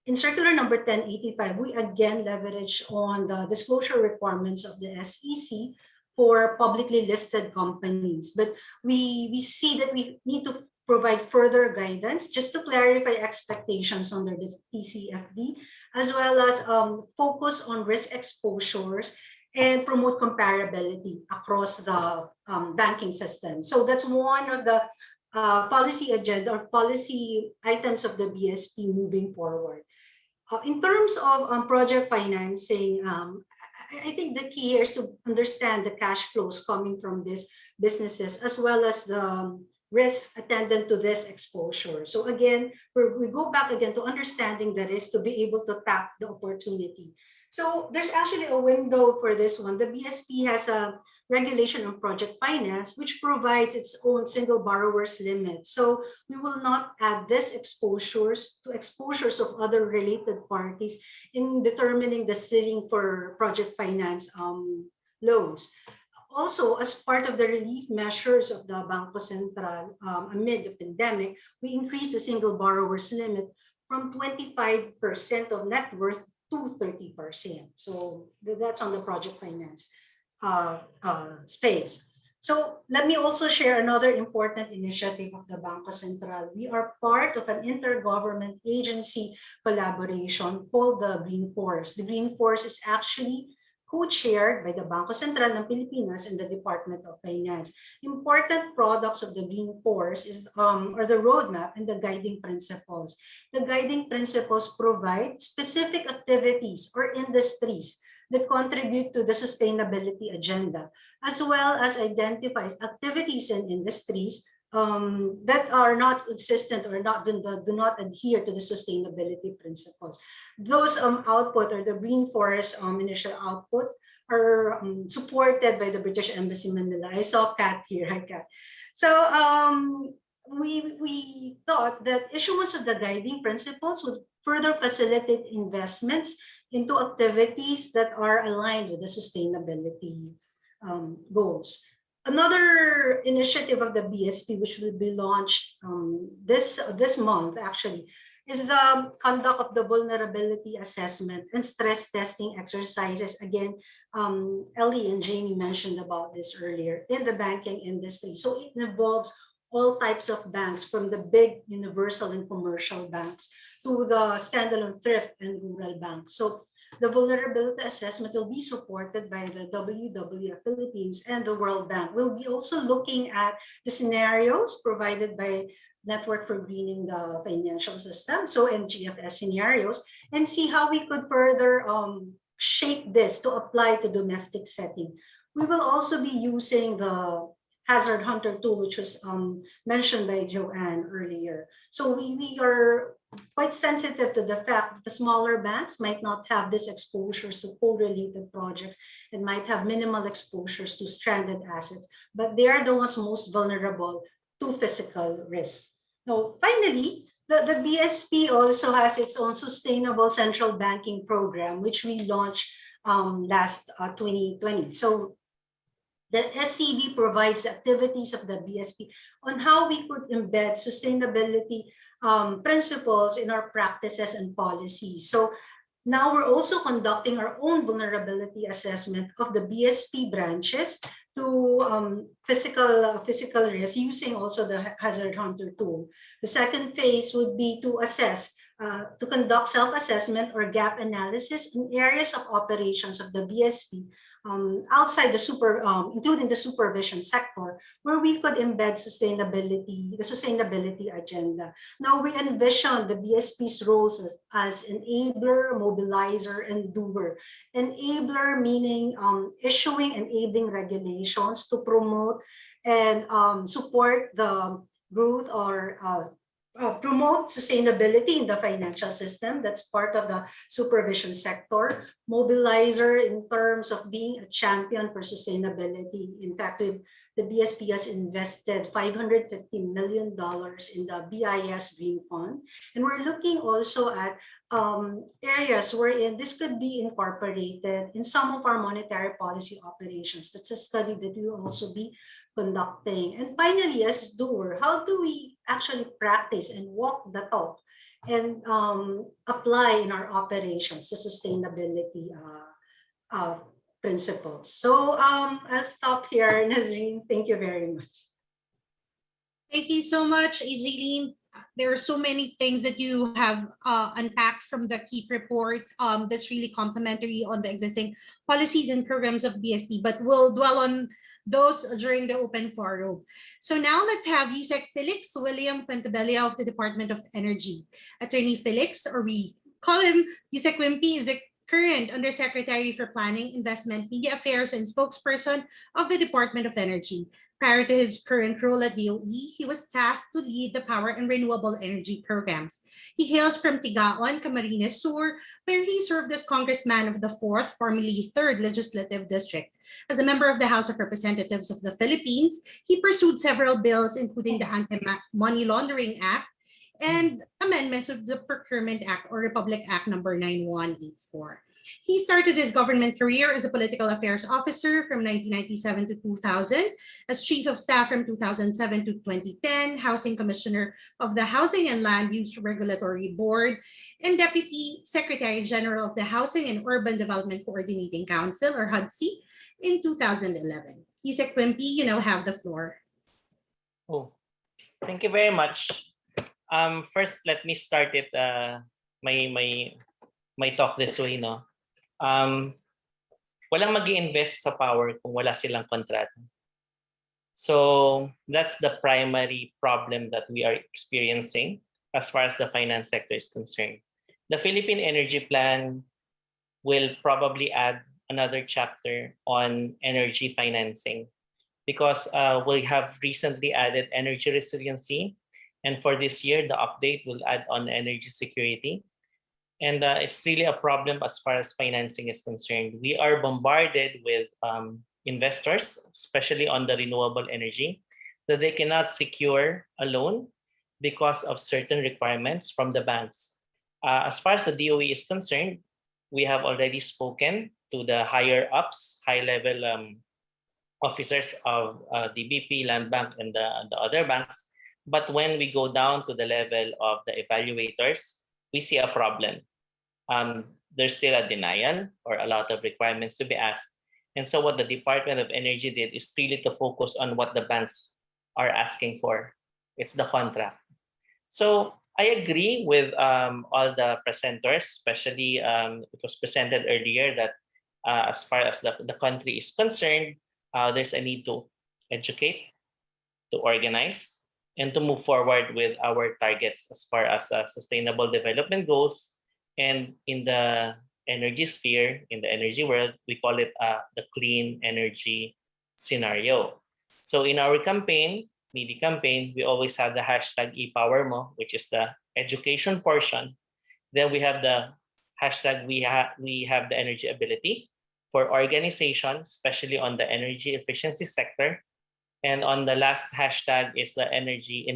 In circular number 1085, we again leverage on the disclosure requirements of the SEC for publicly listed companies. But we see that we need to provide further guidance just to clarify expectations under the TCFD, as well as focus on risk exposures and promote comparability across the banking system. So that's one of the policy agenda or policy items of the BSP moving forward. In terms of project financing, I think the key here is to understand the cash flows coming from these businesses, as well as the risk attendant to this exposure. So again, we go back again to understanding the risk to be able to tap the opportunity. So there's actually a window for this one. The BSP has a regulation on project finance, which provides its own single borrower's limit. So we will not add this exposures to exposures of other related parties in determining the ceiling for project finance loans. Also, as part of the relief measures of the Bangko Sentral amid the pandemic, we increased the single borrower's limit from 25% of net worth to 30%. So that's on the project finance space. So let me also share another important initiative of the Bangko Sentral. We are part of an intergovernment agency collaboration called the Green Force. The Green Force is actually co-chaired by the Bangko Sentral ng Pilipinas and the Department of Finance. Important products of the Green Force are the roadmap and the guiding principles. The guiding principles provide specific activities or industries that contribute to the sustainability agenda, as well as identifies activities and industries that are not consistent or do not adhere to the sustainability principles. Those output or the Green Forest initial output are supported by the British Embassy Manila. I saw Kat here. Hi, Kat. So we thought that issuance of the guiding principles would further facilitate investments into activities that are aligned with the sustainability goals. Another initiative of the BSP, which will be launched this month, actually, is the conduct of the vulnerability assessment and stress testing exercises. Again, Ellie and Jamie mentioned about this earlier in the banking industry. So it involves all types of banks, from the big universal and commercial banks to the standalone thrift and rural banks. So the vulnerability assessment will be supported by the WWF Philippines and the World Bank. We'll be also looking at the scenarios provided by Network for Greening the Financial System, so NGFS scenarios, and see how we could further shape this to apply to domestic setting. We will also be using the Hazard Hunter tool, which was mentioned by Joanne earlier. So we are quite sensitive to the fact that the smaller banks might not have these exposures to coal-related projects and might have minimal exposures to stranded assets, but they are the ones most vulnerable to physical risk. Now, finally, the BSP also has its own sustainable central banking program, which we launched last 2020. So the SCB provides the activities of the BSP on how we could embed sustainability principles in our practices and policies. So now we're also conducting our own vulnerability assessment of the BSP branches to physical risk using also the Hazard Hunter tool. The second phase would be to assess, to conduct self-assessment or gap analysis in areas of operations of the BSP outside including the supervision sector, where we could embed the sustainability agenda. Now we envision the BSP's roles as enabler, mobilizer, and doer. Enabler meaning issuing enabling regulations to promote and support the growth or promote sustainability in the financial system. That's part of the supervision sector. Mobilizer in terms of being a champion for sustainability. In fact, the BSP has invested $550 million in the BIS Green Fund. And we're looking also at areas wherein this could be incorporated in some of our monetary policy operations. That's a study that we will also be conducting. And finally, as doer, how do we actually practice and walk the talk and apply in our operations the sustainability principles? So I'll stop here, Nazreen. Thank you very much. Thank you so much, Angeline. There are so many things that you have unpacked from the KEEP report that's really complimentary on the existing policies and programs of BSP, but we'll dwell on those during the open forum. So now let's have USEC Felix William Fuentebella of the Department of Energy. Attorney Felix, or we call him USEC Wimpy, is a current Undersecretary for Planning, Investment, Media Affairs, and spokesperson of the Department of Energy. Prior to his current role at DOE, he was tasked to lead the power and renewable energy programs. He hails from Tigaon, Camarines Sur, where he served as congressman of the 4th, formerly 3rd Legislative District. As a member of the House of Representatives of the Philippines, he pursued several bills, including the Anti-Money Laundering Act and amendments to the Procurement Act, or Republic Act number 9184. He started his government career as a political affairs officer from 1997 to 2000, as chief of staff from 2007 to 2010, housing commissioner of the Housing and Land Use Regulatory Board, and deputy secretary general of the Housing and Urban Development Coordinating Council, or HUDC, in 2011. Isaac Wimpy, you now have the floor. Oh, thank you very much. First, let me start it my talk this way, no. Walang mag-i-invest sa power kung wala silang kontrata. So that's the primary problem that we are experiencing as far as the finance sector is concerned. The Philippine Energy Plan will probably add another chapter on energy financing because we have recently added energy resiliency, and for this year, the update will add on energy security. And it's really a problem as far as financing is concerned. We are bombarded with investors, especially on the renewable energy, that they cannot secure a loan because of certain requirements from the banks. As far as the DOE is concerned, we have already spoken to the higher ups, high-level officers of the BP, Land Bank, and the other banks. But when we go down to the level of the evaluators, we see a problem. There's still a denial or a lot of requirements to be asked. And so what the Department of Energy did is really to focus on what the banks are asking for. It's the contract. So I agree with all the presenters, especially it was presented earlier that as far as the country is concerned, there's a need to educate, to organize, and to move forward with our targets as far as sustainable development goals. And in the energy sphere, in the energy world, we call it the clean energy scenario. So in our campaign, media campaign, we always have the hashtag #ePowerMo, which is the education portion. Then we have the hashtag we have the energy ability for organization, especially on the energy efficiency sector. And on the last hashtag is the energy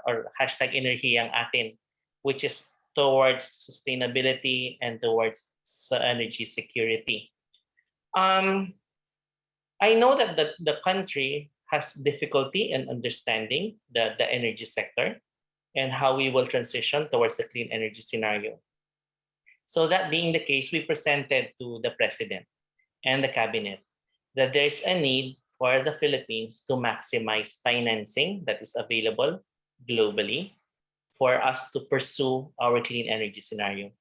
or hashtag Enerhiyang Atin, which is towards sustainability and towards energy security. I know that the country has difficulty in understanding the energy sector and how we will transition towards the clean energy scenario. So that being the case, we presented to the President and the Cabinet that there's a need for the Philippines to maximize financing that is available globally for us to pursue our clean energy scenario.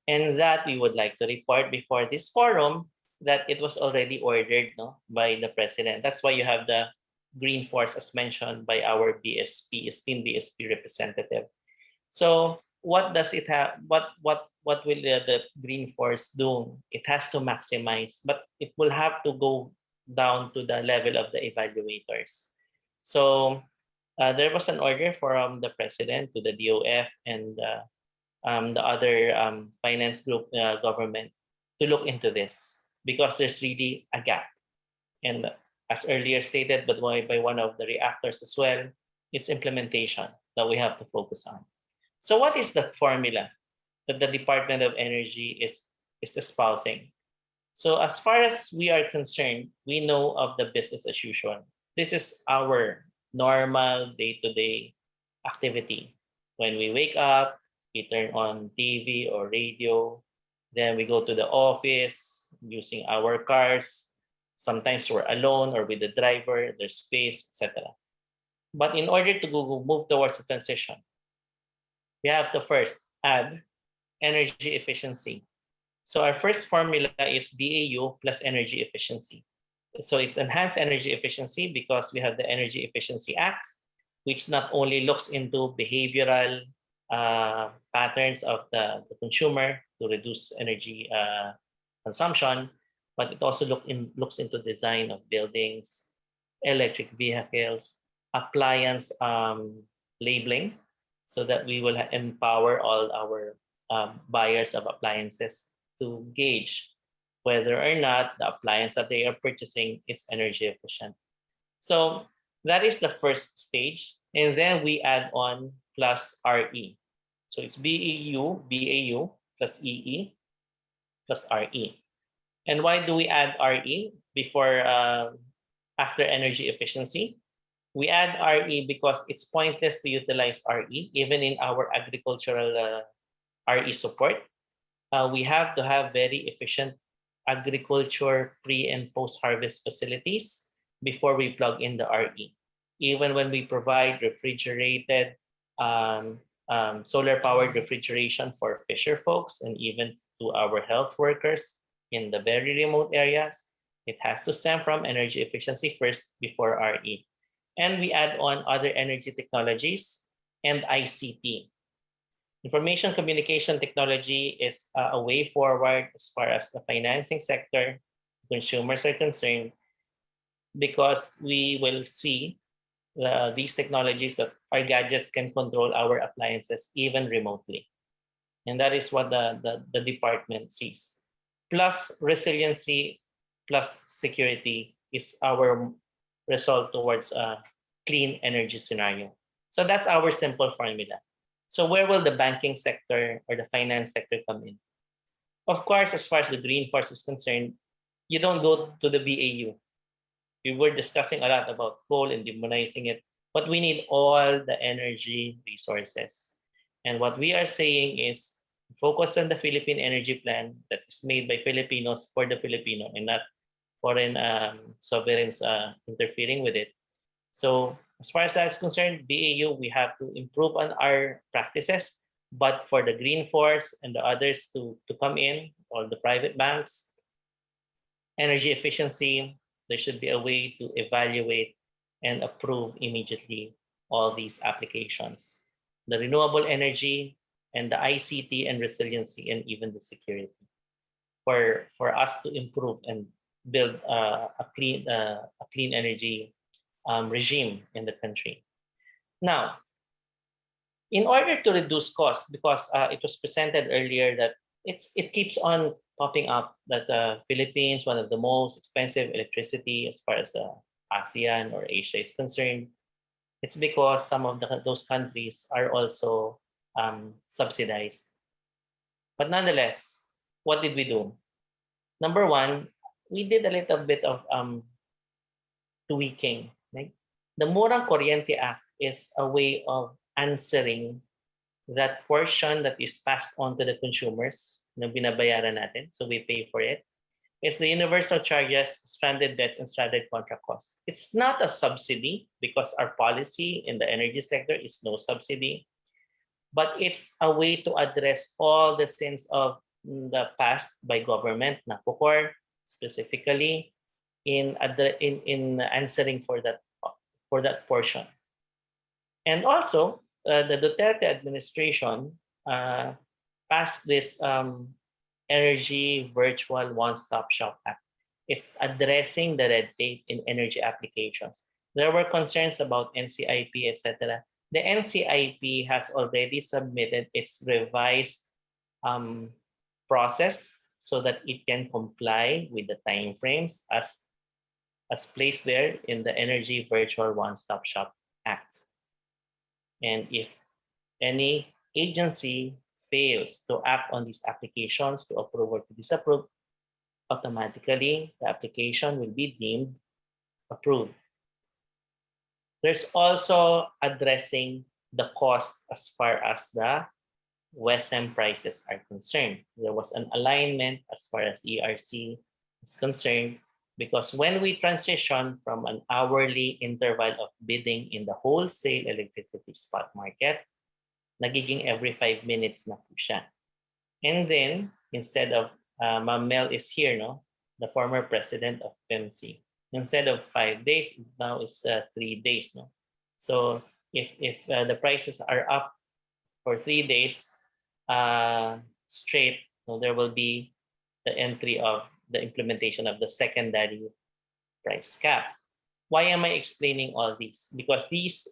And that we would like to report before this forum that it was already ordered, no, by the president. That's why you have the green force as mentioned by our BSP, esteemed BSP representative. So what does it have? What will the green force do? It has to maximize, but it will have to go down to the level of the evaluators. So there was an order from the president to the DOF and the other finance group government to look into this because there's really a gap. And as earlier stated, but by one of the reactors as well, it's implementation that we have to focus on. So what is the formula that the Department of Energy is espousing? So as far as we are concerned, we know of the business as usual. This is our normal day-to-day activity. When we wake up, we turn on TV or radio, then we go to the office using our cars. Sometimes we're alone or with the driver, there's space, etc. But in order to move towards a transition, we have to first add energy efficiency. So our first formula is BAU plus energy efficiency. So it's enhanced energy efficiency because we have the Energy Efficiency Act, which not only looks into behavioral patterns of the consumer to reduce energy consumption, but it also looks into design of buildings, electric vehicles, appliance labeling, so that we will empower all our buyers of appliances to gauge whether or not the appliance that they are purchasing is energy efficient. So that is the first stage. And then we add on plus RE. So it's BAU plus EE plus RE. And why do we add RE before after energy efficiency? We add RE because it's pointless to utilize RE even in our agricultural RE support. We have to have very efficient agriculture pre and post harvest facilities before we plug in the RE. Even when we provide refrigerated solar powered refrigeration for fisher folks and even to our health workers in the very remote areas, it has to stem from energy efficiency first before RE. And we add on other energy technologies and ICT. Information communication technology is a way forward as far as the financing sector, consumers are concerned, because we will see these technologies that our gadgets can control our appliances even remotely. And that is what the department sees. Plus resiliency, plus security is our result towards a clean energy scenario. So that's our simple formula. So where will the banking sector or the finance sector come in? Of course, as far as the green force is concerned, you don't go to the BAU. We were discussing a lot about coal and demonizing it, but we need all the energy resources. And what we are saying is focus on the Philippine Energy Plan that is made by Filipinos for the Filipino and not foreign sovereigns interfering with it. So as far as that is concerned, BAU, we have to improve on our practices, but for the green force and the others to come in, all the private banks, energy efficiency, there should be a way to evaluate and approve immediately all these applications. The renewable energy and the ICT and resiliency and even the security for us to improve and build a clean energy regime in the country. Now, in order to reduce costs, because it was presented earlier that it keeps on popping up that the Philippines, one of the most expensive electricity as far as ASEAN or Asia is concerned. It's because some of those countries are also subsidized. But nonetheless, what did we do? Number one, we did a little bit of tweaking. Right? The Murang Kuryente Act is a way of answering that portion that is passed on to the consumers na binabayaran natin, so we pay for it. It's the universal charges, stranded debts, and stranded contract costs. It's not a subsidy because our policy in the energy sector is no subsidy, but it's a way to address all the sins of the past by government na pukor, specifically in answering for that portion. And also, the Duterte administration passed this Energy Virtual One-Stop Shop Act. It's addressing the red tape in energy applications. There were concerns about NCIP, etc. The NCIP has already submitted its revised process so that it can comply with the timeframes as placed there in the Energy Virtual One-Stop Shop Act. And if any agency fails to act on these applications to approve or to disapprove, automatically the application will be deemed approved. There's also addressing the cost as far as the WESM prices are concerned. There was an alignment as far as ERC is concerned, because when we transition from an hourly interval of bidding in the wholesale electricity spot market, nagiging every 5 minutes na po siya. And then, instead of, Ma'am Mel is here, no? The former president of PEMC. Instead of 5 days, now is 3 days, no? So if the prices are up for 3 days straight, no, there will be the entry of the implementation of the secondary price cap. Why am I explaining all this? Because these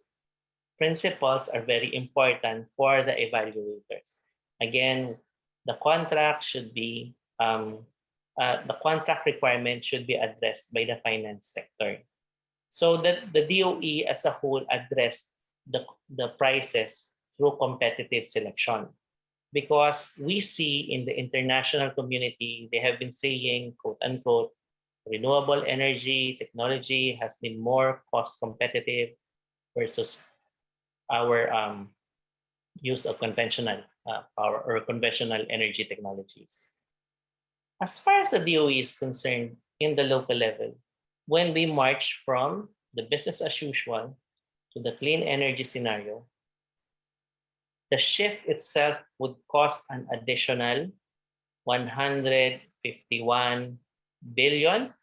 principles are very important for the evaluators. Again, the contract should be the contract requirement should be addressed by the finance sector, so that the DOE as a whole addressed the prices through competitive selection. Because we see in the international community, they have been saying, quote unquote, renewable energy technology has been more cost competitive versus our use of conventional power or conventional energy technologies. As far as the DOE is concerned in the local level, when we march from the business as usual to the clean energy scenario, the shift itself would cost an additional $151 billion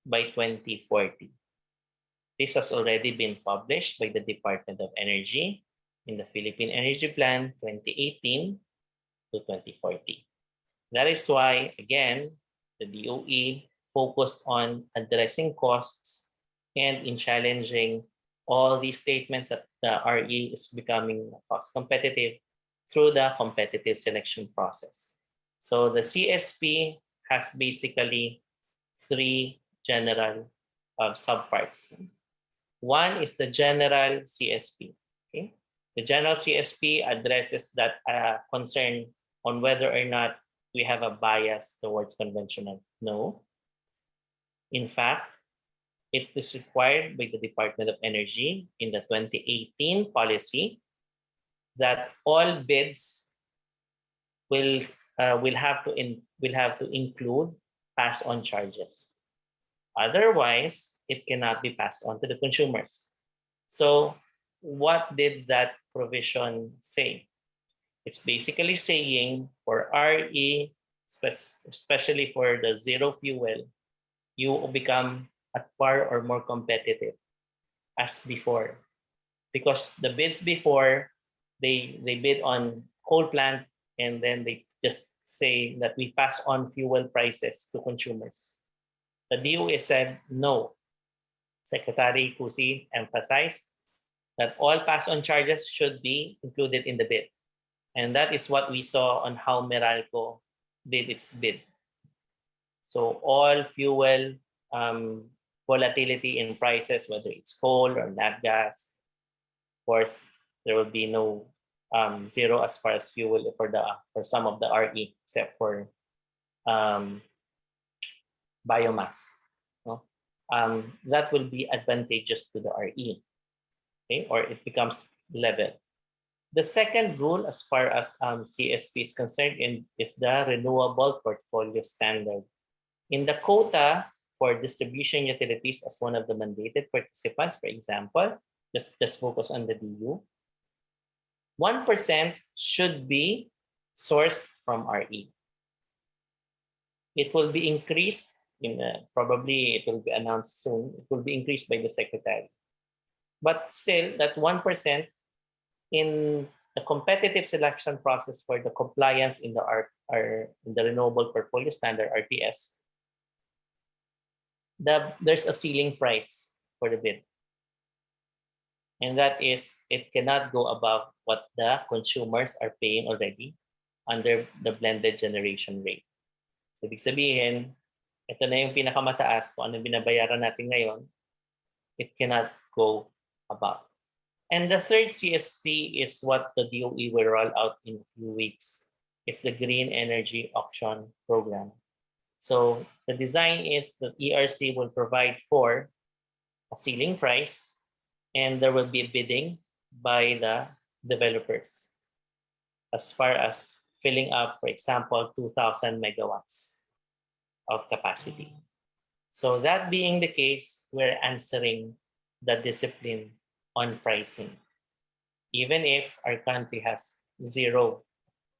by 2040. This has already been published by the Department of Energy in the Philippine Energy Plan 2018 to 2040. That is why, again, the DOE focused on addressing costs and in challenging all these statements that the RE is becoming cost competitive through the competitive selection process. So the CSP has basically 3 general subparts. One is the general CSP. Okay? The general CSP addresses that concern on whether or not we have a bias towards conventional. No. In fact, it is required by the Department of Energy in the 2018 policy that all bids will have to include pass-on charges. Otherwise, it cannot be passed on to the consumers. So, what did that provision say? It's basically saying for RE, especially for the zero fuel, you become at par or more competitive as before. Because the bids before, they bid on coal plant and then they just say that we pass on fuel prices to consumers. The DOE said no. Secretary Cusi emphasized that all pass-on charges should be included in the bid. And that is what we saw on how Meralco did its bid. So all fuel volatility in prices, whether it's coal or nat gas, of course, there will be no zero as far as fuel for some of the RE, except for biomass. No? That will be advantageous to the RE, okay? Or it becomes level. The second rule, as far as CSP is concerned, is the Renewable Portfolio Standard. In the quota for distribution utilities as one of the mandated participants, for example, just focus on the DU, 1% should be sourced from RE. It will be increased probably it will be announced soon. It will be increased by the secretary. But still, that 1% in the competitive selection process for the compliance in in the renewable portfolio standard RTS, there's a ceiling price for the bid. And that is, it cannot go above what the consumers are paying already under the blended generation rate. So, ibig sabihin, ito na yung pinakamataas kung anong binabayaran natin ngayon, it cannot go above. And the third CSP is what the DOE will roll out in a few weeks. It's the Green Energy Auction Program. So the design is that ERC will provide for a ceiling price, and there will be bidding by the developers as far as filling up, for example, 2,000 megawatts of capacity. So that being the case, we're answering the discipline on pricing. Even if our country has zero,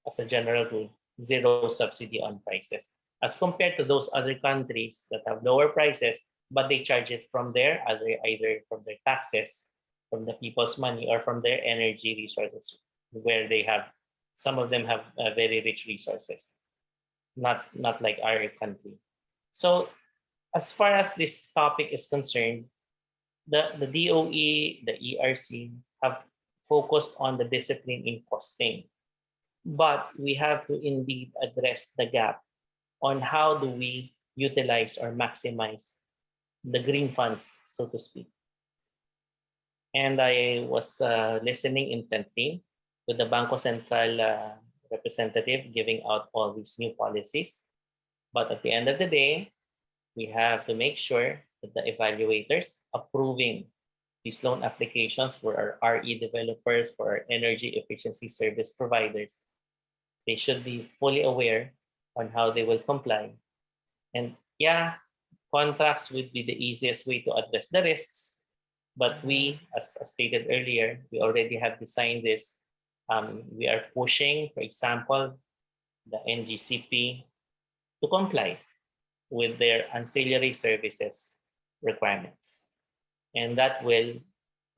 as a general rule, zero subsidy on prices, as compared to those other countries that have lower prices, but they charge it from their either from their taxes, from the people's money, or from their energy resources, where they have, some of them have very rich resources, not like our country. So as far as this topic is concerned, the DOE, the ERC have focused on the discipline in costing. But we have to indeed address the gap on how do we utilize or maximize the green funds, so to speak. And I was listening intently to the Bangko Sentral representative giving out all these new policies. But at the end of the day, we have to make sure that the evaluators approving these loan applications for our RE developers, for our energy efficiency service providers, they should be fully aware on how they will comply. And yeah, contracts would be the easiest way to address the risks. But we, as stated earlier, we already have designed this. We are pushing, for example, the NGCP to comply with their ancillary services requirements. And that will,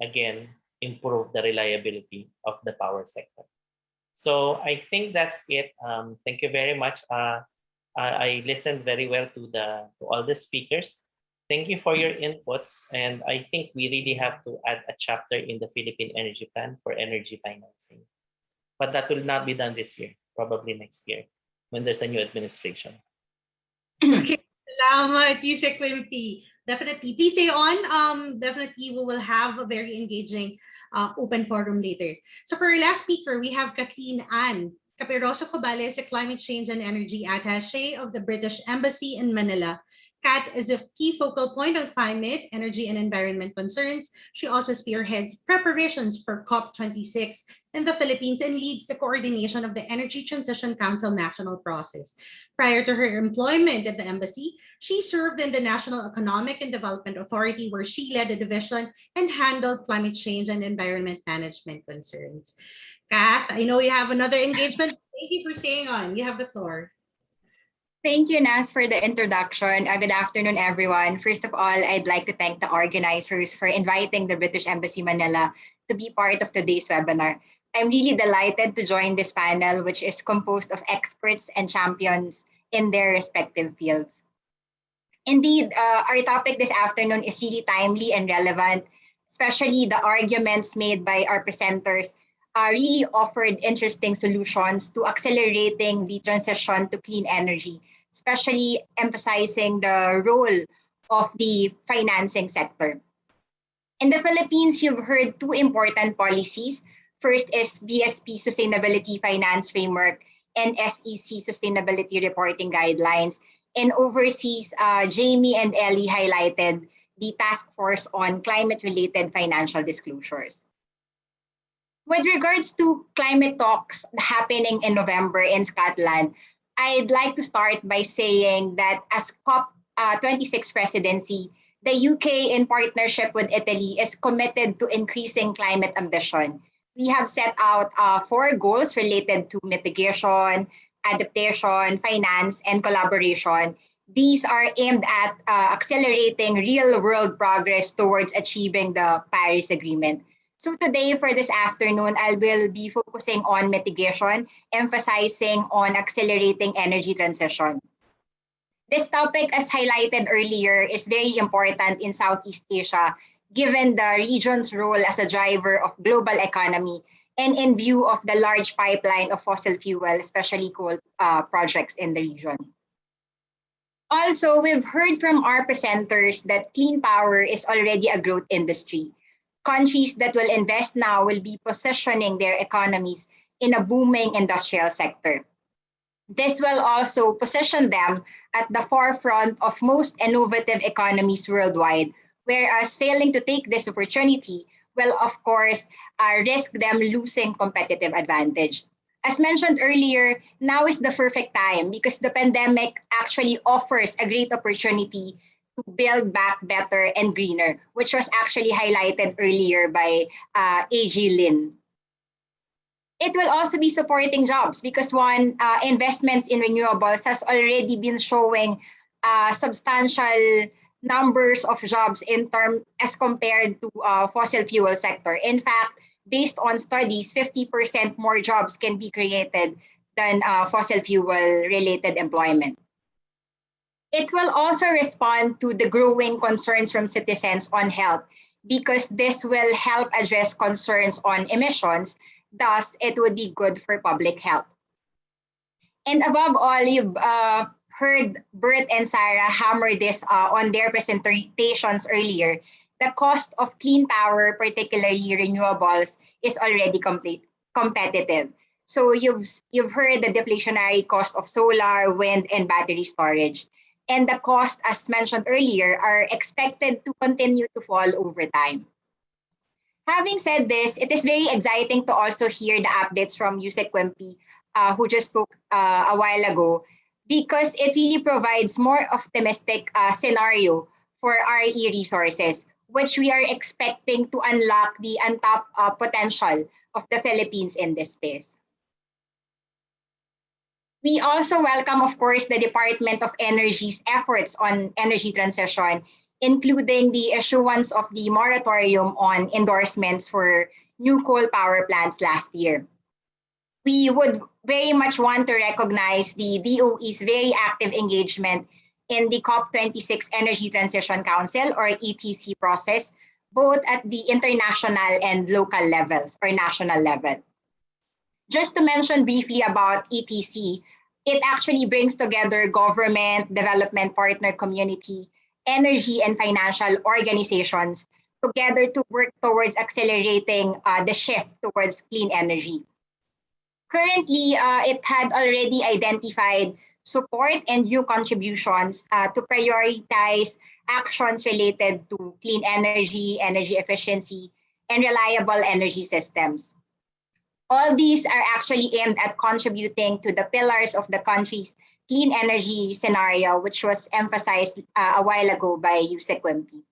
again, improve the reliability of the power sector. So I think that's it. Thank you very much. I listened very well to all the speakers. Thank you for your inputs. And I think we really have to add a chapter in the Philippine Energy Plan for energy financing. But that will not be done this year, probably next year, when there's a new administration. Okay, salamat, Yusek Wimpy. Definitely. Please stay on. Definitely, we will have a very engaging open forum later. So for our last speaker, we have Kathleen Ann Capiroso Cobales, a climate change and energy attaché of the British Embassy in Manila. Kat is a key focal point on climate, energy, and environment concerns. She also spearheads preparations for COP26 in the Philippines and leads the coordination of the Energy Transition Council national process. Prior to her employment at the embassy, she served in the National Economic and Development Authority, where she led a division and handled climate change and environment management concerns. Kat, I know you have another engagement. Thank you for staying on. You have the floor. Thank you, Nas, for the introduction. Good afternoon, everyone. First of all, I'd like to thank the organizers for inviting the British Embassy Manila to be part of today's webinar. I'm really delighted to join this panel, which is composed of experts and champions in their respective fields. Indeed, our topic this afternoon is really timely and relevant, especially the arguments made by our presenters really offered interesting solutions to accelerating the transition to clean energy, especially emphasizing the role of the financing sector. In the Philippines, you've heard two important policies. First is BSP Sustainability Finance Framework and SEC Sustainability Reporting Guidelines. And overseas, Jamie and Ellie highlighted the task force on climate-related financial disclosures. With regards to climate talks happening in November in Scotland, I'd like to start by saying that as COP26 presidency, the UK, in partnership with Italy, is committed to increasing climate ambition. We have set out 4 goals related to mitigation, adaptation, finance, and collaboration. These are aimed at accelerating real-world progress towards achieving the Paris Agreement. So today, for this afternoon, I will be focusing on mitigation, emphasizing on accelerating energy transition. This topic, as highlighted earlier, is very important in Southeast Asia, given the region's role as a driver of global economy and in view of the large pipeline of fossil fuel, especially coal projects in the region. Also, we've heard from our presenters that clean power is already a growth industry. Countries that will invest now will be positioning their economies in a booming industrial sector. This will also position them at the forefront of most innovative economies worldwide, whereas failing to take this opportunity will, of course, risk them losing competitive advantage. As mentioned earlier, now is the perfect time because the pandemic actually offers a great opportunity to build back better and greener, which was actually highlighted earlier by AG Lin. It will also be supporting jobs because investments in renewables has already been showing substantial numbers of jobs as compared to fossil fuel sector. In fact, based on studies, 50% more jobs can be created than fossil fuel related employment. It will also respond to the growing concerns from citizens on health because this will help address concerns on emissions. Thus, it would be good for public health. And above all, you've heard Bert and Sarah hammer this on their presentations earlier. The cost of clean power, particularly renewables, is already competitive. So you've heard the deflationary cost of solar, wind, and battery storage. And the cost, as mentioned earlier, are expected to continue to fall over time. Having said this, it is very exciting to also hear the updates from Yusek Wempi, who just spoke a while ago, because it really provides more optimistic scenario for RE resources, which we are expecting to unlock the untapped potential of the Philippines in this space. We also welcome, of course, the Department of Energy's efforts on energy transition, including the issuance of the moratorium on endorsements for new coal power plants last year. We would very much want to recognize the DOE's very active engagement in the COP26 Energy Transition Council, or ETC process, both at the international and local levels or national level. Just to mention briefly about ETC, it actually brings together government, development partner community, energy and financial organizations together to work towards accelerating the shift towards clean energy. Currently, it had already identified support and new contributions to prioritize actions related to clean energy, energy efficiency, and reliable energy systems. All these are actually aimed at contributing to the pillars of the country's clean energy scenario, which was emphasized a while ago by Yusek Wempi.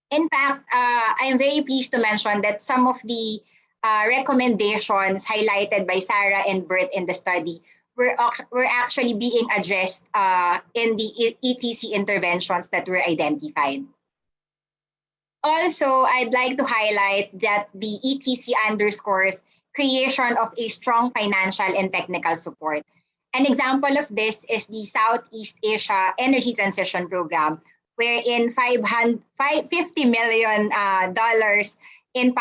In fact, I am very pleased to mention that some of the recommendations highlighted by Sarah and Bert in the study were actually being addressed in the ETC interventions that were identified. Also, I'd like to highlight that the ETC underscores creation of a strong financial and technical support. An example of this is the Southeast Asia Energy Transition Program, wherein $50 million in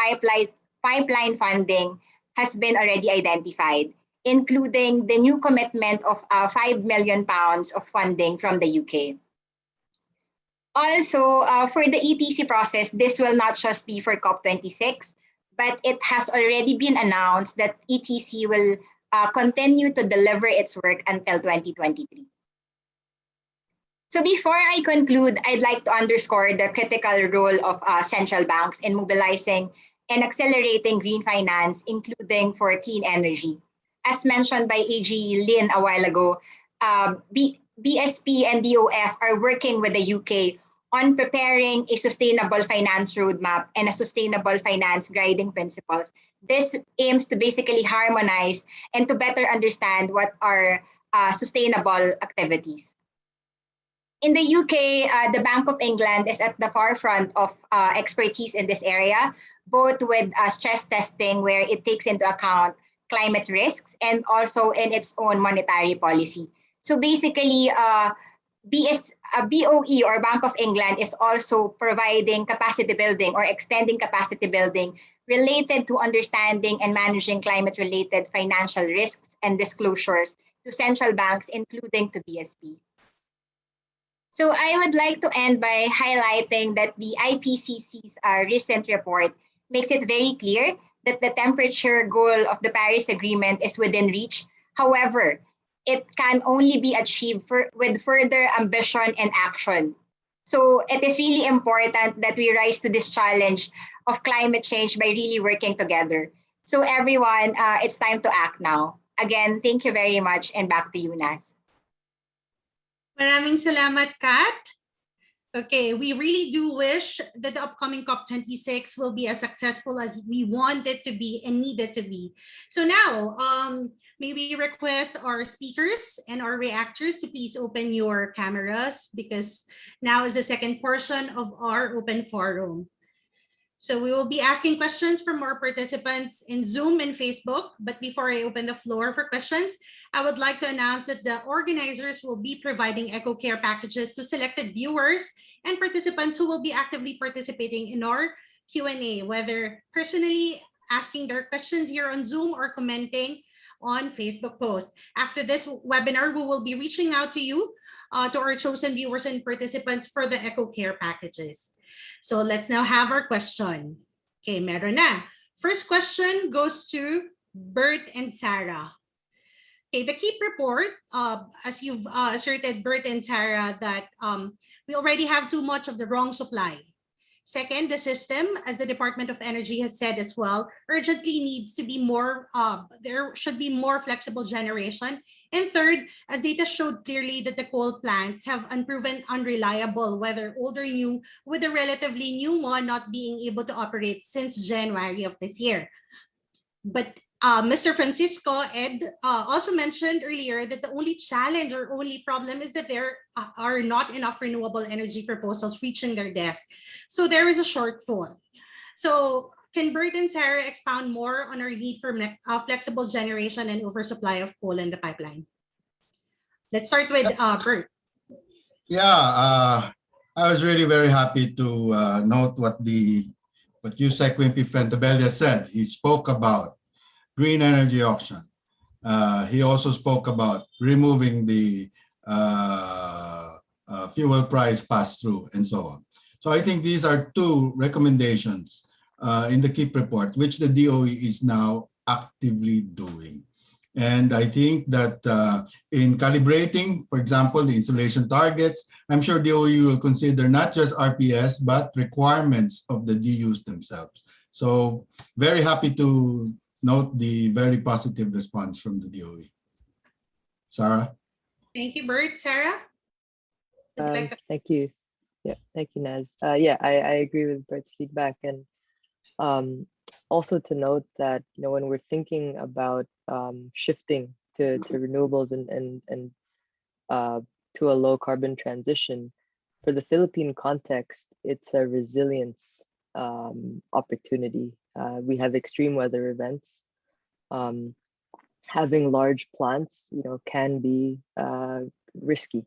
pipeline funding has been already identified, including the new commitment of £5 million of funding from the UK. Also, for the ETC process, this will not just be for COP26, but it has already been announced that ETC will continue to deliver its work until 2023. So before I conclude, I'd like to underscore the critical role of central banks in mobilizing and accelerating green finance, including for clean energy. As mentioned by AG Lin a while ago, BSP and DOF are working with the UK on preparing a sustainable finance roadmap and a sustainable finance guiding principles. This aims to basically harmonize and to better understand what are sustainable activities. In the UK, the Bank of England is at the forefront of expertise in this area, both with stress testing, where it takes into account climate risks, and also in its own monetary policy. So basically, BOE or Bank of England is also providing capacity building or extending capacity building related to understanding and managing climate-related financial risks and disclosures to central banks, including to BSP. So I would like to end by highlighting that the IPCC's recent report makes it very clear that the temperature goal of the Paris Agreement is within reach. However, it can only be achieved with further ambition and action. So it is really important that we rise to this challenge of climate change by really working together. So everyone, it's time to act now. Again, thank you very much, and back to you, Nas. Maraming salamat, Kat. Okay, we really do wish that the upcoming COP26 will be as successful as we want it to be and need it to be. So now, may we request our speakers and our reactors to please open your cameras, because now is the second portion of our open forum. So we will be asking questions from our participants in Zoom and Facebook. But before I open the floor for questions, I would like to announce that the organizers will be providing EcoCare packages to selected viewers and participants who will be actively participating in our Q&A, whether personally asking their questions here on Zoom or commenting on Facebook posts. After this webinar, we will be reaching out to you, to our chosen viewers and participants for the EcoCare packages. So let's now have our question. Okay, meron na. First question goes to Bert and Sarah. Okay, the KEEP report, as you've asserted, Bert and Sarah, that we already have too much of the wrong supply. Second, the system, as the Department of Energy has said as well, urgently needs to be more, there should be more flexible generation. And third, as data showed clearly that the coal plants have unproven unreliable, whether old or new, with a relatively new one not being able to operate since January of this year. But Mr. Francisco Ed also mentioned earlier that the only challenge or only problem is that there are not enough renewable energy proposals reaching their desk. So there is a shortfall. So can Bert and Sarah expound more on our need for flexible generation and oversupply of coal in the pipeline? Let's start with Bert. Yeah, I was really very happy to note what Yusek Wimpy Fentabella said. He spoke about green energy auction. He also spoke about removing the fuel price pass-through and so on. So I think these are two recommendations in the KEEP report, which the DOE is now actively doing. And I think that in calibrating, for example, the installation targets, I'm sure DOE will consider not just RPS, but requirements of the DUs themselves. So very happy to note the very positive response from the DOE. Sarah? Thank you, Bert. Sarah? Thank you. Yeah, thank you, Naz. Yeah, I agree with Bert's feedback, and also to note that when we're thinking about shifting to renewables and to a low carbon transition, for the Philippine context, it's a resilience opportunity. We have extreme weather events. Having large plants, can be risky.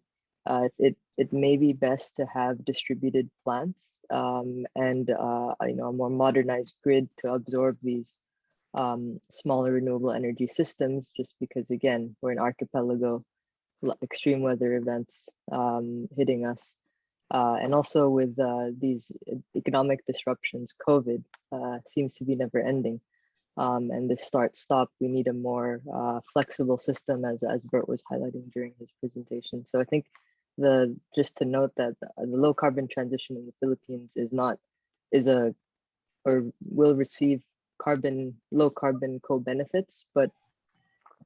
It may be best to have distributed plants and a more modernized grid to absorb these smaller renewable energy systems, just because, again, we're an archipelago, extreme weather events hitting us. And also with these economic disruptions, COVID seems to be never ending. And this start-stop, we need a more flexible system, as Bert was highlighting during his presentation. So I think just to note that the low carbon transition in the Philippines will receive low carbon co-benefits, but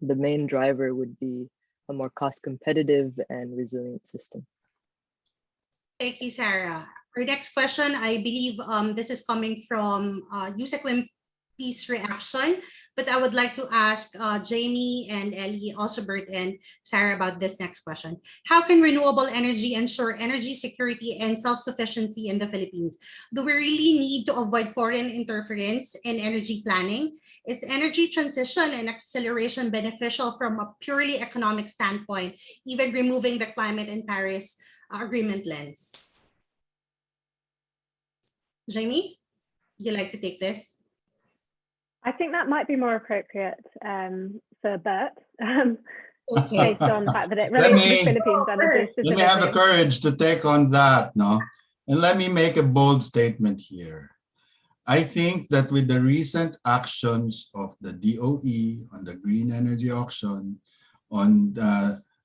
the main driver would be a more cost competitive and resilient system. Thank you, Sarah. Our next question, I believe this is coming from Yusek Wimpi's reaction, but I would like to ask Jamie and Ellie, also Bert and Sarah about this next question. How can renewable energy ensure energy security and self-sufficiency in the Philippines? Do we really need to avoid foreign interference in energy planning? Is energy transition and acceleration beneficial from a purely economic standpoint, even removing the climate and Paris agreement lens? Jamie, would you like to take this? I think that might be more appropriate for Bert, Okay. based on the fact that it relates to the Philippines energy Let me have the specifically. courage to take on that, no? And let me make a bold statement here. I think that with the recent actions of the DOE on the green energy auction, on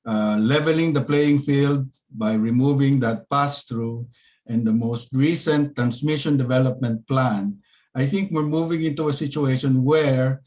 leveling the playing field by removing that pass-through, and the most recent transmission development plan, I think we're moving into a situation where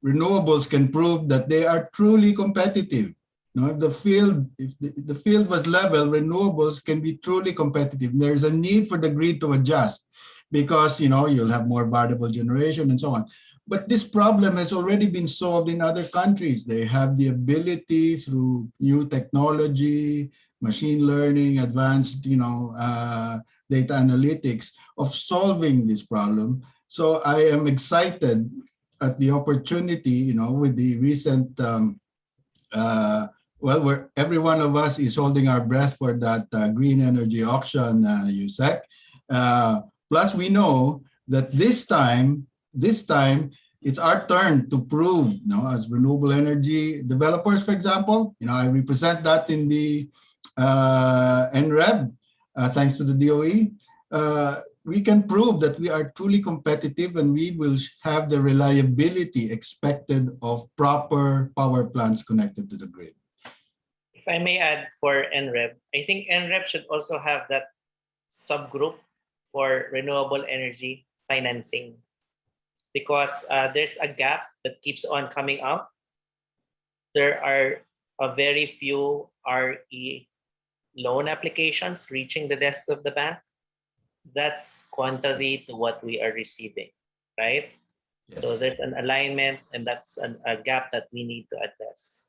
renewables can prove that they are truly competitive. You know, if the field was level, renewables can be truly competitive. There's a need for the grid to adjust because, you know, you'll have more variable generation and so on. But this problem has already been solved in other countries. They have the ability through new technology, machine learning, advanced, you know, data analytics of solving this problem. So I am excited at the opportunity, you know, with the recent, well, where every one of us is holding our breath for that green energy auction, USEC. Plus, we know that this time, it's our turn to prove, you know, as renewable energy developers, for example, you know, I represent that in the NREB, thanks to the DOE, we can prove that we are truly competitive and we will have the reliability expected of proper power plants connected to the grid. If I may add for NREB, I think NREB should also have that subgroup for renewable energy financing, because there's a gap that keeps on coming up. There are a very few RE loan applications reaching the desk of the bank. That's contrary to what we are receiving, right? Yes. So there's an alignment, and that's a gap that we need to address.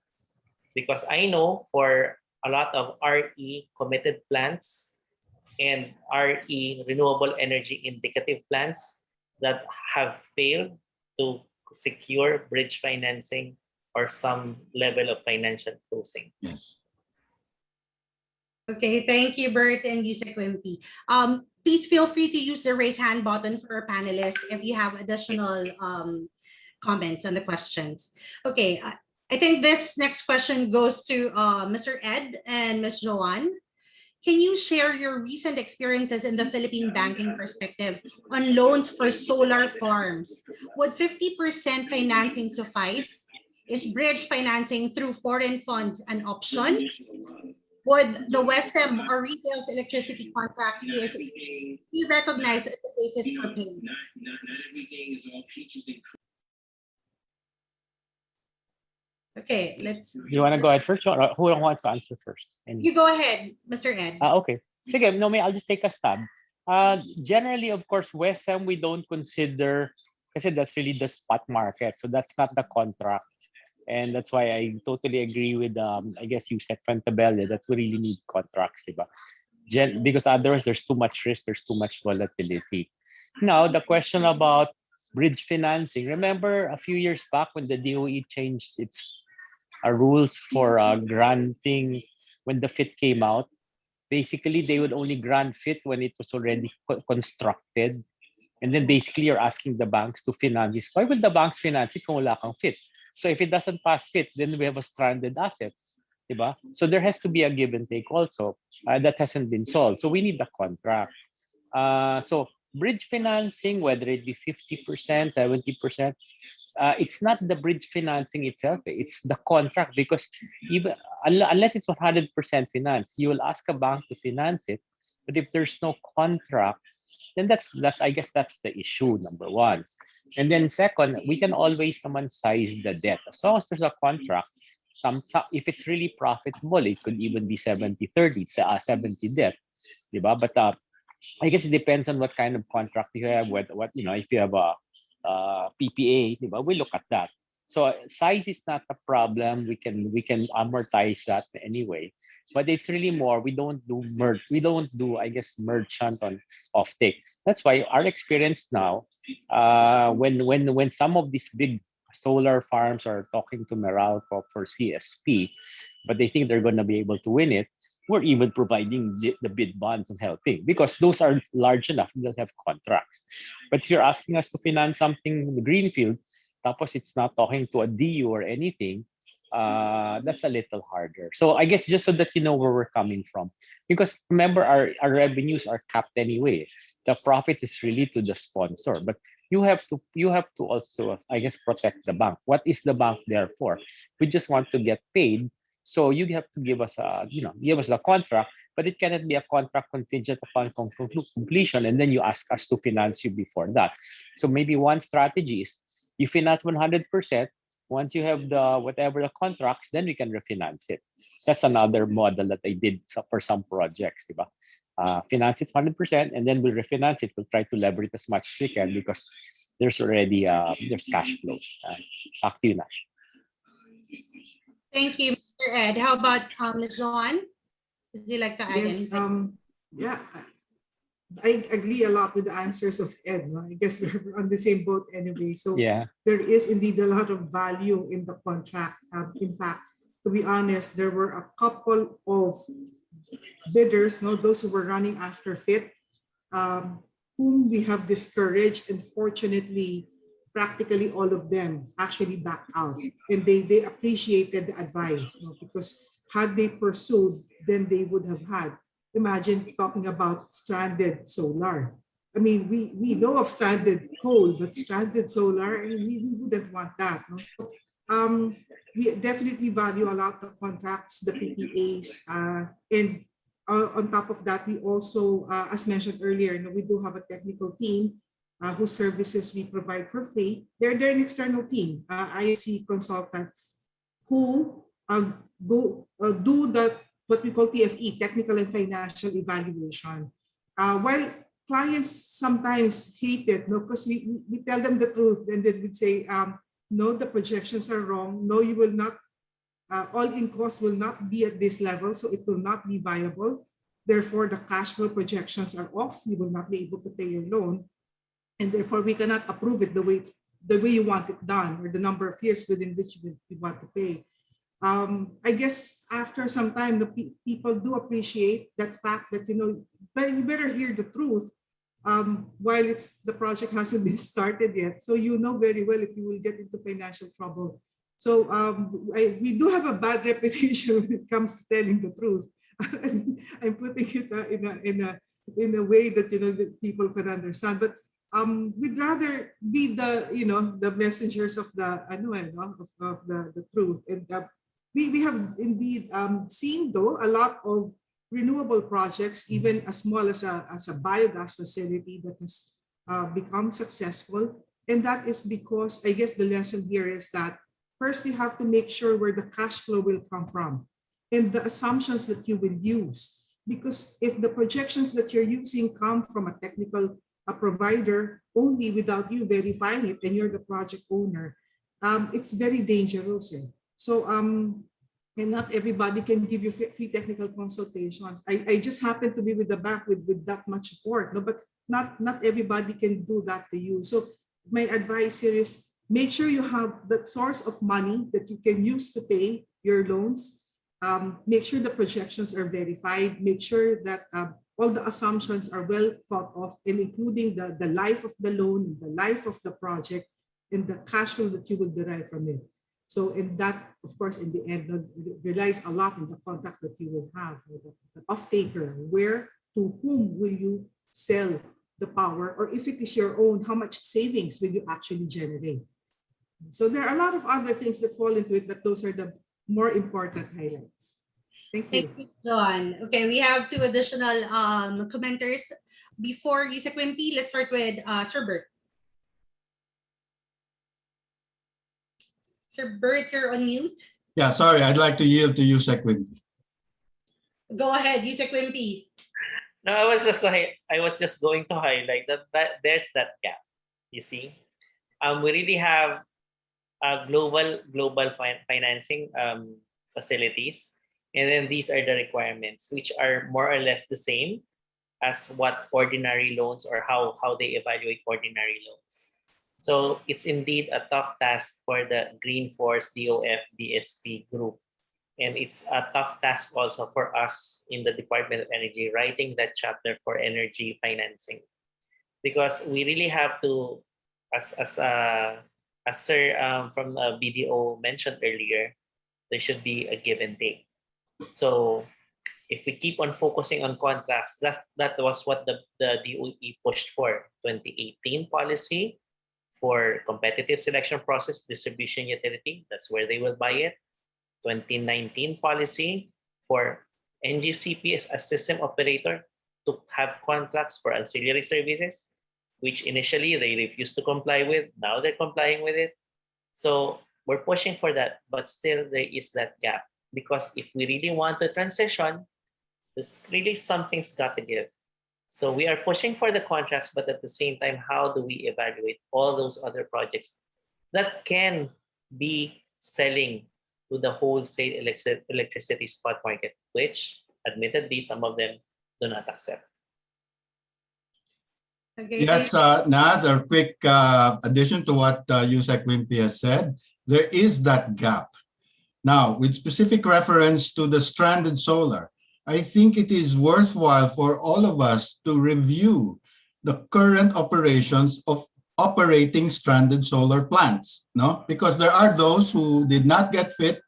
Because I know for a lot of RE committed plans and RE renewable energy indicative plans that have failed to secure bridge financing or some level of financial closing. Yes. Okay, thank you, Bert and Yusek Wimpy. Please feel free to use the raise hand button for our panelists if you have additional comments on the questions. Okay, I think this next question goes to Mr. Ed and Ms. Joanne. Can you share your recent experiences in the Philippine banking perspective on loans for solar farms? Would 50% financing suffice? Is bridge financing through foreign funds an option? Would the WESM or retail's electricity contracts be recognized as a basis for payment? Okay, let's. You want to go ahead first, or who wants to answer first? You go ahead, Mr. Ed. Okay. Sige, no, I'll just take a stab. Generally, of course, WESM we don't consider, kasi that's really the spot market, so that's not the contract. And that's why I totally agree with, I guess you said Fantabella, that we really need contracts, diba? Because otherwise there's too much risk, there's too much volatility. Now, the question about bridge financing. Remember a few years back when the DOE changed its rules for granting, when the FIT came out, basically they would only grant FIT when it was already constructed. And then basically you're asking the banks to finance this. Why will the banks finance it kung wala kang FIT? So if it doesn't pass FIT, then we have a stranded asset. Diba? So there has to be a give and take also. That hasn't been solved. So we need the contract. So bridge financing, whether it be 50%, 70%, it's not the bridge financing itself, it's the contract, because even unless it's 100% finance, you will ask a bank to finance it. But if there's no contract, then that's I guess that's the issue, number one. And then second, we can always size the debt. As long as there's a contract, if it's really profitable, it could even be 70-30, it's 70 debt. diba? But I guess it depends on what kind of contract you have. What if you have a PPA, diba? We look at that. So size is not a problem. We can amortize that anyway. But it's really more. We don't do I guess merchant on offtake. That's why our experience now, when some of these big solar farms are talking to Meralco for CSP, but they think they're going to be able to win it, we're even providing the bid bonds and helping, because those are large enough that have contracts. But if you're asking us to finance something in the greenfield, tapos it's not talking to a DU or anything, that's a little harder. So I guess just so that you know where we're coming from, because remember our revenues are capped anyway. The profit is really to the sponsor, but you have to also, I guess, protect the bank. What is the bank there for? We just want to get paid. So you have to give us the contract, but it cannot be a contract contingent upon completion, and then you ask us to finance you before that. So maybe one strategy is you finance 100%. Once you have the contracts, then we can refinance it. That's another model that I did for some projects, diba? Finance it 100%, and then we'll refinance it. We'll try to leverage it as much as we can because there's already there's cash flow. Back to you, Nash. Thank you, Mr. Ed. How about Ms. Joanne? Would you like to add anything? Yeah, I agree a lot with the answers of Ed. No? I guess we're on the same boat anyway. So yeah, there is indeed a lot of value in the contract. In fact, to be honest, there were a couple of bidders, those who were running after FIT, whom we have discouraged, and fortunately, practically all of them actually backed out, and they appreciated the advice, because had they pursued, then they would have had. Imagine talking about stranded solar. I mean, we know of stranded coal, but stranded solar, we wouldn't want that. No? We definitely value a lot the contracts, the PPAs, and on top of that, we also, as mentioned earlier, we do have a technical team whose services we provide for free. They're an external team, IC consultants, who do what we call TFE, technical and financial evaluation. While clients sometimes hate it, because we tell them the truth, and then we'd say, no, the projections are wrong. No, you will not, all-in costs will not be at this level, so it will not be viable. Therefore, the cash flow projections are off. You will not be able to pay your loan. And therefore, we cannot approve it the way you want it done, or the number of years within which you want to pay. I guess after some time, the people do appreciate that fact that, but you better hear the truth while the project hasn't been started yet. So you know very well if you will get into financial trouble. So we do have a bad reputation when it comes to telling the truth. I'm putting it in a way that that people can understand. But we'd rather be the messengers of the the truth. And we have indeed seen, though, a lot of renewable projects, even as small as a biogas facility that has become successful. And that is because, I guess, the lesson here is that first you have to make sure where the cash flow will come from and the assumptions that you will use. Because if the projections that you're using come from a technical provider only without you verifying it, and you're the project owner, it's very dangerous. So, and not everybody can give you free technical consultations. I just happen to be with the bank with that much support, but not everybody can do that to you. So my advice here is make sure you have that source of money that you can use to pay your loans. Make sure the projections are verified. Make sure that all the assumptions are well thought of, and including the life of the loan, the life of the project, and the cash flow that you will derive from it. So, and that, of course, in the end, relies a lot on the contract that you will have, the off-taker. Where, to whom will you sell the power? Or if it is your own, how much savings will you actually generate? So there are a lot of other things that fall into it, but those are the more important highlights. Thank you. Thank you, John. Okay, we have two additional commenters. Before Yusek Wimpy, let's start with Sir Bert. Sir Bert, you're on mute. Yeah, sorry, I'd like to yield to you, Yusek Wimpy. Go ahead, Yusek Wimpy. No, I was just going to highlight that there's that gap. You see, we really have global financing facilities, and then these are the requirements, which are more or less the same as what ordinary loans or how they evaluate ordinary loans. So it's indeed a tough task for the Green Force DOF BSP group. And it's a tough task also for us in the Department of Energy, writing that chapter for energy financing. Because we really have to, as Sir from BDO mentioned earlier, there should be a give and take. So if we keep on focusing on contracts, that was what the DOE pushed for. 2018 policy for competitive selection process, distribution utility, that's where they will buy it. 2019 policy for NGCP as a system operator to have contracts for ancillary services, which initially they refused to comply with. Now they're complying with it. So we're pushing for that, but still there is that gap. Because if we really want to transition, there's really something's got to give. So we are pushing for the contracts, but at the same time, how do we evaluate all those other projects that can be selling to the wholesale electricity spot market, which admittedly some of them do not accept. Okay, Yes, Naz, a quick addition to what Yusek Wimpy has said. There is that gap. Now, with specific reference to the stranded solar, I think it is worthwhile for all of us to review the current operations of operating stranded solar plants, no? Because there are those who did not get fit,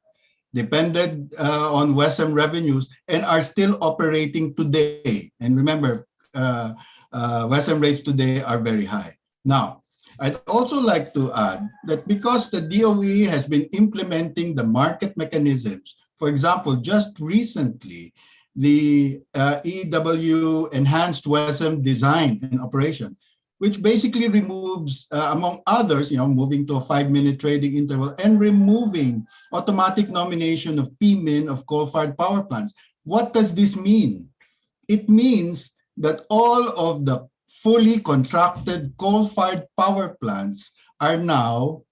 depended on WESM revenues, and are still operating today. And remember, WESM rates today are very high. Now, I'd also like to add that because the DOE has been implementing the market mechanisms, for example, just recently, the EW Enhanced WESM Design and Operation, which basically removes, among others, moving to a 5-minute trading interval and removing automatic nomination of PMIN of coal-fired power plants. What does this mean? It means that all of the fully contracted coal-fired power plants are now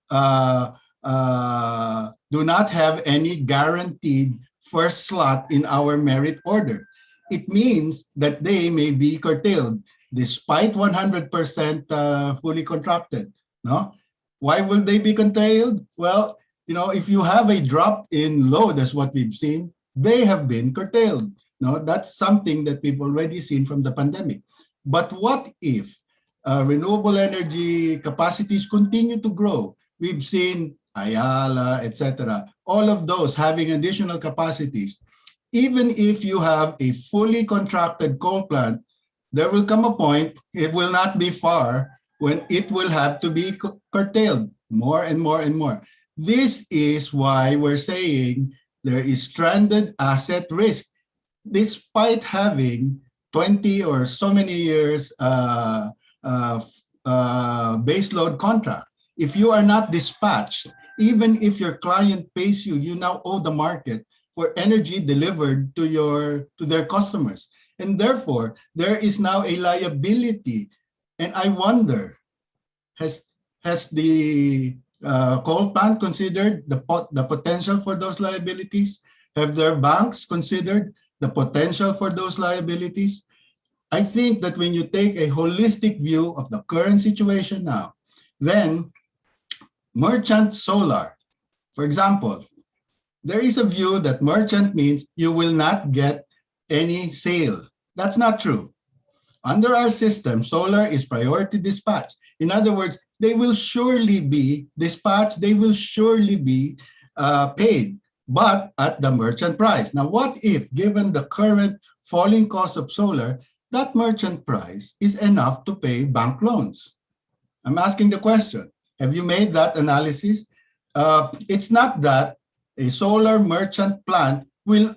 do not have any guaranteed first slot in our merit order. It means that they may be curtailed despite 100% fully contracted. No? Why will they be curtailed? Well, if you have a drop in load, as what we've seen, they have been curtailed. No, that's something that we've already seen from the pandemic. But what if renewable energy capacities continue to grow? We've seen Ayala, etc. All of those having additional capacities. Even if you have a fully contracted coal plant, there will come a point, it will not be far, when it will have to be curtailed more and more and more. This is why we're saying there is stranded asset risk, despite having 20 or so many years baseload contract. If you are not dispatched, even if your client pays you, you now owe the market for energy delivered to their customers. And therefore, there is now a liability. And I wonder, has the coal plant considered the potential for those liabilities? Have their banks considered the potential for those liabilities? I think that when you take a holistic view of the current situation now, then merchant solar, for example, there is a view that merchant means you will not get any sale. That's not true. Under our system, solar is priority dispatch. In other words, they will surely be dispatched, they will surely be paid, but at the merchant price. Now, what if, given the current falling cost of solar, that merchant price is enough to pay bank loans? I'm asking the question. Have you made that analysis? It's not that a solar merchant plant will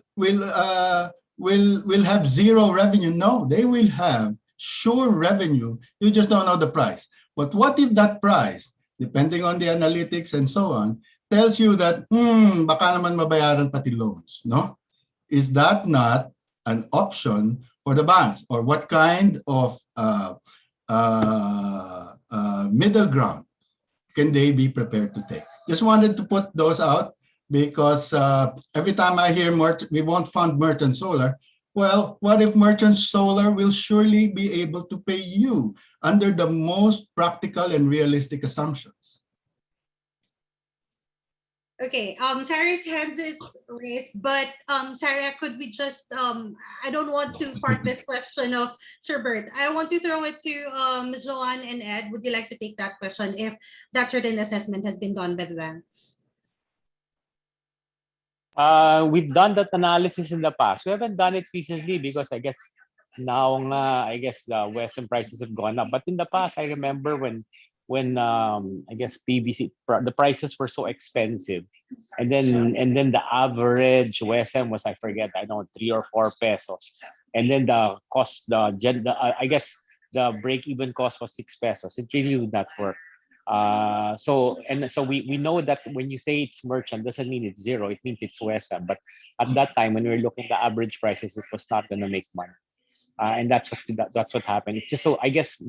have zero revenue. No, they will have sure revenue. You just don't know the price. But what if that price, depending on the analytics and so on, tells you that, baka naman mabayaran pati loans, no? Is that not an option for the banks, or what kind of middle ground can they be prepared to take? Just wanted to put those out because every time I hear we won't fund merchant solar, well, what if merchant solar will surely be able to pay you under the most practical and realistic assumptions? Okay, Sarah's hands is raised, but Sarah, could we just I don't want to park this question of Sir Bert. I want to throw it to Joanne and Ed. Would you like to take that question if that certain assessment has been done by the banks? We've done that analysis in the past. We haven't done it recently because I guess now the Western prices have gone up. But in the past, I remember when I guess PVC the prices were so expensive, and then the average WSM was, I forget, I don't know, 3 or 4 pesos, and then the cost I guess the break-even cost was 6 pesos. It really would not work. So we know that when you say it's merchant, doesn't mean it's zero. It means it's WSM. But at that time, when we were looking at the average prices, it was not going to make money. And that's what happened. It's just so I guess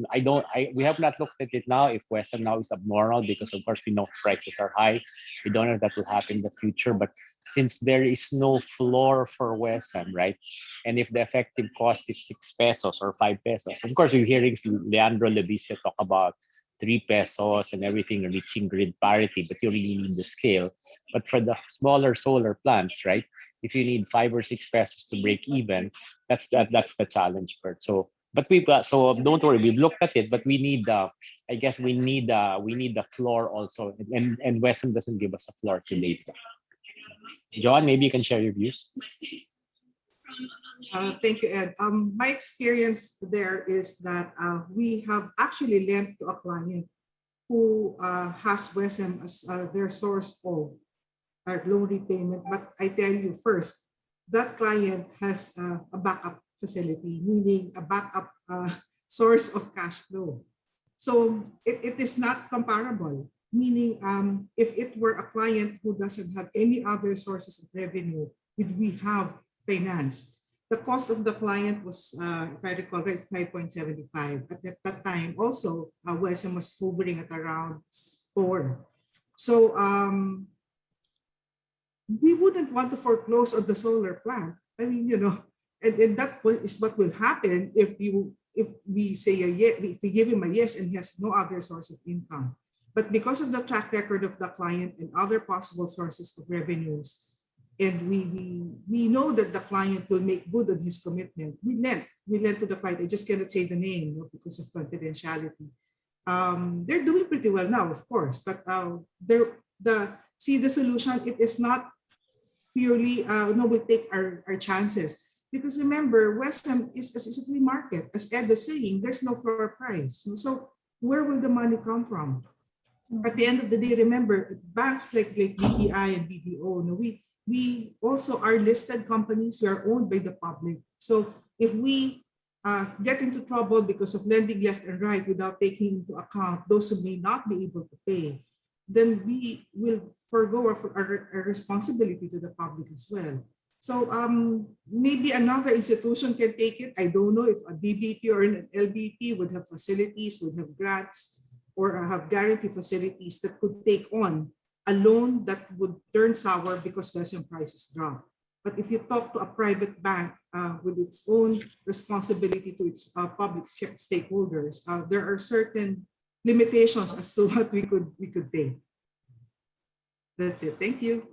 we have not looked at it now if WSM now is abnormal, because of course we know prices are high. We don't know if that will happen in the future. But since there is no floor for WSM, right? And if the effective cost is 6 pesos or 5 pesos, of course we're hearing Leandro Leviste talk about 3 pesos and everything reaching grid parity, but you really need the scale. But for the smaller solar plants, right? If you need 5 or 6 pesos to break even, that's the challenge part. So, but so don't worry, we've looked at it, but we need I guess we need the floor also, and Western doesn't give us a floor today. John, maybe you can share your views. Thank you, Ed. My experience there is that we have actually lent to a client who has WSM as their source of our loan repayment. But I tell you first, that client has a backup facility, meaning a backup source of cash flow. So it is not comparable, meaning if it were a client who doesn't have any other sources of revenue, would we have financed? The cost of the client was, if I recall right, 5.75. At that time, also, WSM was hovering at around 4. So we wouldn't want to foreclose on the solar plant. I mean, and that is what will happen if we say if we give him a yes and he has no other source of income. But because of the track record of the client and other possible sources of revenues, and we know that the client will make good on his commitment, we lent to the client. I just cannot say the name because of confidentiality. They're doing pretty well now, of course, but the solution, it is not purely we'll take our chances, because remember, WSM is a free market. As Ed is saying, there's no floor price. So where will the money come from? At the end of the day, remember, banks like BPI and BDO, we also are listed companies. We are owned by the public. So if we get into trouble because of lending left and right without taking into account those who may not be able to pay, then we will forgo our responsibility to the public as well. So maybe another institution can take it. I don't know if a BBP or an LBP would have facilities, would have grants, or have guarantee facilities that could take on a loan that would turn sour because WSM prices drop. But if you talk to a private bank with its own responsibility to its public stakeholders, there are certain limitations as to what we could pay. That's it. Thank you.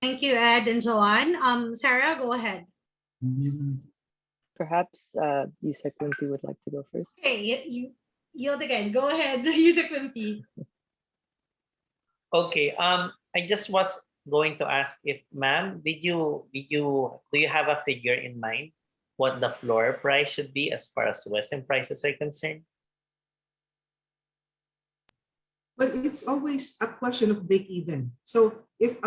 Thank you, Ed and Joanne. Sarah, go ahead. Perhaps Yusek Wimpy would like to go first. Okay, you yield again. Go ahead, Yusek Wimpy. Okay. I just was going to ask if, ma'am, do you have a figure in mind what the floor price should be as far as WSM prices are concerned? But it's always a question of break even. So if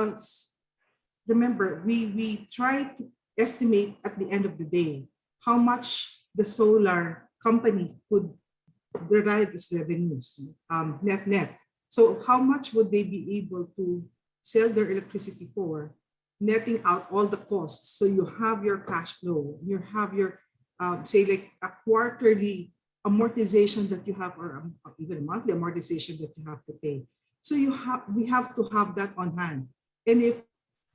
remember, we try to estimate at the end of the day how much the solar company could derive its revenues, net. So how much would they be able to sell their electricity for, netting out all the costs? So you have your cash flow, you have your say like a quarterly amortization that you have, or even a monthly amortization that you have to pay. So we have to have that on hand. And if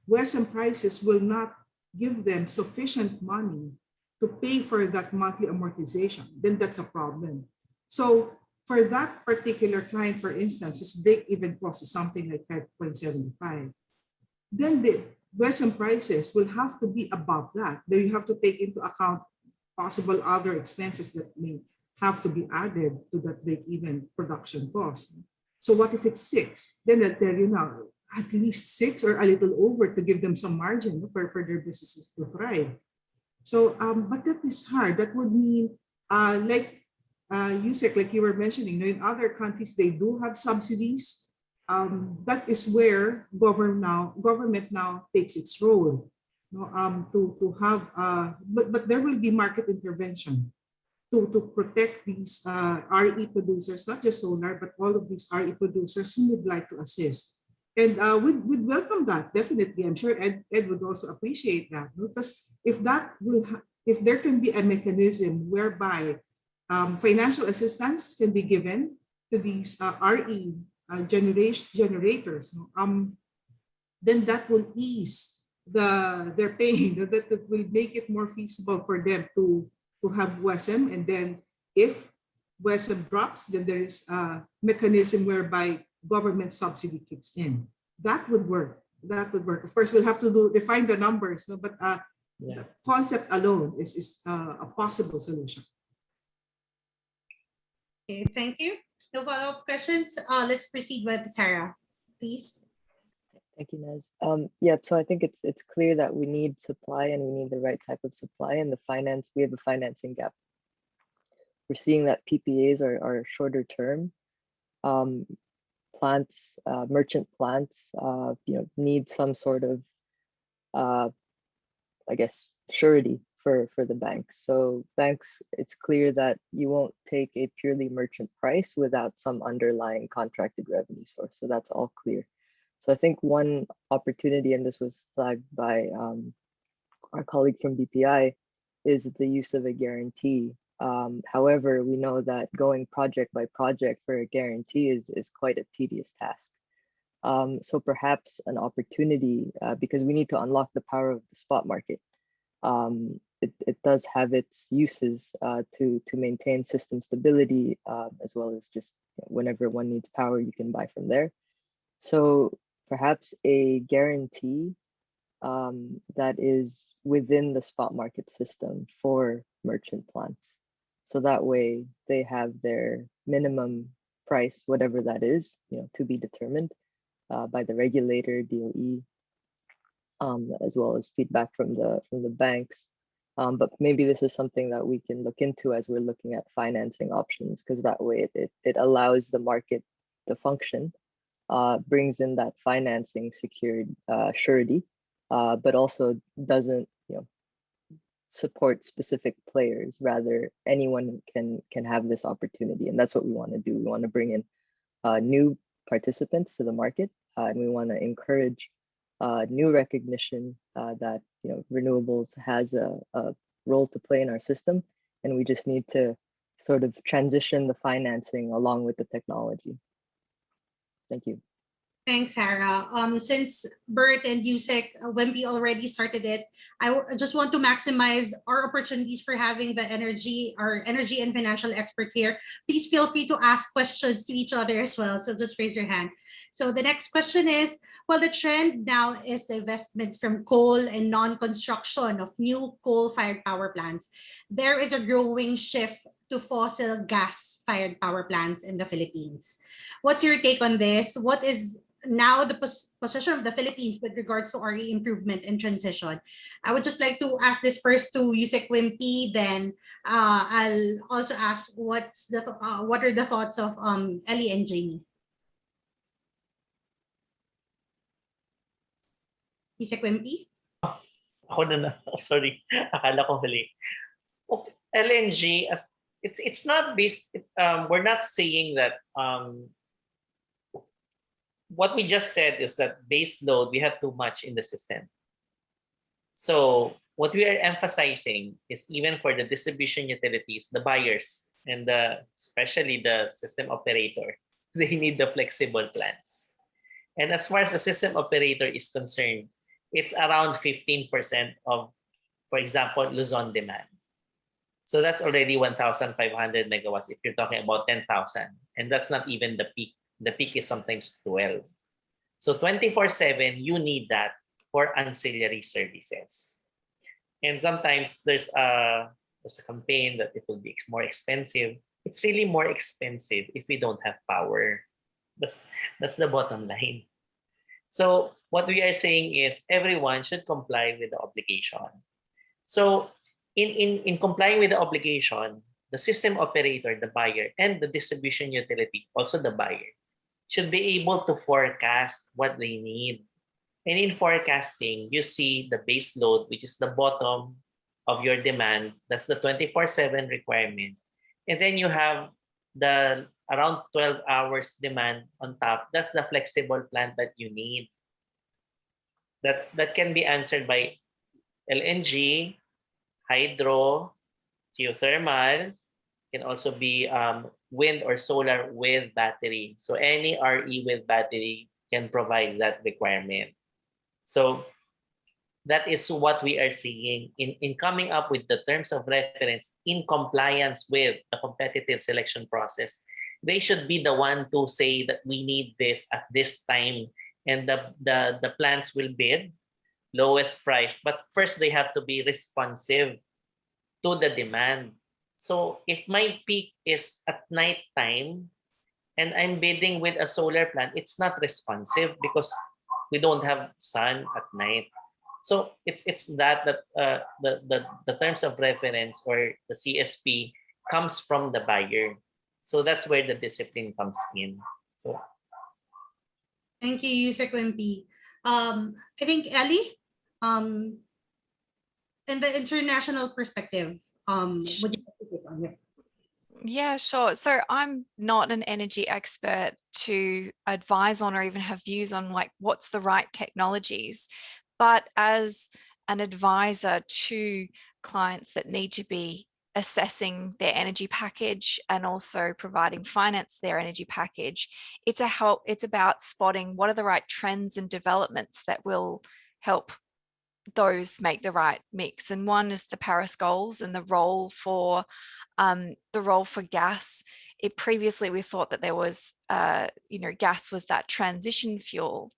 Western prices will not give them sufficient money to pay for that monthly amortization, then that's a problem. So for that particular client, for instance, his break-even cost is something like 5.75. Then the Western prices will have to be above that. Then you have to take into account possible other expenses that may have to be added to that break-even production cost. So what if it's 6? Then I'll tell you now, at least 6 or a little over to give them some margin for their businesses to thrive. So, but that is hard. That would mean, like Yusek, like you were mentioning, in other countries, they do have subsidies. That is where government now takes its role, to have, but there will be market intervention to protect these RE producers, not just solar, but all of these RE producers who would like to assist. And we'd welcome that, definitely. I'm sure Ed would also appreciate that, because if there can be a mechanism whereby financial assistance can be given to these RE generators, then that will ease their pain. That will make it more feasible for them to have WESM. And then if WESM drops, then there is a mechanism whereby government subsidy kicks in. That would work. That would work. Of course, we'll have to define the numbers, but the concept alone is a possible solution. Okay, thank you. No follow-up questions. Let's proceed with Sarah, please. Thank you, Naz. Yeah, so I think it's clear that we need supply and we need the right type of supply, and we have a financing gap. We're seeing that PPAs are shorter term. Plants, merchant plants, need some sort of, I guess, surety for the banks. So banks, it's clear that you won't take a purely merchant price without some underlying contracted revenue source. So that's all clear. So I think one opportunity, and this was flagged by our colleague from BPI, is the use of a guarantee. However, we know that going project by project for a guarantee is quite a tedious task. So perhaps an opportunity, because we need to unlock the power of the spot market. It does have its uses to maintain system stability, as well as just whenever one needs power, you can buy from there. So perhaps a guarantee that is within the spot market system for merchant plants. So that way they have their minimum price, whatever that is, to be determined by the regulator, DOE, as well as feedback from the banks. But maybe this is something that we can look into as we're looking at financing options, because that way it allows the market to function, brings in that financing secured surety, but also doesn't support specific players. Rather, anyone can have this opportunity, and that's what we want to do. We want to bring in new participants to the market, and we want to encourage new recognition that renewables has a role to play in our system, and we just need to sort of transition the financing along with the technology. Thank you. Thanks, Sarah. Since Bert and Yusek, Wemby already started it, I just want to maximize our opportunities for having our energy and financial experts here. Please feel free to ask questions to each other as well. So just raise your hand. So the next question is, well, the trend now is the investment from coal and non-construction of new coal-fired power plants. There is a growing shift to fossil gas-fired power plants in the Philippines. What's your take on this? What is now the position of the Philippines with regards to RE improvement and transition? I would just like to ask this first to Yusek Wimpy, then I'll also ask what are the thoughts of Ellie and Jamie. Yusek Wimpy? Ako na, sorry, akala ko huli. Okay. LNG, it's not based, we're not saying that, what we just said is that base load, we have too much in the system. So What we are emphasizing is even for the distribution utilities, the buyers, and especially the system operator, they need the flexible plans. And as far as the system operator is concerned, it's around 15% of, for example, Luzon demand. So that's already 1,500 megawatts if you're talking about 10,000. And that's not even the peak. The peak is sometimes 12. So 24/7, you need that for ancillary services. And sometimes there's a campaign that it will be more expensive. It's really more expensive if we don't have power. That's the bottom line. So what we are saying is everyone should comply with the obligation. So in complying with the obligation, the system operator, the buyer, and the distribution utility, also the buyer, should be able to forecast what they need. And in forecasting, you see the base load, which is the bottom of your demand. That's the 24/7 requirement. And then you have the around 12 hours demand on top. That's the flexible plant that you need. That can be answered by LNG, hydro, geothermal, can also be wind or solar with battery. So any RE with battery can provide that requirement. So that is what we are seeing in coming up with the terms of reference in compliance with the competitive selection process. They should be the one to say that we need this at this time, and the plants will bid lowest price. But first, they have to be responsive to the demand. So if my peak is at night time and I'm bidding with a solar plant, it's not responsive because we don't have sun at night. So it's that the terms of reference or the CSP comes from the buyer. So that's where the discipline comes in. So Thank you, Yusek Wimpy. I think Ellie, in the international perspective, would you like to take on it? Yeah, sure. So I'm not an energy expert to advise on or even have views on like what's the right technologies. But as an advisor to clients that need to be assessing their energy package and also providing finance their energy package, it's about spotting what are the right trends and developments that will help those make the right mix. And one is the Paris goals and the role for gas. Previously we thought that there was gas was that transition fuel,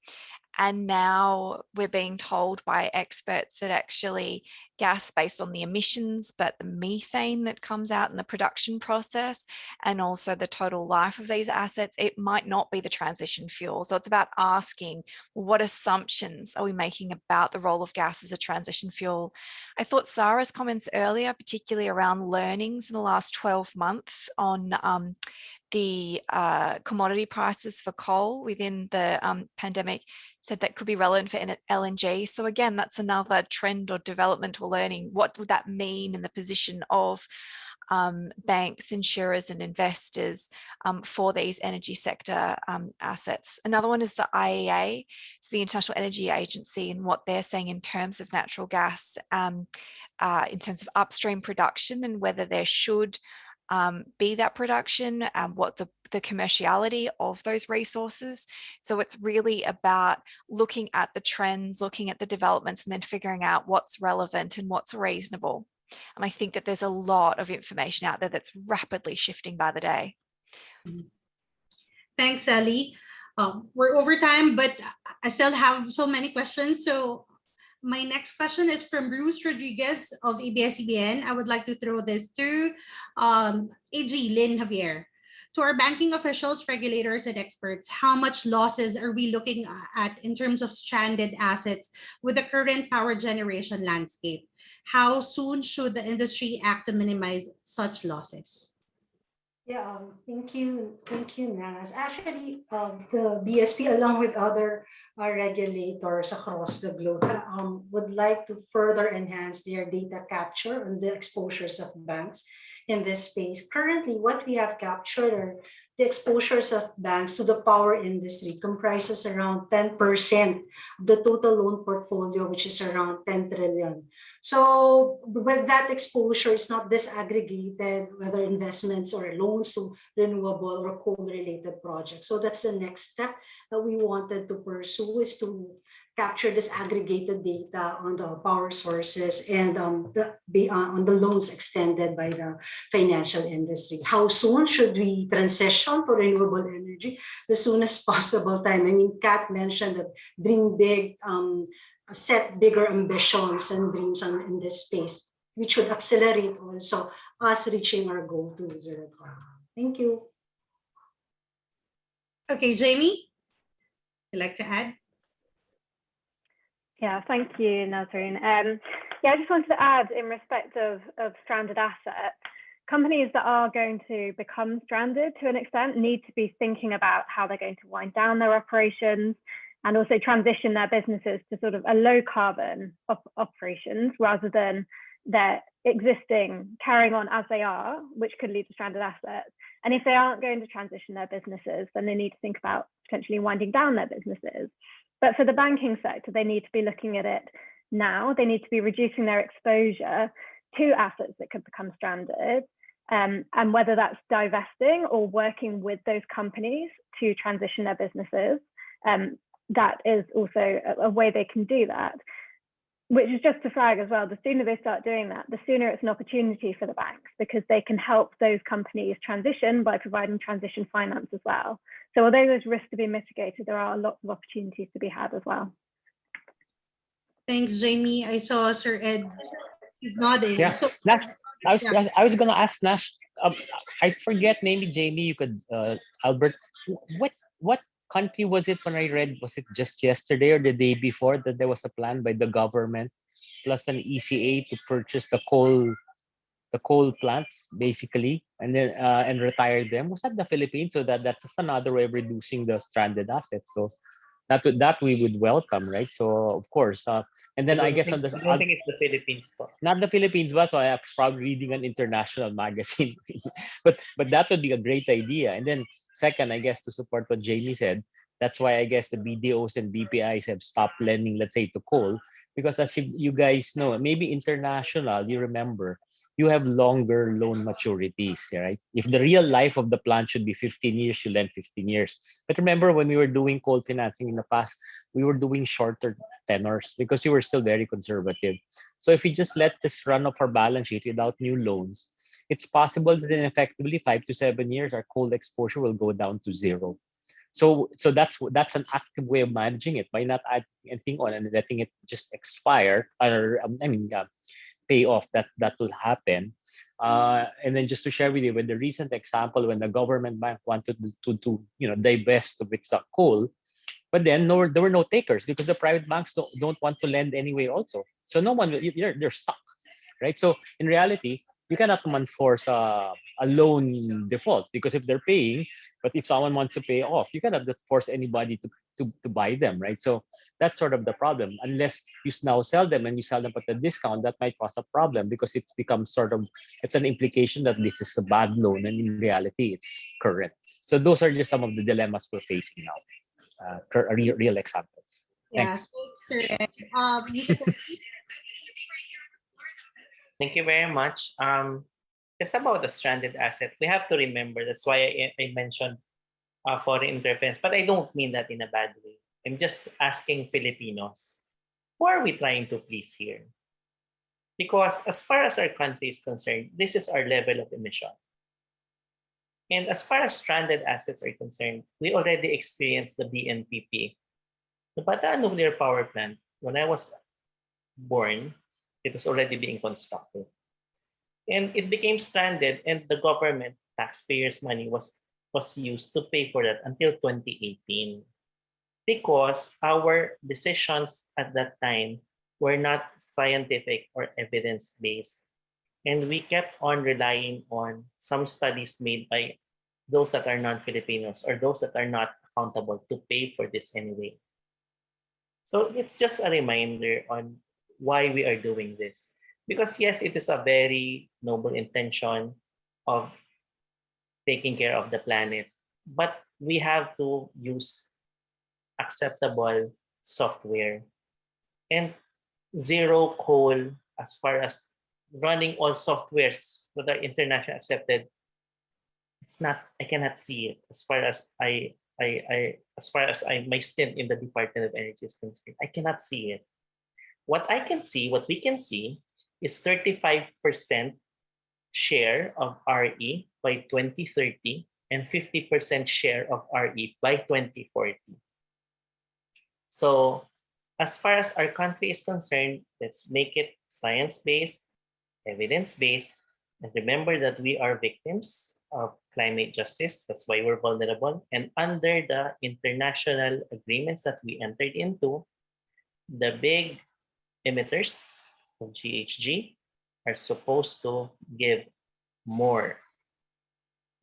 and now we're being told by experts that actually gas, based on the emissions, but the methane that comes out in the production process and also the total life of these assets, it might not be the transition fuel. So it's about asking, what assumptions are we making about the role of gas as a transition fuel? I thought Sarah's comments earlier, particularly around learnings in the last 12 months on the commodity prices for coal within the pandemic, said that could be relevant for LNG. So again, that's another trend or development or learning. What would that mean in the position of banks, insurers and investors for these energy sector assets? Another one is the IEA, so the International Energy Agency, and what they're saying in terms of natural gas, in terms of upstream production and whether there should be that production and what the commerciality of those resources. So it's really about looking at the trends, looking at the developments, and then figuring out what's relevant and what's reasonable. And I think that there's a lot of information out there that's rapidly shifting by the day. Thanks, Ellie. We're over time, but I still have so many questions. So my next question is from Bruce Rodriguez of ABS-CBN. I would like to throw this to AG Lynn Javier. To our banking officials, regulators, and experts, how much losses are we looking at in terms of stranded assets with the current power generation landscape? How soon should the industry act to minimize such losses? Yeah, thank you, Nas. Actually, the BSP, along with other regulators across the globe would like to further enhance their data capture on the exposures of banks in this space. Currently, what we have captured are the exposures of banks to the power industry comprises around 10% of the total loan portfolio, which is around 10 trillion. So with that exposure, it's not disaggregated, whether investments or loans to renewable or coal-related projects. So that's the next step that we wanted to pursue, is to capture this aggregated data on the power sources and on the loans extended by the financial industry. How soon should we transition to renewable energy? The soonest possible time. I mean, Kat mentioned that dream big, set bigger ambitions and dreams in this space, which should accelerate also us reaching our goal to zero carbon. Thank you. Okay, Jamie, you'd like to add? Yeah, thank you, Nazreen. Yeah, I just wanted to add in respect of stranded assets, companies that are going to become stranded to an extent need to be thinking about how they're going to wind down their operations and also transition their businesses to sort of a low carbon operations rather than their existing carrying on as they are, which could lead to stranded assets. And if they aren't going to transition their businesses, then they need to think about potentially winding down their businesses. But for the banking sector, they need to be looking at it now. They need to be reducing their exposure to assets that could become stranded, and whether that's divesting or working with those companies to transition their businesses, that is also a way they can do that, which is just to flag as well, the sooner they start doing that, the sooner it's an opportunity for the banks, because they can help those companies transition by providing transition finance as well. So although those risks to be mitigated, there are lots of opportunities to be had as well. Thanks, Jamie. I saw Sir Ed nodding. Yeah, So, Nash, yeah. I was gonna ask Nash. I forget. Maybe Jamie, you could. Albert, what country was it when I read? Was it just yesterday or the day before that there was a plan by the government plus an ECA to purchase the coal plants basically, and then and retire them? Was that the Philippines? So that's just another way of reducing the stranded assets. So that we would welcome, right? So of course, and then I guess I don't think it's the Philippines. not the Philippines, but so I was probably reading an international magazine, but that would be a great idea. And then second, I guess to support what Jamie said, that's why I guess the BDOs and BPIs have stopped lending, let's say, to coal, because as you guys know, maybe international, you remember, you have longer loan maturities, right? If the real life of the plant should be 15 years, you lend 15 years. But remember when we were doing coal financing in the past, we were doing shorter tenors because we were still very conservative. So if we just let this run off our balance sheet without new loans, it's possible that in effectively 5 to 7 years, our coal exposure will go down to zero. So that's an active way of managing it by not adding anything on and letting it just expire, or pay off. That will happen. And then just to share with you, with the recent example, when the government bank wanted to divest of its coal, but then there were no takers because the private banks don't want to lend anyway also. So no one, they're stuck, right? So in reality, you cannot enforce a loan default because if they're paying, but if someone wants to pay off, you cannot force anybody to buy them, right? So that's sort of the problem. Unless you now sell them and you sell them at a discount, that might cause a problem because it's become it's an implication that this is a bad loan and in reality it's current. So those are just some of the dilemmas we're facing now. Real examples. Yeah, Thanks. Sir Ed. Yusuf, Thank you very much. Just about the stranded asset, we have to remember, that's why I mentioned foreign interference, but I don't mean that in a bad way. I'm just asking Filipinos, who are we trying to please here? Because as far as our country is concerned, this is our level of emission. And as far as stranded assets are concerned, we already experienced the BNPP. The Bataan Nuclear Power Plant, when I was born, it was already being constructed. And it became stranded, and the government taxpayers' money was used to pay for that until 2018. Because our decisions at that time were not scientific or evidence-based. And we kept on relying on some studies made by those that are non-Filipinos or those that are not accountable to pay for this anyway. So it's just a reminder on why we are doing this. Because yes, it is a very noble intention of taking care of the planet, but we have to use acceptable software and zero coal as far as running all softwares that are internationally accepted. It's not, I cannot see it as far as my stint in the Department of Energy is concerned. I cannot see it. What we can see is 35% share of RE by 2030 and 50% share of RE by 2040. So as far as our country is concerned, let's make it science-based, evidence-based, and remember that we are victims of climate justice. That's why we're vulnerable. And under the international agreements that we entered into, the big emitters of GHG are supposed to give more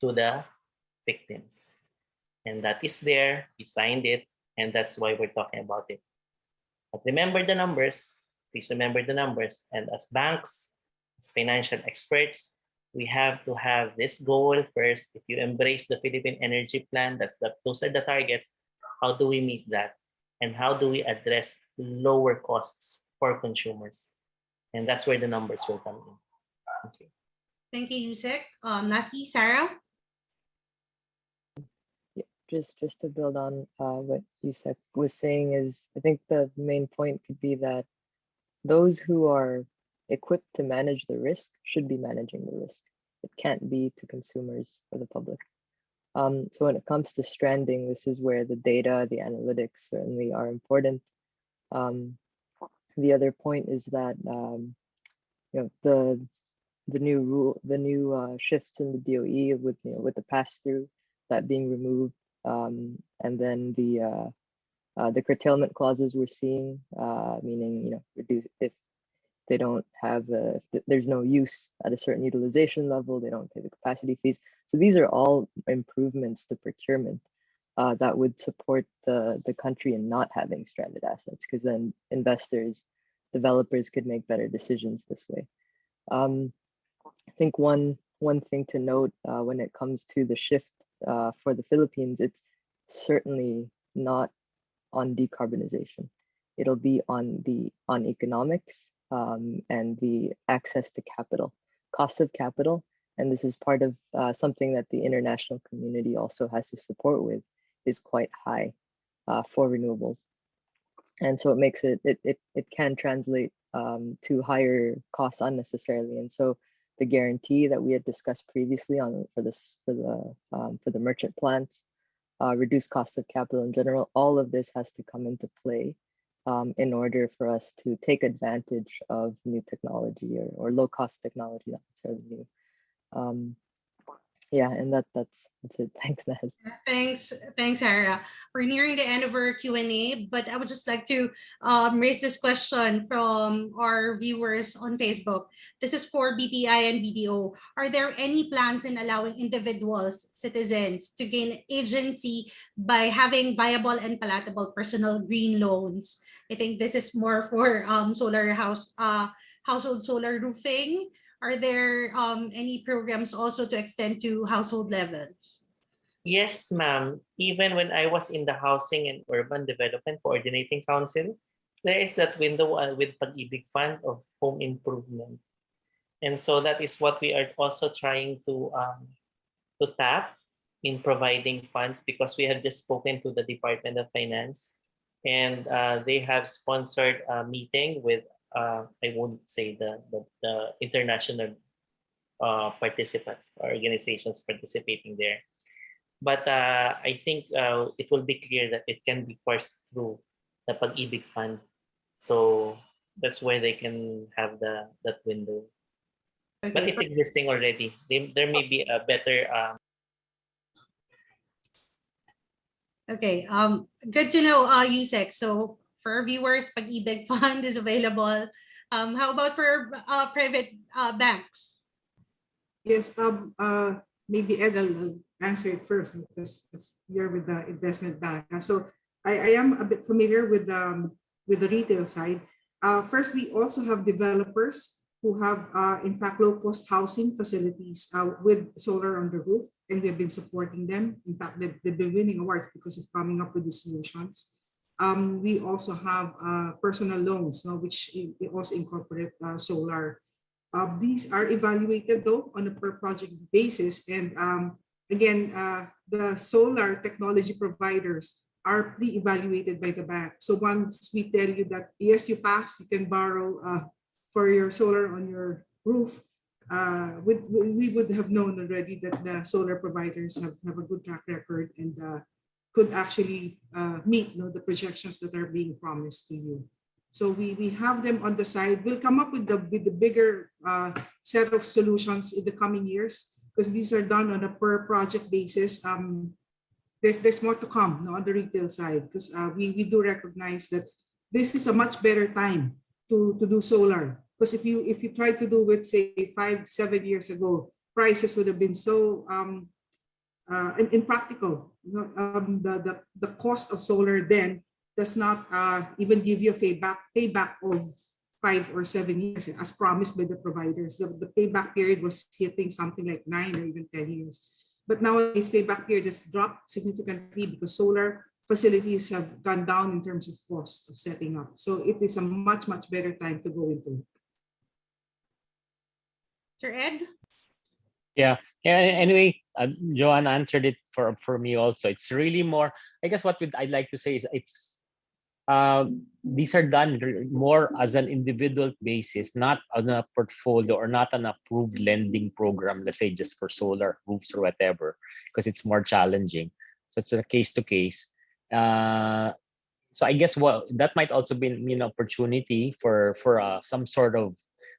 to the victims. And that is there, we signed it, and that's why we're talking about it. But remember the numbers, please remember the numbers. And as banks, as financial experts, we have to have this goal first. If you embrace the Philippine Energy Plan, those are the targets. How do we meet that? And how do we address lower costs for consumers? And that's where the numbers will come in. Thank you. Thank you, Yusek. Lastly, Sarah. Just to build on what Yusek was saying is, I think the main point could be that those who are equipped to manage the risk should be managing the risk. It can't be to consumers or the public. So when it comes to stranding, this is where the data, the analytics certainly are important. The other point is that the new shifts in the DOE with the pass-through, that being removed, and then the curtailment clauses we're seeing, meaning reduce if they don't have if there's no use at a certain utilization level, they don't pay the capacity fees. So these are all improvements to procurement that would support the country in not having stranded assets, because then investors, developers could make better decisions this way. I think one thing to note when it comes to the shift for the Philippines, it's certainly not on decarbonization. It'll be on economics and the access to capital, cost of capital. And this is part of something that the international community also has to support with, is quite high for renewables. And so it makes it can translate to higher costs unnecessarily. And so the guarantee that we had discussed previously for the merchant plants, reduced cost of capital in general, all of this has to come into play in order for us to take advantage of new technology or low cost technology, not necessarily new. Yeah, and that's it. Thanks, Naz. Thanks, Sarah. We're nearing the end of our Q&A, but I would just like to raise this question from our viewers on Facebook. This is for BPI and BDO. Are there any plans in allowing individuals, citizens, to gain agency by having viable and palatable personal green loans? I think this is more for household solar roofing. Are there any programs also to extend to household levels? Yes, ma'am. Even when I was in the Housing and Urban Development Coordinating Council, there is that window with Pag-ibig Fund of home improvement. And so that is what we are also trying to tap in providing funds, because we have just spoken to the Department of Finance, and they have sponsored a meeting with I won't say the international participants or organizations participating there. But I think it will be clear that it can be parsed through the Pag-ibig Fund. So that's where they can have that window. Okay. But it's existing already. There may be a better... Okay, good to know, Yusek. So for our viewers, Pag-ibig Fund is available. How about for private banks? Yes, maybe Ed will answer it first because you're with the investment bank. So I am a bit familiar with with the retail side. First, we also have developers who have, in fact, low-cost housing facilities with solar on the roof, and we have been supporting them. In fact, they've been winning awards because of coming up with these solutions. We also have personal loans, which also incorporate solar. These are evaluated though on a per project basis, and again, the solar technology providers are pre-evaluated by the bank. So once we tell you that yes, you pass, you can borrow for your solar on your roof, we would have known already that the solar providers have a good track record and could actually meet the projections that are being promised to you. So we have them on the side. We'll come up with the bigger set of solutions in the coming years, because these are done on a per project basis. There's more to come on the retail side, because we do recognize that this is a much better time to do solar. Because if you try to do it, say 5-7 years ago, prices would have been so impractical. The cost of solar then does not even give you a payback of 5 or 7 years as promised by the providers. The payback period was hitting something like 9 or even 10 years. But nowadays, payback period has dropped significantly because solar facilities have gone down in terms of cost of setting up. So it is a much better time to go into. Sir Ed? Yeah. Anyway, Joanne answered it for me also. It's really more, I guess what I'd like to say is these are done more as an individual basis, not on a portfolio or not an approved lending program, let's say just for solar roofs or whatever, because it's more challenging. So it's a case to case. So I guess that might also be an opportunity for some sort of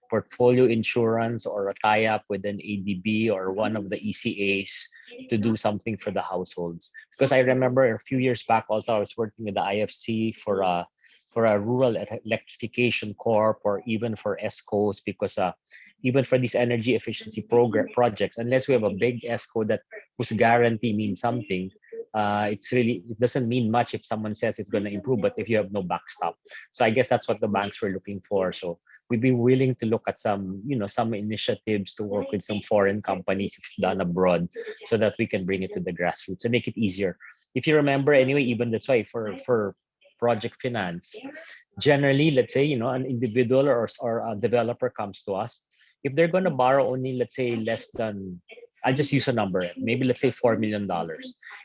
portfolio insurance or a tie-up with an ADB or one of the ECAs to do something for the households. Because I remember a few years back also I was working with the IFC for a rural electrification corp or even for ESCOs, because even for these energy efficiency projects, unless we have a big ESCO whose guarantee means something, it doesn't mean much if someone says it's going to improve, but if you have no backstop. So I guess that's what the banks were looking for. So we'd be willing to look at some initiatives to work with some foreign companies if it's done abroad, so that we can bring it to the grassroots and make it easier. If you remember, anyway, even that's why for project finance, generally, let's say an individual or a developer comes to us, if they're going to borrow only, let's say, less than, I'll just use a number, maybe let's say $4 million.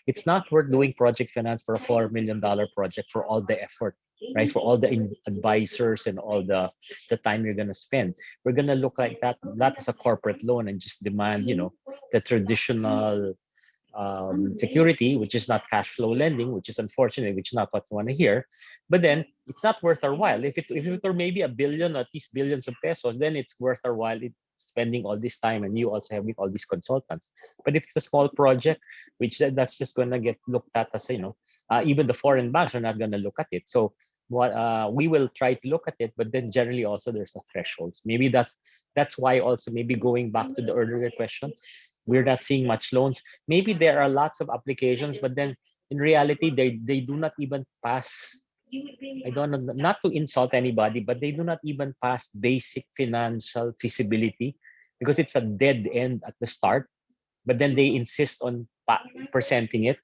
It's not worth doing project finance for a $4 million project for all the effort, right? For all the advisors and all the time you're going to spend. We're going to look like that as a corporate loan and just demand, the traditional security, which is not cash flow lending, which is unfortunate, which is not what we want to hear. But then it's not worth our while. If it were maybe $1 billion or at least billions of pesos, then it's worth our while spending all this time and you also having all these consultants. But if it's a small project, which that's just going to get looked at as, even the foreign banks are not going to look at it. So we will try to look at it, but then generally also there's a threshold. Maybe that's why also, maybe going back to the earlier question, we're not seeing much loans. Maybe there are lots of applications, but then in reality, they do not even pass. I don't know, not to insult anybody, but they do not even pass basic financial feasibility, because it's a dead end at the start. But then they insist on presenting it,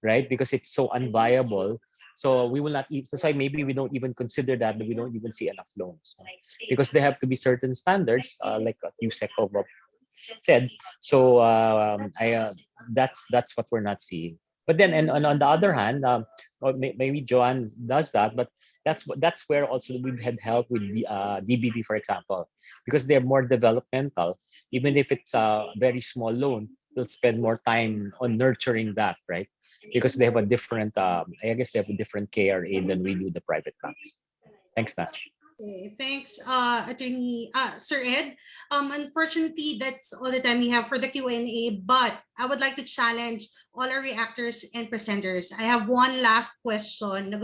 right? Because it's so unviable. So we will not. That's why maybe we don't even consider that. We don't even see enough loans, because there have to be certain standards, like Yusek said. So that's what we're not seeing. But then, and on the other hand, maybe Joanne does that, but that's where also we've had help with the DBB, for example, because they're more developmental. Even if it's a very small loan, they'll spend more time on nurturing that, right? Because they have a different, I guess they have a different KRA than we do the private banks. Thanks, Nash. Okay, thanks, Attorney Sir Ed. Unfortunately, that's all the time we have for the Q&A, but I would like to challenge all our reactors and presenters. I have one last question.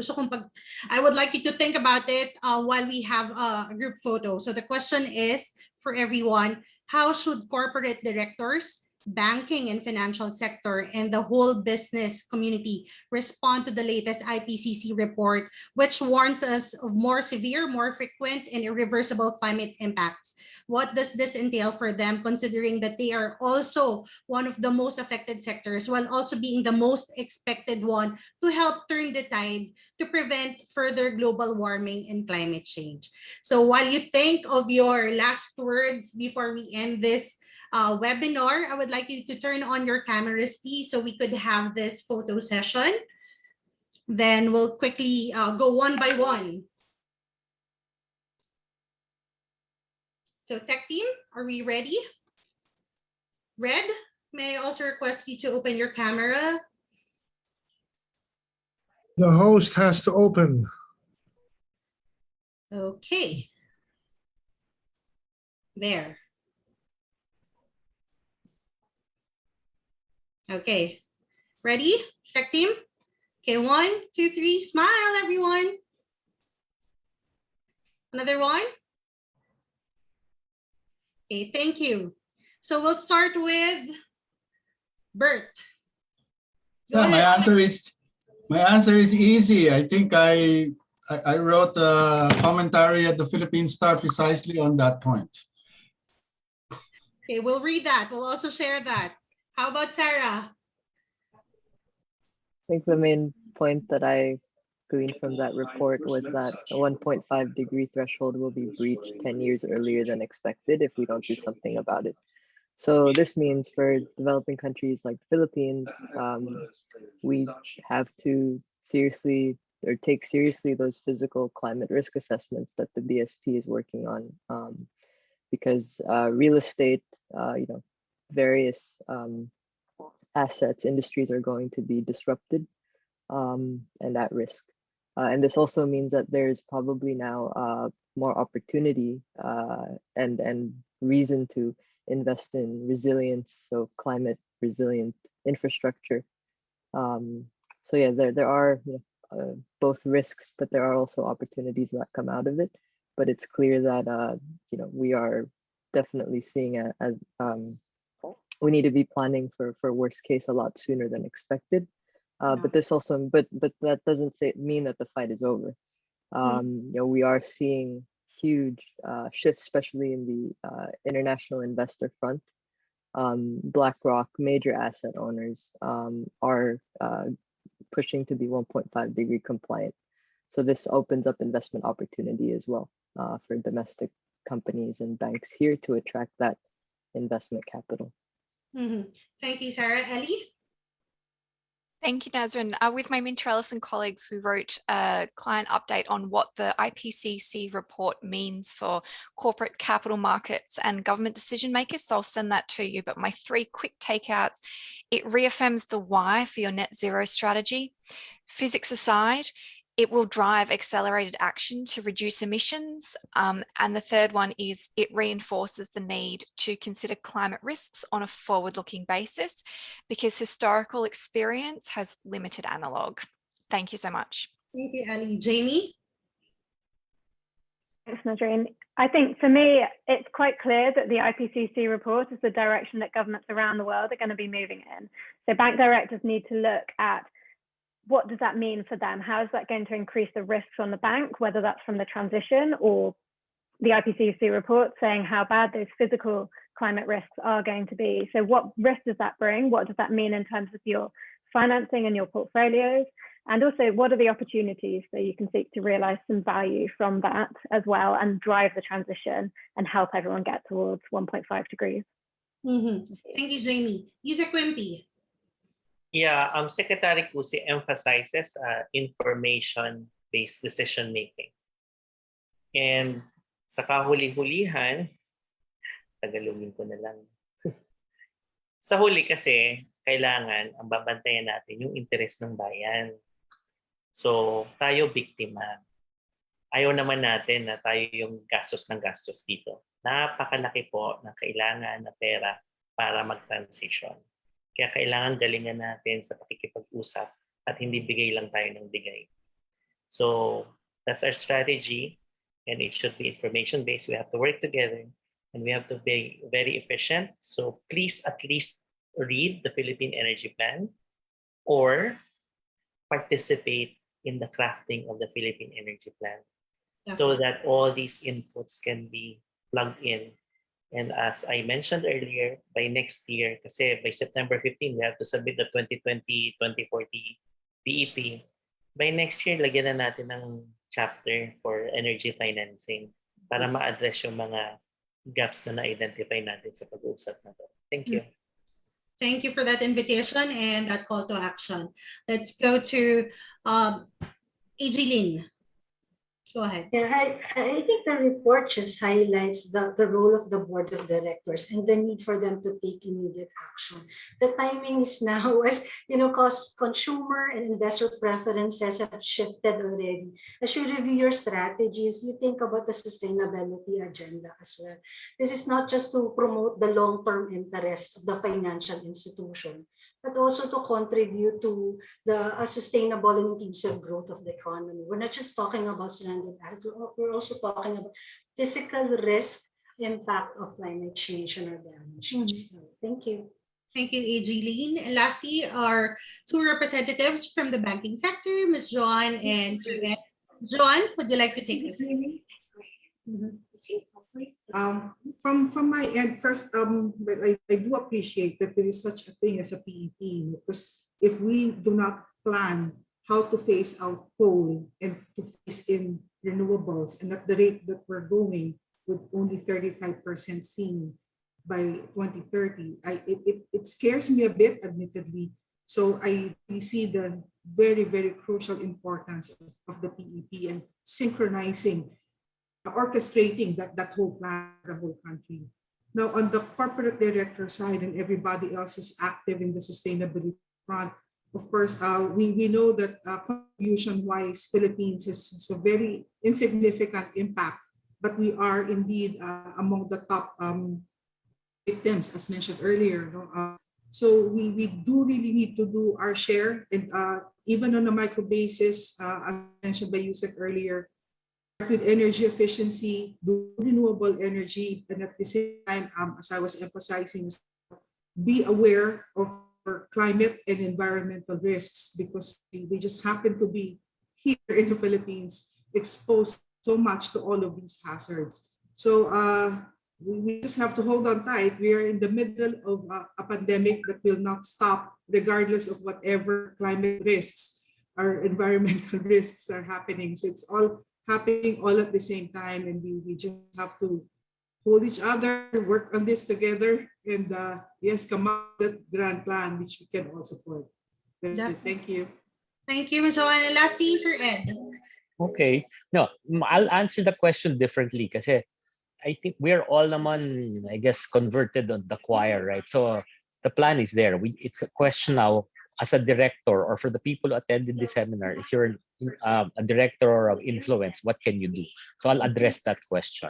I would like you to think about it while we have a group photo. So the question is for everyone: how should corporate directors banking and financial sector and the whole business community respond to the latest IPCC report, which warns us of more severe, more frequent, and irreversible climate impacts? What does this entail for them, considering that they are also one of the most affected sectors, while also being the most expected one to help turn the tide to prevent further global warming and climate change? So while you think of your last words before we end this webinar, I would like you to turn on your cameras, please, so we could have this photo session. Then we'll quickly go one by one. So tech team, are we ready? Red, may I also request you to open your camera? The host has to open. Okay. There. Okay. Ready, tech team? Okay, 1, 2, 3, smile, everyone. Another one. Okay, thank you. So we'll start with Bert. Yeah, my answer is easy. I think I wrote a commentary at the Philippine Star precisely on that point. Okay, we'll read that. We'll also share that. How about Sarah? I think the main point that I gleaned from that report was that a 1.5-degree threshold will be breached 10 years earlier than expected if we don't do something about it. So this means for developing countries like the Philippines, we have to seriously or take seriously those physical climate risk assessments that the BSP is working on, because real estate, various assets, industries are going to be disrupted and at risk. And this also means that there's probably now more opportunity and reason to invest in resilience, so climate resilient infrastructure. So yeah, there are both risks, but there are also opportunities that come out of it. But it's clear that we are definitely seeing we need to be planning for worst case a lot sooner than expected. But this also, but that doesn't mean that the fight is over. We are seeing huge shifts, especially in the international investor front. BlackRock, major asset owners, are pushing to be 1.5-degree compliant. So this opens up investment opportunity as well for domestic companies and banks here to attract that investment capital. Thank you, Sarah. Ellie? Thank you, Nazrin. With my Mintrellis and colleagues, we wrote a client update on what the IPCC report means for corporate capital markets and government decision makers. So I'll send that to you. But my 3 quick takeouts: it reaffirms the why for your net zero strategy. Physics aside, it will drive accelerated action to reduce emissions. And the third one is it reinforces the need to consider climate risks on a forward-looking basis because historical experience has limited analog. Thank you so much. Thank you, Ali. Jamie? Thanks, Nazreen. I think for me, it's quite clear that the IPCC report is the direction that governments around the world are going to be moving in. So bank directors need to look at what does that mean for them? How is that going to increase the risks on the bank, whether that's from the transition or the IPCC report saying how bad those physical climate risks are going to be? So what risk does that bring? What does that mean in terms of your financing and your portfolios? And also, what are the opportunities so you can seek to realize some value from that as well and drive the transition and help everyone get towards 1.5 degrees? Thank you, Jamie. Yusek Wimpy. Yeah, Secretary Kusi emphasizes information-based decision-making. And sa kahuli-hulihan, tagalogin ko na lang. Sa huli kasi, kailangan ang babantayan natin yung interes ng bayan. So, tayo biktima. Ayaw naman natin na tayo yung gastos ng gastos dito. Napakalaki po na kailangan na pera para mag-transition. Kaya kailangan galingan natin sa pakikipag-usap at hindi bigay lang tayo ng bigay. So that's our strategy and it should be information-based. We have to work together and we have to be very efficient. So please at least read the Philippine Energy Plan or participate in the crafting of the Philippine Energy Plan so that all these inputs can be plugged in. And as I mentioned earlier, by next year, kasi by September 15, we have to submit the 2020-2040 PEP. By next year, lagyan na natin ng chapter for energy financing para ma-address yung mga gaps na na-identify natin sa pag-uusap na to. Thank you. Thank you for that invitation and that call to action. Let's go to AG Lin. Go ahead. Yeah, I think the report just highlights the role of the board of directors and the need for them to take immediate action. The timing is now, as you know, because consumer and investor preferences have shifted already. As you review your strategies, you think about the sustainability agenda as well. This is not just to promote the long-term interest of the financial institution, but also to contribute to the sustainable and inclusive growth of the economy. We're not just talking about stranded assets, we're also talking about physical risk impact of climate change on our balance sheets. Thank you. Thank you, AG Lin. And lastly, our two representatives from the banking sector, Ms. Joan and Sir Ed. Joan, would you like to take this? From my end, first, but I do appreciate that there is such a thing as a PEP, because if we do not plan how to phase out coal and to phase in renewables, and at the rate that we're going with only 35% seen by 2030, it scares me a bit, admittedly. So we see the very, very crucial importance of the PEP and synchronizing, orchestrating that whole plan, the whole country. Now, on the corporate director side and everybody else who's active in the sustainability front, of course, we know that contribution-wise, Philippines has a very insignificant impact, but we are indeed among the top victims, as mentioned earlier. So we do really need to do our share, and even on a micro basis, as mentioned by Yusuf earlier, with energy efficiency, do renewable energy, and at the same time, as I was emphasizing, be aware of climate and environmental risks, because we just happen to be here in the Philippines exposed so much to all of these hazards. So we just have to hold on tight. We are in the middle of a pandemic that will not stop regardless of whatever climate risks or environmental risks are happening. So it's all happening all at the same time, and we just have to hold each other, work on this together, and yes, come up with that grand plan which we can all support. Thank you. Thank you, Ms. Joanne. And lastly, Sir Ed. Okay. No, I'll answer the question differently kasi I think we're all naman, I guess, converted on the choir, right? So the plan is there. It's a question now, as a director or for the people who attended the seminar, if you're a director of influence, what can you do? So I'll address that question.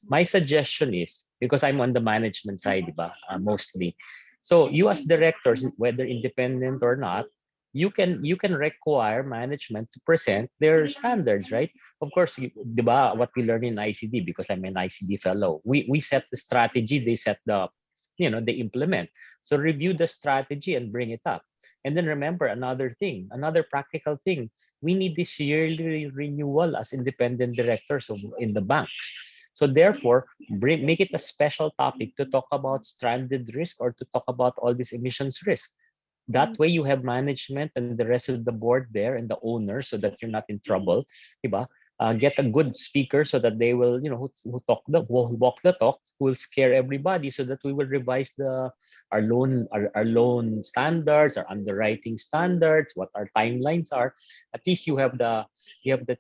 My suggestion is, because I'm on the management side, mostly. So you as directors, whether independent or not, you can require management to present their standards, right? Of course, what we learn in ICD, because I'm an ICD fellow, we set the strategy, they set the, they implement. So review the strategy and bring it up. And then remember another thing, another practical thing, we need this yearly renewal as independent directors in the banks. So therefore, make it a special topic to talk about stranded risk or to talk about all these emissions risk. That way you have management and the rest of the board there and the owner, so that you're not in trouble. Get a good speaker so that they will, who walk the talk, who will scare everybody, so that we will revise our loan standards, our underwriting standards, what our timelines are. At least you have the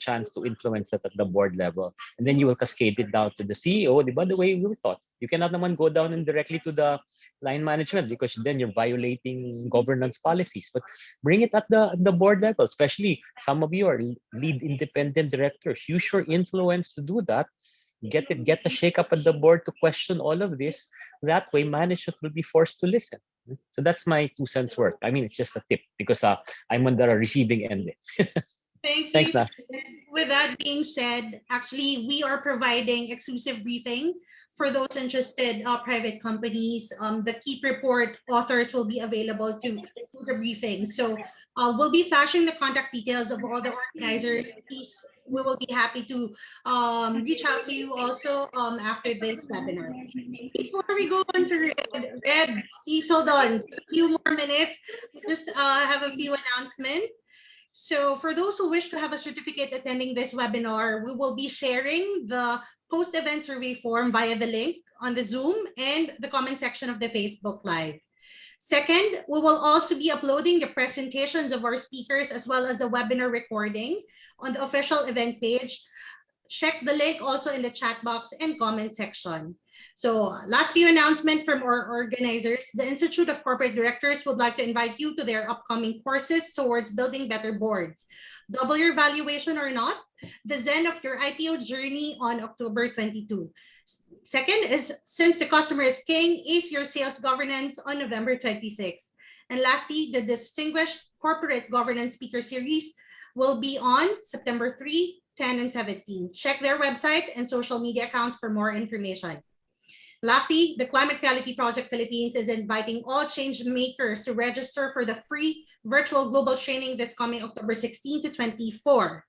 chance to influence that at the board level, and then you will cascade it down to the CEO. The way we thought, you cannot go down and directly to the line management, because then you're violating governance policies. But bring it at the board level, especially some of you are lead independent directors. Use your influence to do that. Get a shake up at the board to question all of this. That way, management will be forced to listen. So that's my 2 cents worth. I mean, it's just a tip, because I'm on the receiving end. Thank Thanks, you. Nash. With that being said, actually, we are providing exclusive briefing for those interested private companies. The KEEP report authors will be available to do the briefing. So we'll be flashing the contact details of all the organizers. Please, we will be happy to reach out to you also after this webinar. Before we go on to Red, please hold on a few more minutes. Just have a few announcements. So for those who wish to have a certificate attending this webinar, we will be sharing the post-event survey form via the link on the Zoom and the comment section of the Facebook Live. Second, we will also be uploading the presentations of our speakers as well as the webinar recording on the official event page. Check the link also in the chat box and comment section. So last few announcements from our organizers. The Institute of Corporate Directors would like to invite you to their upcoming courses towards building better boards. Double your valuation or not, the Zen of your IPO journey on October 22. Second is Since the Customer is King, Ace Your Sales Governance on November 26. And lastly, the Distinguished Corporate Governance Speaker Series will be on September 3, 10, and 17. Check their website and social media accounts for more information. Lastly, the Climate Reality Project Philippines is inviting all change makers to register for the free virtual global training this coming October 16 to 24.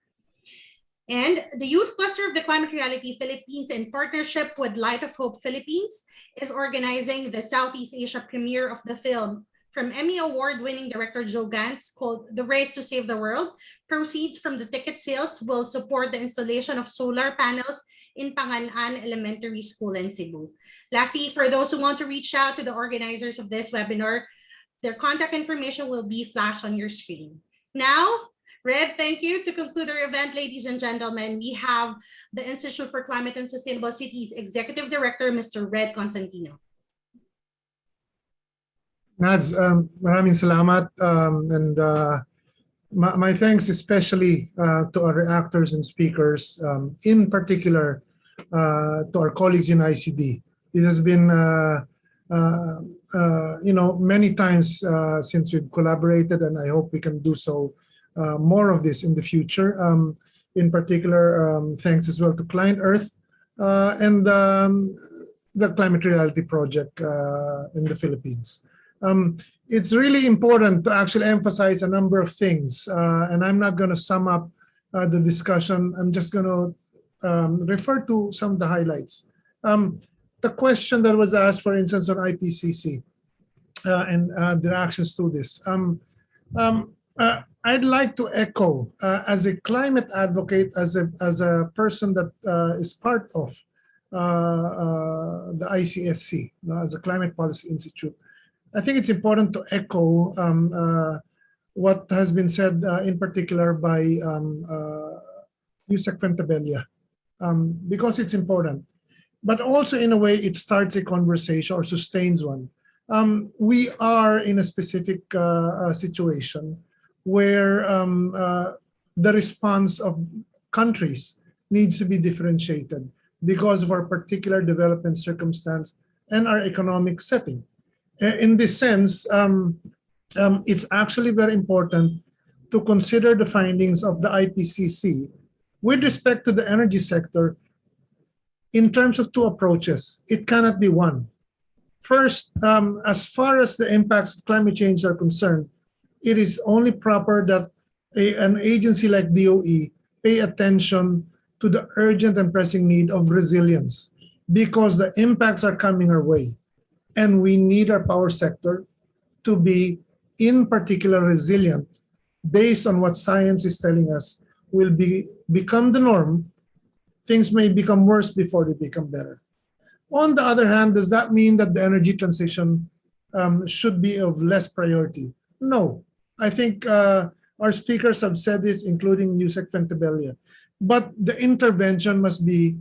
And the Youth Cluster of the Climate Reality Philippines, in partnership with Light of Hope Philippines, is organizing the Southeast Asia premiere of the film from Emmy Award-winning director Joe Gantz called The Race to Save the World. Proceeds from the ticket sales will support the installation of solar panels in Panganan Elementary School in Cebu. Lastly, for those who want to reach out to the organizers of this webinar, their contact information will be flashed on your screen. Now, Red, thank you. To conclude our event, ladies and gentlemen, we have the Institute for Climate and Sustainable Cities Executive Director, Mr. Red Constantino. Naz, maraming salamat, and my thanks especially to our actors and speakers, in particular to our colleagues in ICD. This has been, many times since we've collaborated, and I hope we can do so more of this in the future. In particular, thanks as well to ClientEarth and the Climate Reality Project in the Philippines. It's really important to actually emphasize a number of things, and I'm not going to sum up the discussion. I'm just going to refer to some of the highlights. The question that was asked, for instance, on IPCC and the reactions to this. I'd like to echo, as a climate advocate, as a person that is part of the ICSC, as a Climate Policy Institute, I think it's important to echo what has been said in particular by Yusek Fentabella, because it's important. But also, in a way, it starts a conversation or sustains one. We are in a specific situation where the response of countries needs to be differentiated because of our particular development circumstance and our economic setting. In this sense, it's actually very important to consider the findings of the IPCC with respect to the energy sector in terms of two approaches. It cannot be one. First, as far as the impacts of climate change are concerned, it is only proper that an agency like DOE pay attention to the urgent and pressing need of resilience, because the impacts are coming our way. And we need our power sector to be, in particular, resilient based on what science is telling us will become the norm. Things may become worse before they become better. On the other hand, does that mean that the energy transition should be of less priority? No. I think our speakers have said this, including Yusek Fentabella. But the intervention must be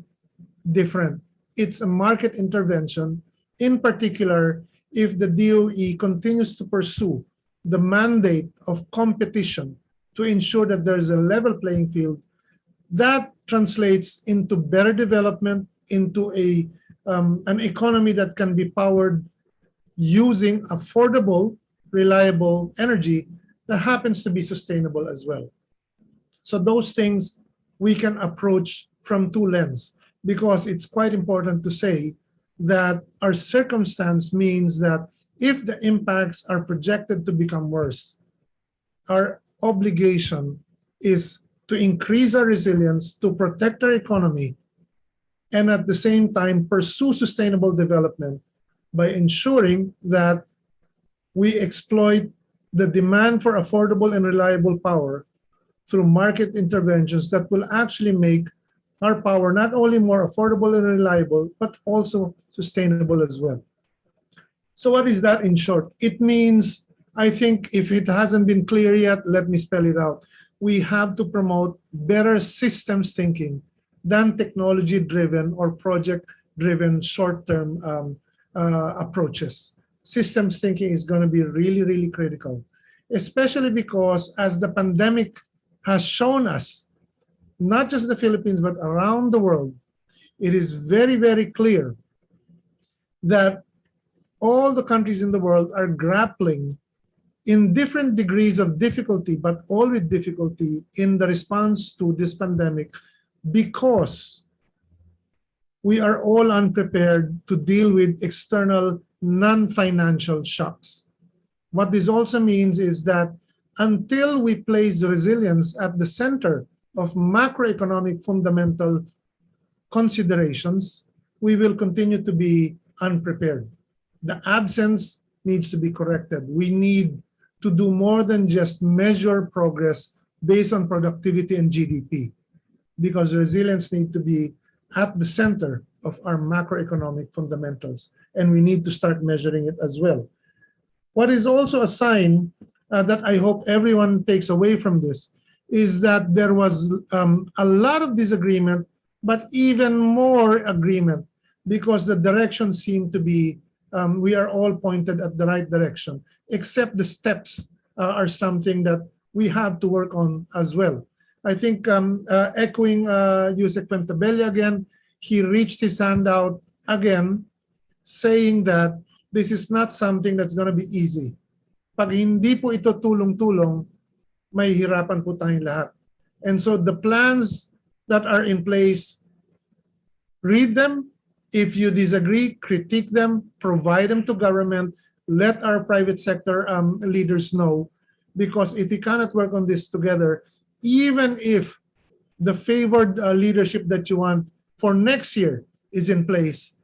different. It's a market intervention. In particular, if the DOE continues to pursue the mandate of competition to ensure that there's a level playing field, that translates into better development, into an economy that can be powered using affordable, reliable energy that happens to be sustainable as well. So those things we can approach from two lenses, because it's quite important to say that our circumstance means that if the impacts are projected to become worse, our obligation is to increase our resilience, to protect our economy, and at the same time pursue sustainable development by ensuring that we exploit the demand for affordable and reliable power through market interventions that will actually make our power not only more affordable and reliable, but also sustainable as well. So what is that in short? It means, I think if it hasn't been clear yet, let me spell it out. We have to promote better systems thinking than technology-driven or project-driven short-term approaches. Systems thinking is going to be really, really critical, especially because as the pandemic has shown us, not just the Philippines, but around the world, it is very, very clear that all the countries in the world are grappling in different degrees of difficulty, but all with difficulty in the response to this pandemic, because we are all unprepared to deal with external non-financial shocks. What this also means is that until we place resilience at the center of macroeconomic fundamental considerations, we will continue to be unprepared. The absence needs to be corrected. We need to do more than just measure progress based on productivity and GDP, because resilience needs to be at the center of our macroeconomic fundamentals, and we need to start measuring it as well. What is also a sign that I hope everyone takes away from this is that there was a lot of disagreement, but even more agreement, because the direction seemed to be, we are all pointed at the right direction, except the steps are something that we have to work on as well. I think echoing Yusek Pentabella again, he reached his hand out again, saying that this is not something that's going to be easy. Pag hindi po ito tulong-tulong, may hirapan po tayong lahat. And so the plans that are in place, read them. If you disagree, critique them, provide them to government, let our private sector leaders know. Because if we cannot work on this together, even if the favored leadership that you want for next year is in place,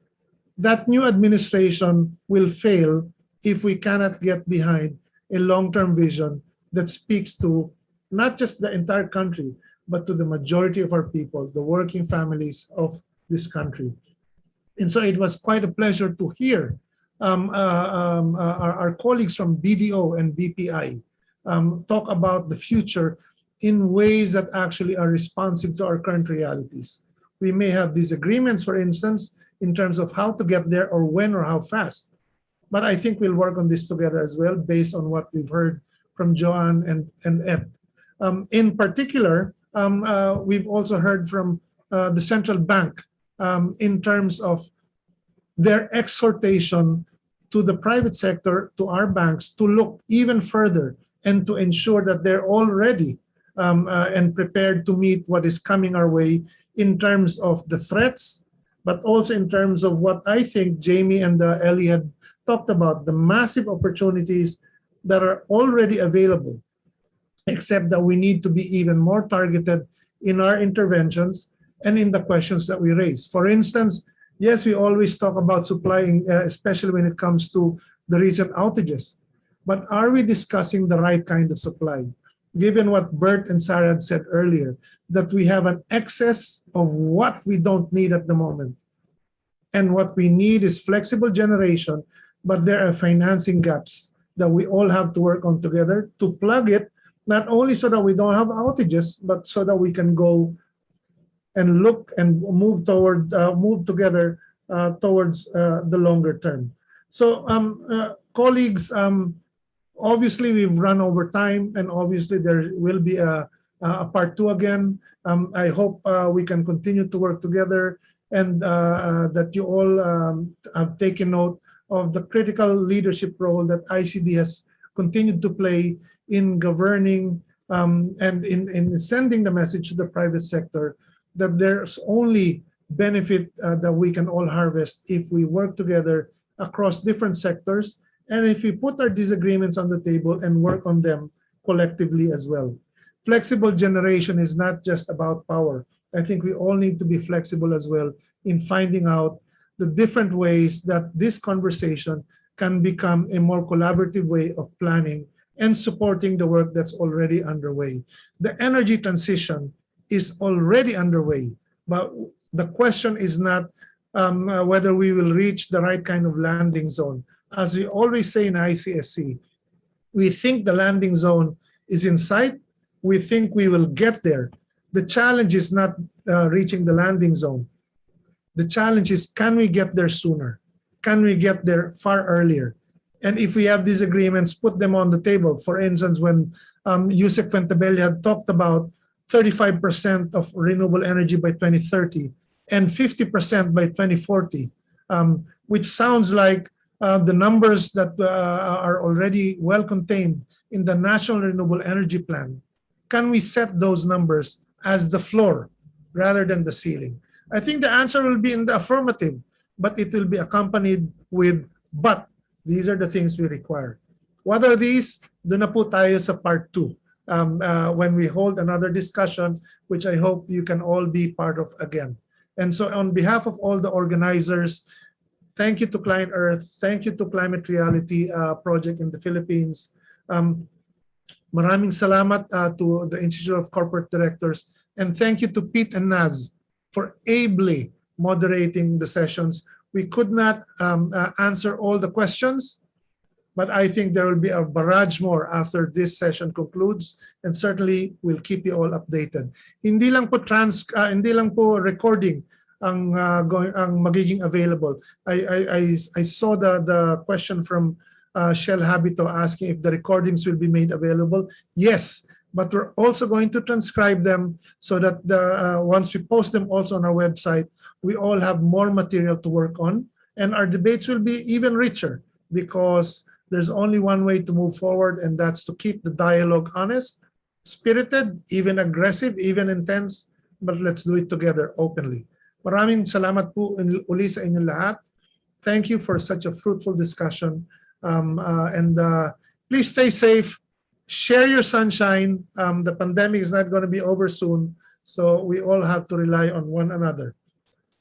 that new administration will fail if we cannot get behind a long-term vision that speaks to not just the entire country, but to the majority of our people, the working families of this country. And so it was quite a pleasure to hear our colleagues from BDO and BPI talk about the future in ways that actually are responsive to our current realities. We may have disagreements, for instance, in terms of how to get there or when or how fast. But I think we'll work on this together as well, based on what we've heard from Joanne and Ed. In particular, we've also heard from the central bank in terms of their exhortation to the private sector, to our banks, to look even further and to ensure that they're all ready and prepared to meet what is coming our way in terms of the threats, but also in terms of what I think Jamie and Ellie had talked about, the massive opportunities that are already available, except that we need to be even more targeted in our interventions and in the questions that we raise. For instance, yes, we always talk about supplying, especially when it comes to the recent outages, but are we discussing the right kind of supply? Given what Bert and Sarah had said earlier, that we have an excess of what we don't need at the moment. And what we need is flexible generation, but there are financing gaps that we all have to work on together to plug it, not only so that we don't have outages, but so that we can go and look and move together towards the longer term. So colleagues, obviously we've run over time, and obviously there will be a part 2 again. I hope we can continue to work together, and that you all have taken note of the critical leadership role that ICD has continued to play in governing and in sending the message to the private sector that there's only benefit that we can all harvest if we work together across different sectors, and if we put our disagreements on the table and work on them collectively as well. Flexible generation is not just about power. I think we all need to be flexible as well in finding out the different ways that this conversation can become a more collaborative way of planning and supporting the work that's already underway. The energy transition is already underway, but the question is not whether we will reach the right kind of landing zone. As we always say in ICSC, we think the landing zone is in sight. We think we will get there. The challenge is not reaching the landing zone. The challenge is, can we get there sooner? Can we get there far earlier? And if we have disagreements, put them on the table. For instance, when Yusek Fentabella had talked about 35% of renewable energy by 2030 and 50% by 2040, which sounds like the numbers that are already well contained in the National Renewable Energy Plan. Can we set those numbers as the floor rather than the ceiling? I think the answer will be in the affirmative, but it will be accompanied with but. These are the things we require. What are these? Doon na po tayo sa part 2 when we hold another discussion, which I hope you can all be part of again. And so on behalf of all the organizers, thank you to ClientEarth, thank you to Climate Reality Project in the Philippines. Maraming salamat to the Institute of Corporate Directors, and thank you to Pete and Naz for ably moderating the sessions. We could not answer all the questions, but I think there will be a barrage more after this session concludes, and certainly we'll keep you all updated. Hindi lang po recording ang magiging available. I saw the question from Shell Habito asking if the recordings will be made available. Yes, but we're also going to transcribe them so that once we post them also on our website, we all have more material to work on, and our debates will be even richer because there's only one way to move forward, and that's to keep the dialogue honest, spirited, even aggressive, even intense, but let's do it together openly. Maraming salamat po uli sa inyong lahat. Thank you for such a fruitful discussion. And please stay safe. Share your sunshine. The pandemic is not going to be over soon, so we all have to rely on one another.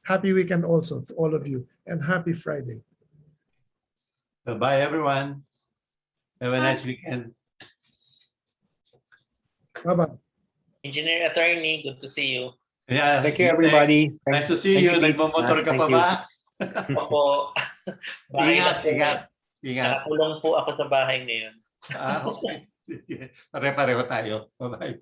Happy weekend also to all of you, and happy Friday. Bye, everyone. Have a nice weekend. Bye-bye. Engineer Attorney, good to see you. Yeah. Thank you, everybody. Nice to see you. Nagmamotor ka pa ba? Opo. Ingat, ingat. Ingat. Nakakulong po ako sa bahay ngayon. Okay. Pare-pareho tayo. Bye-bye.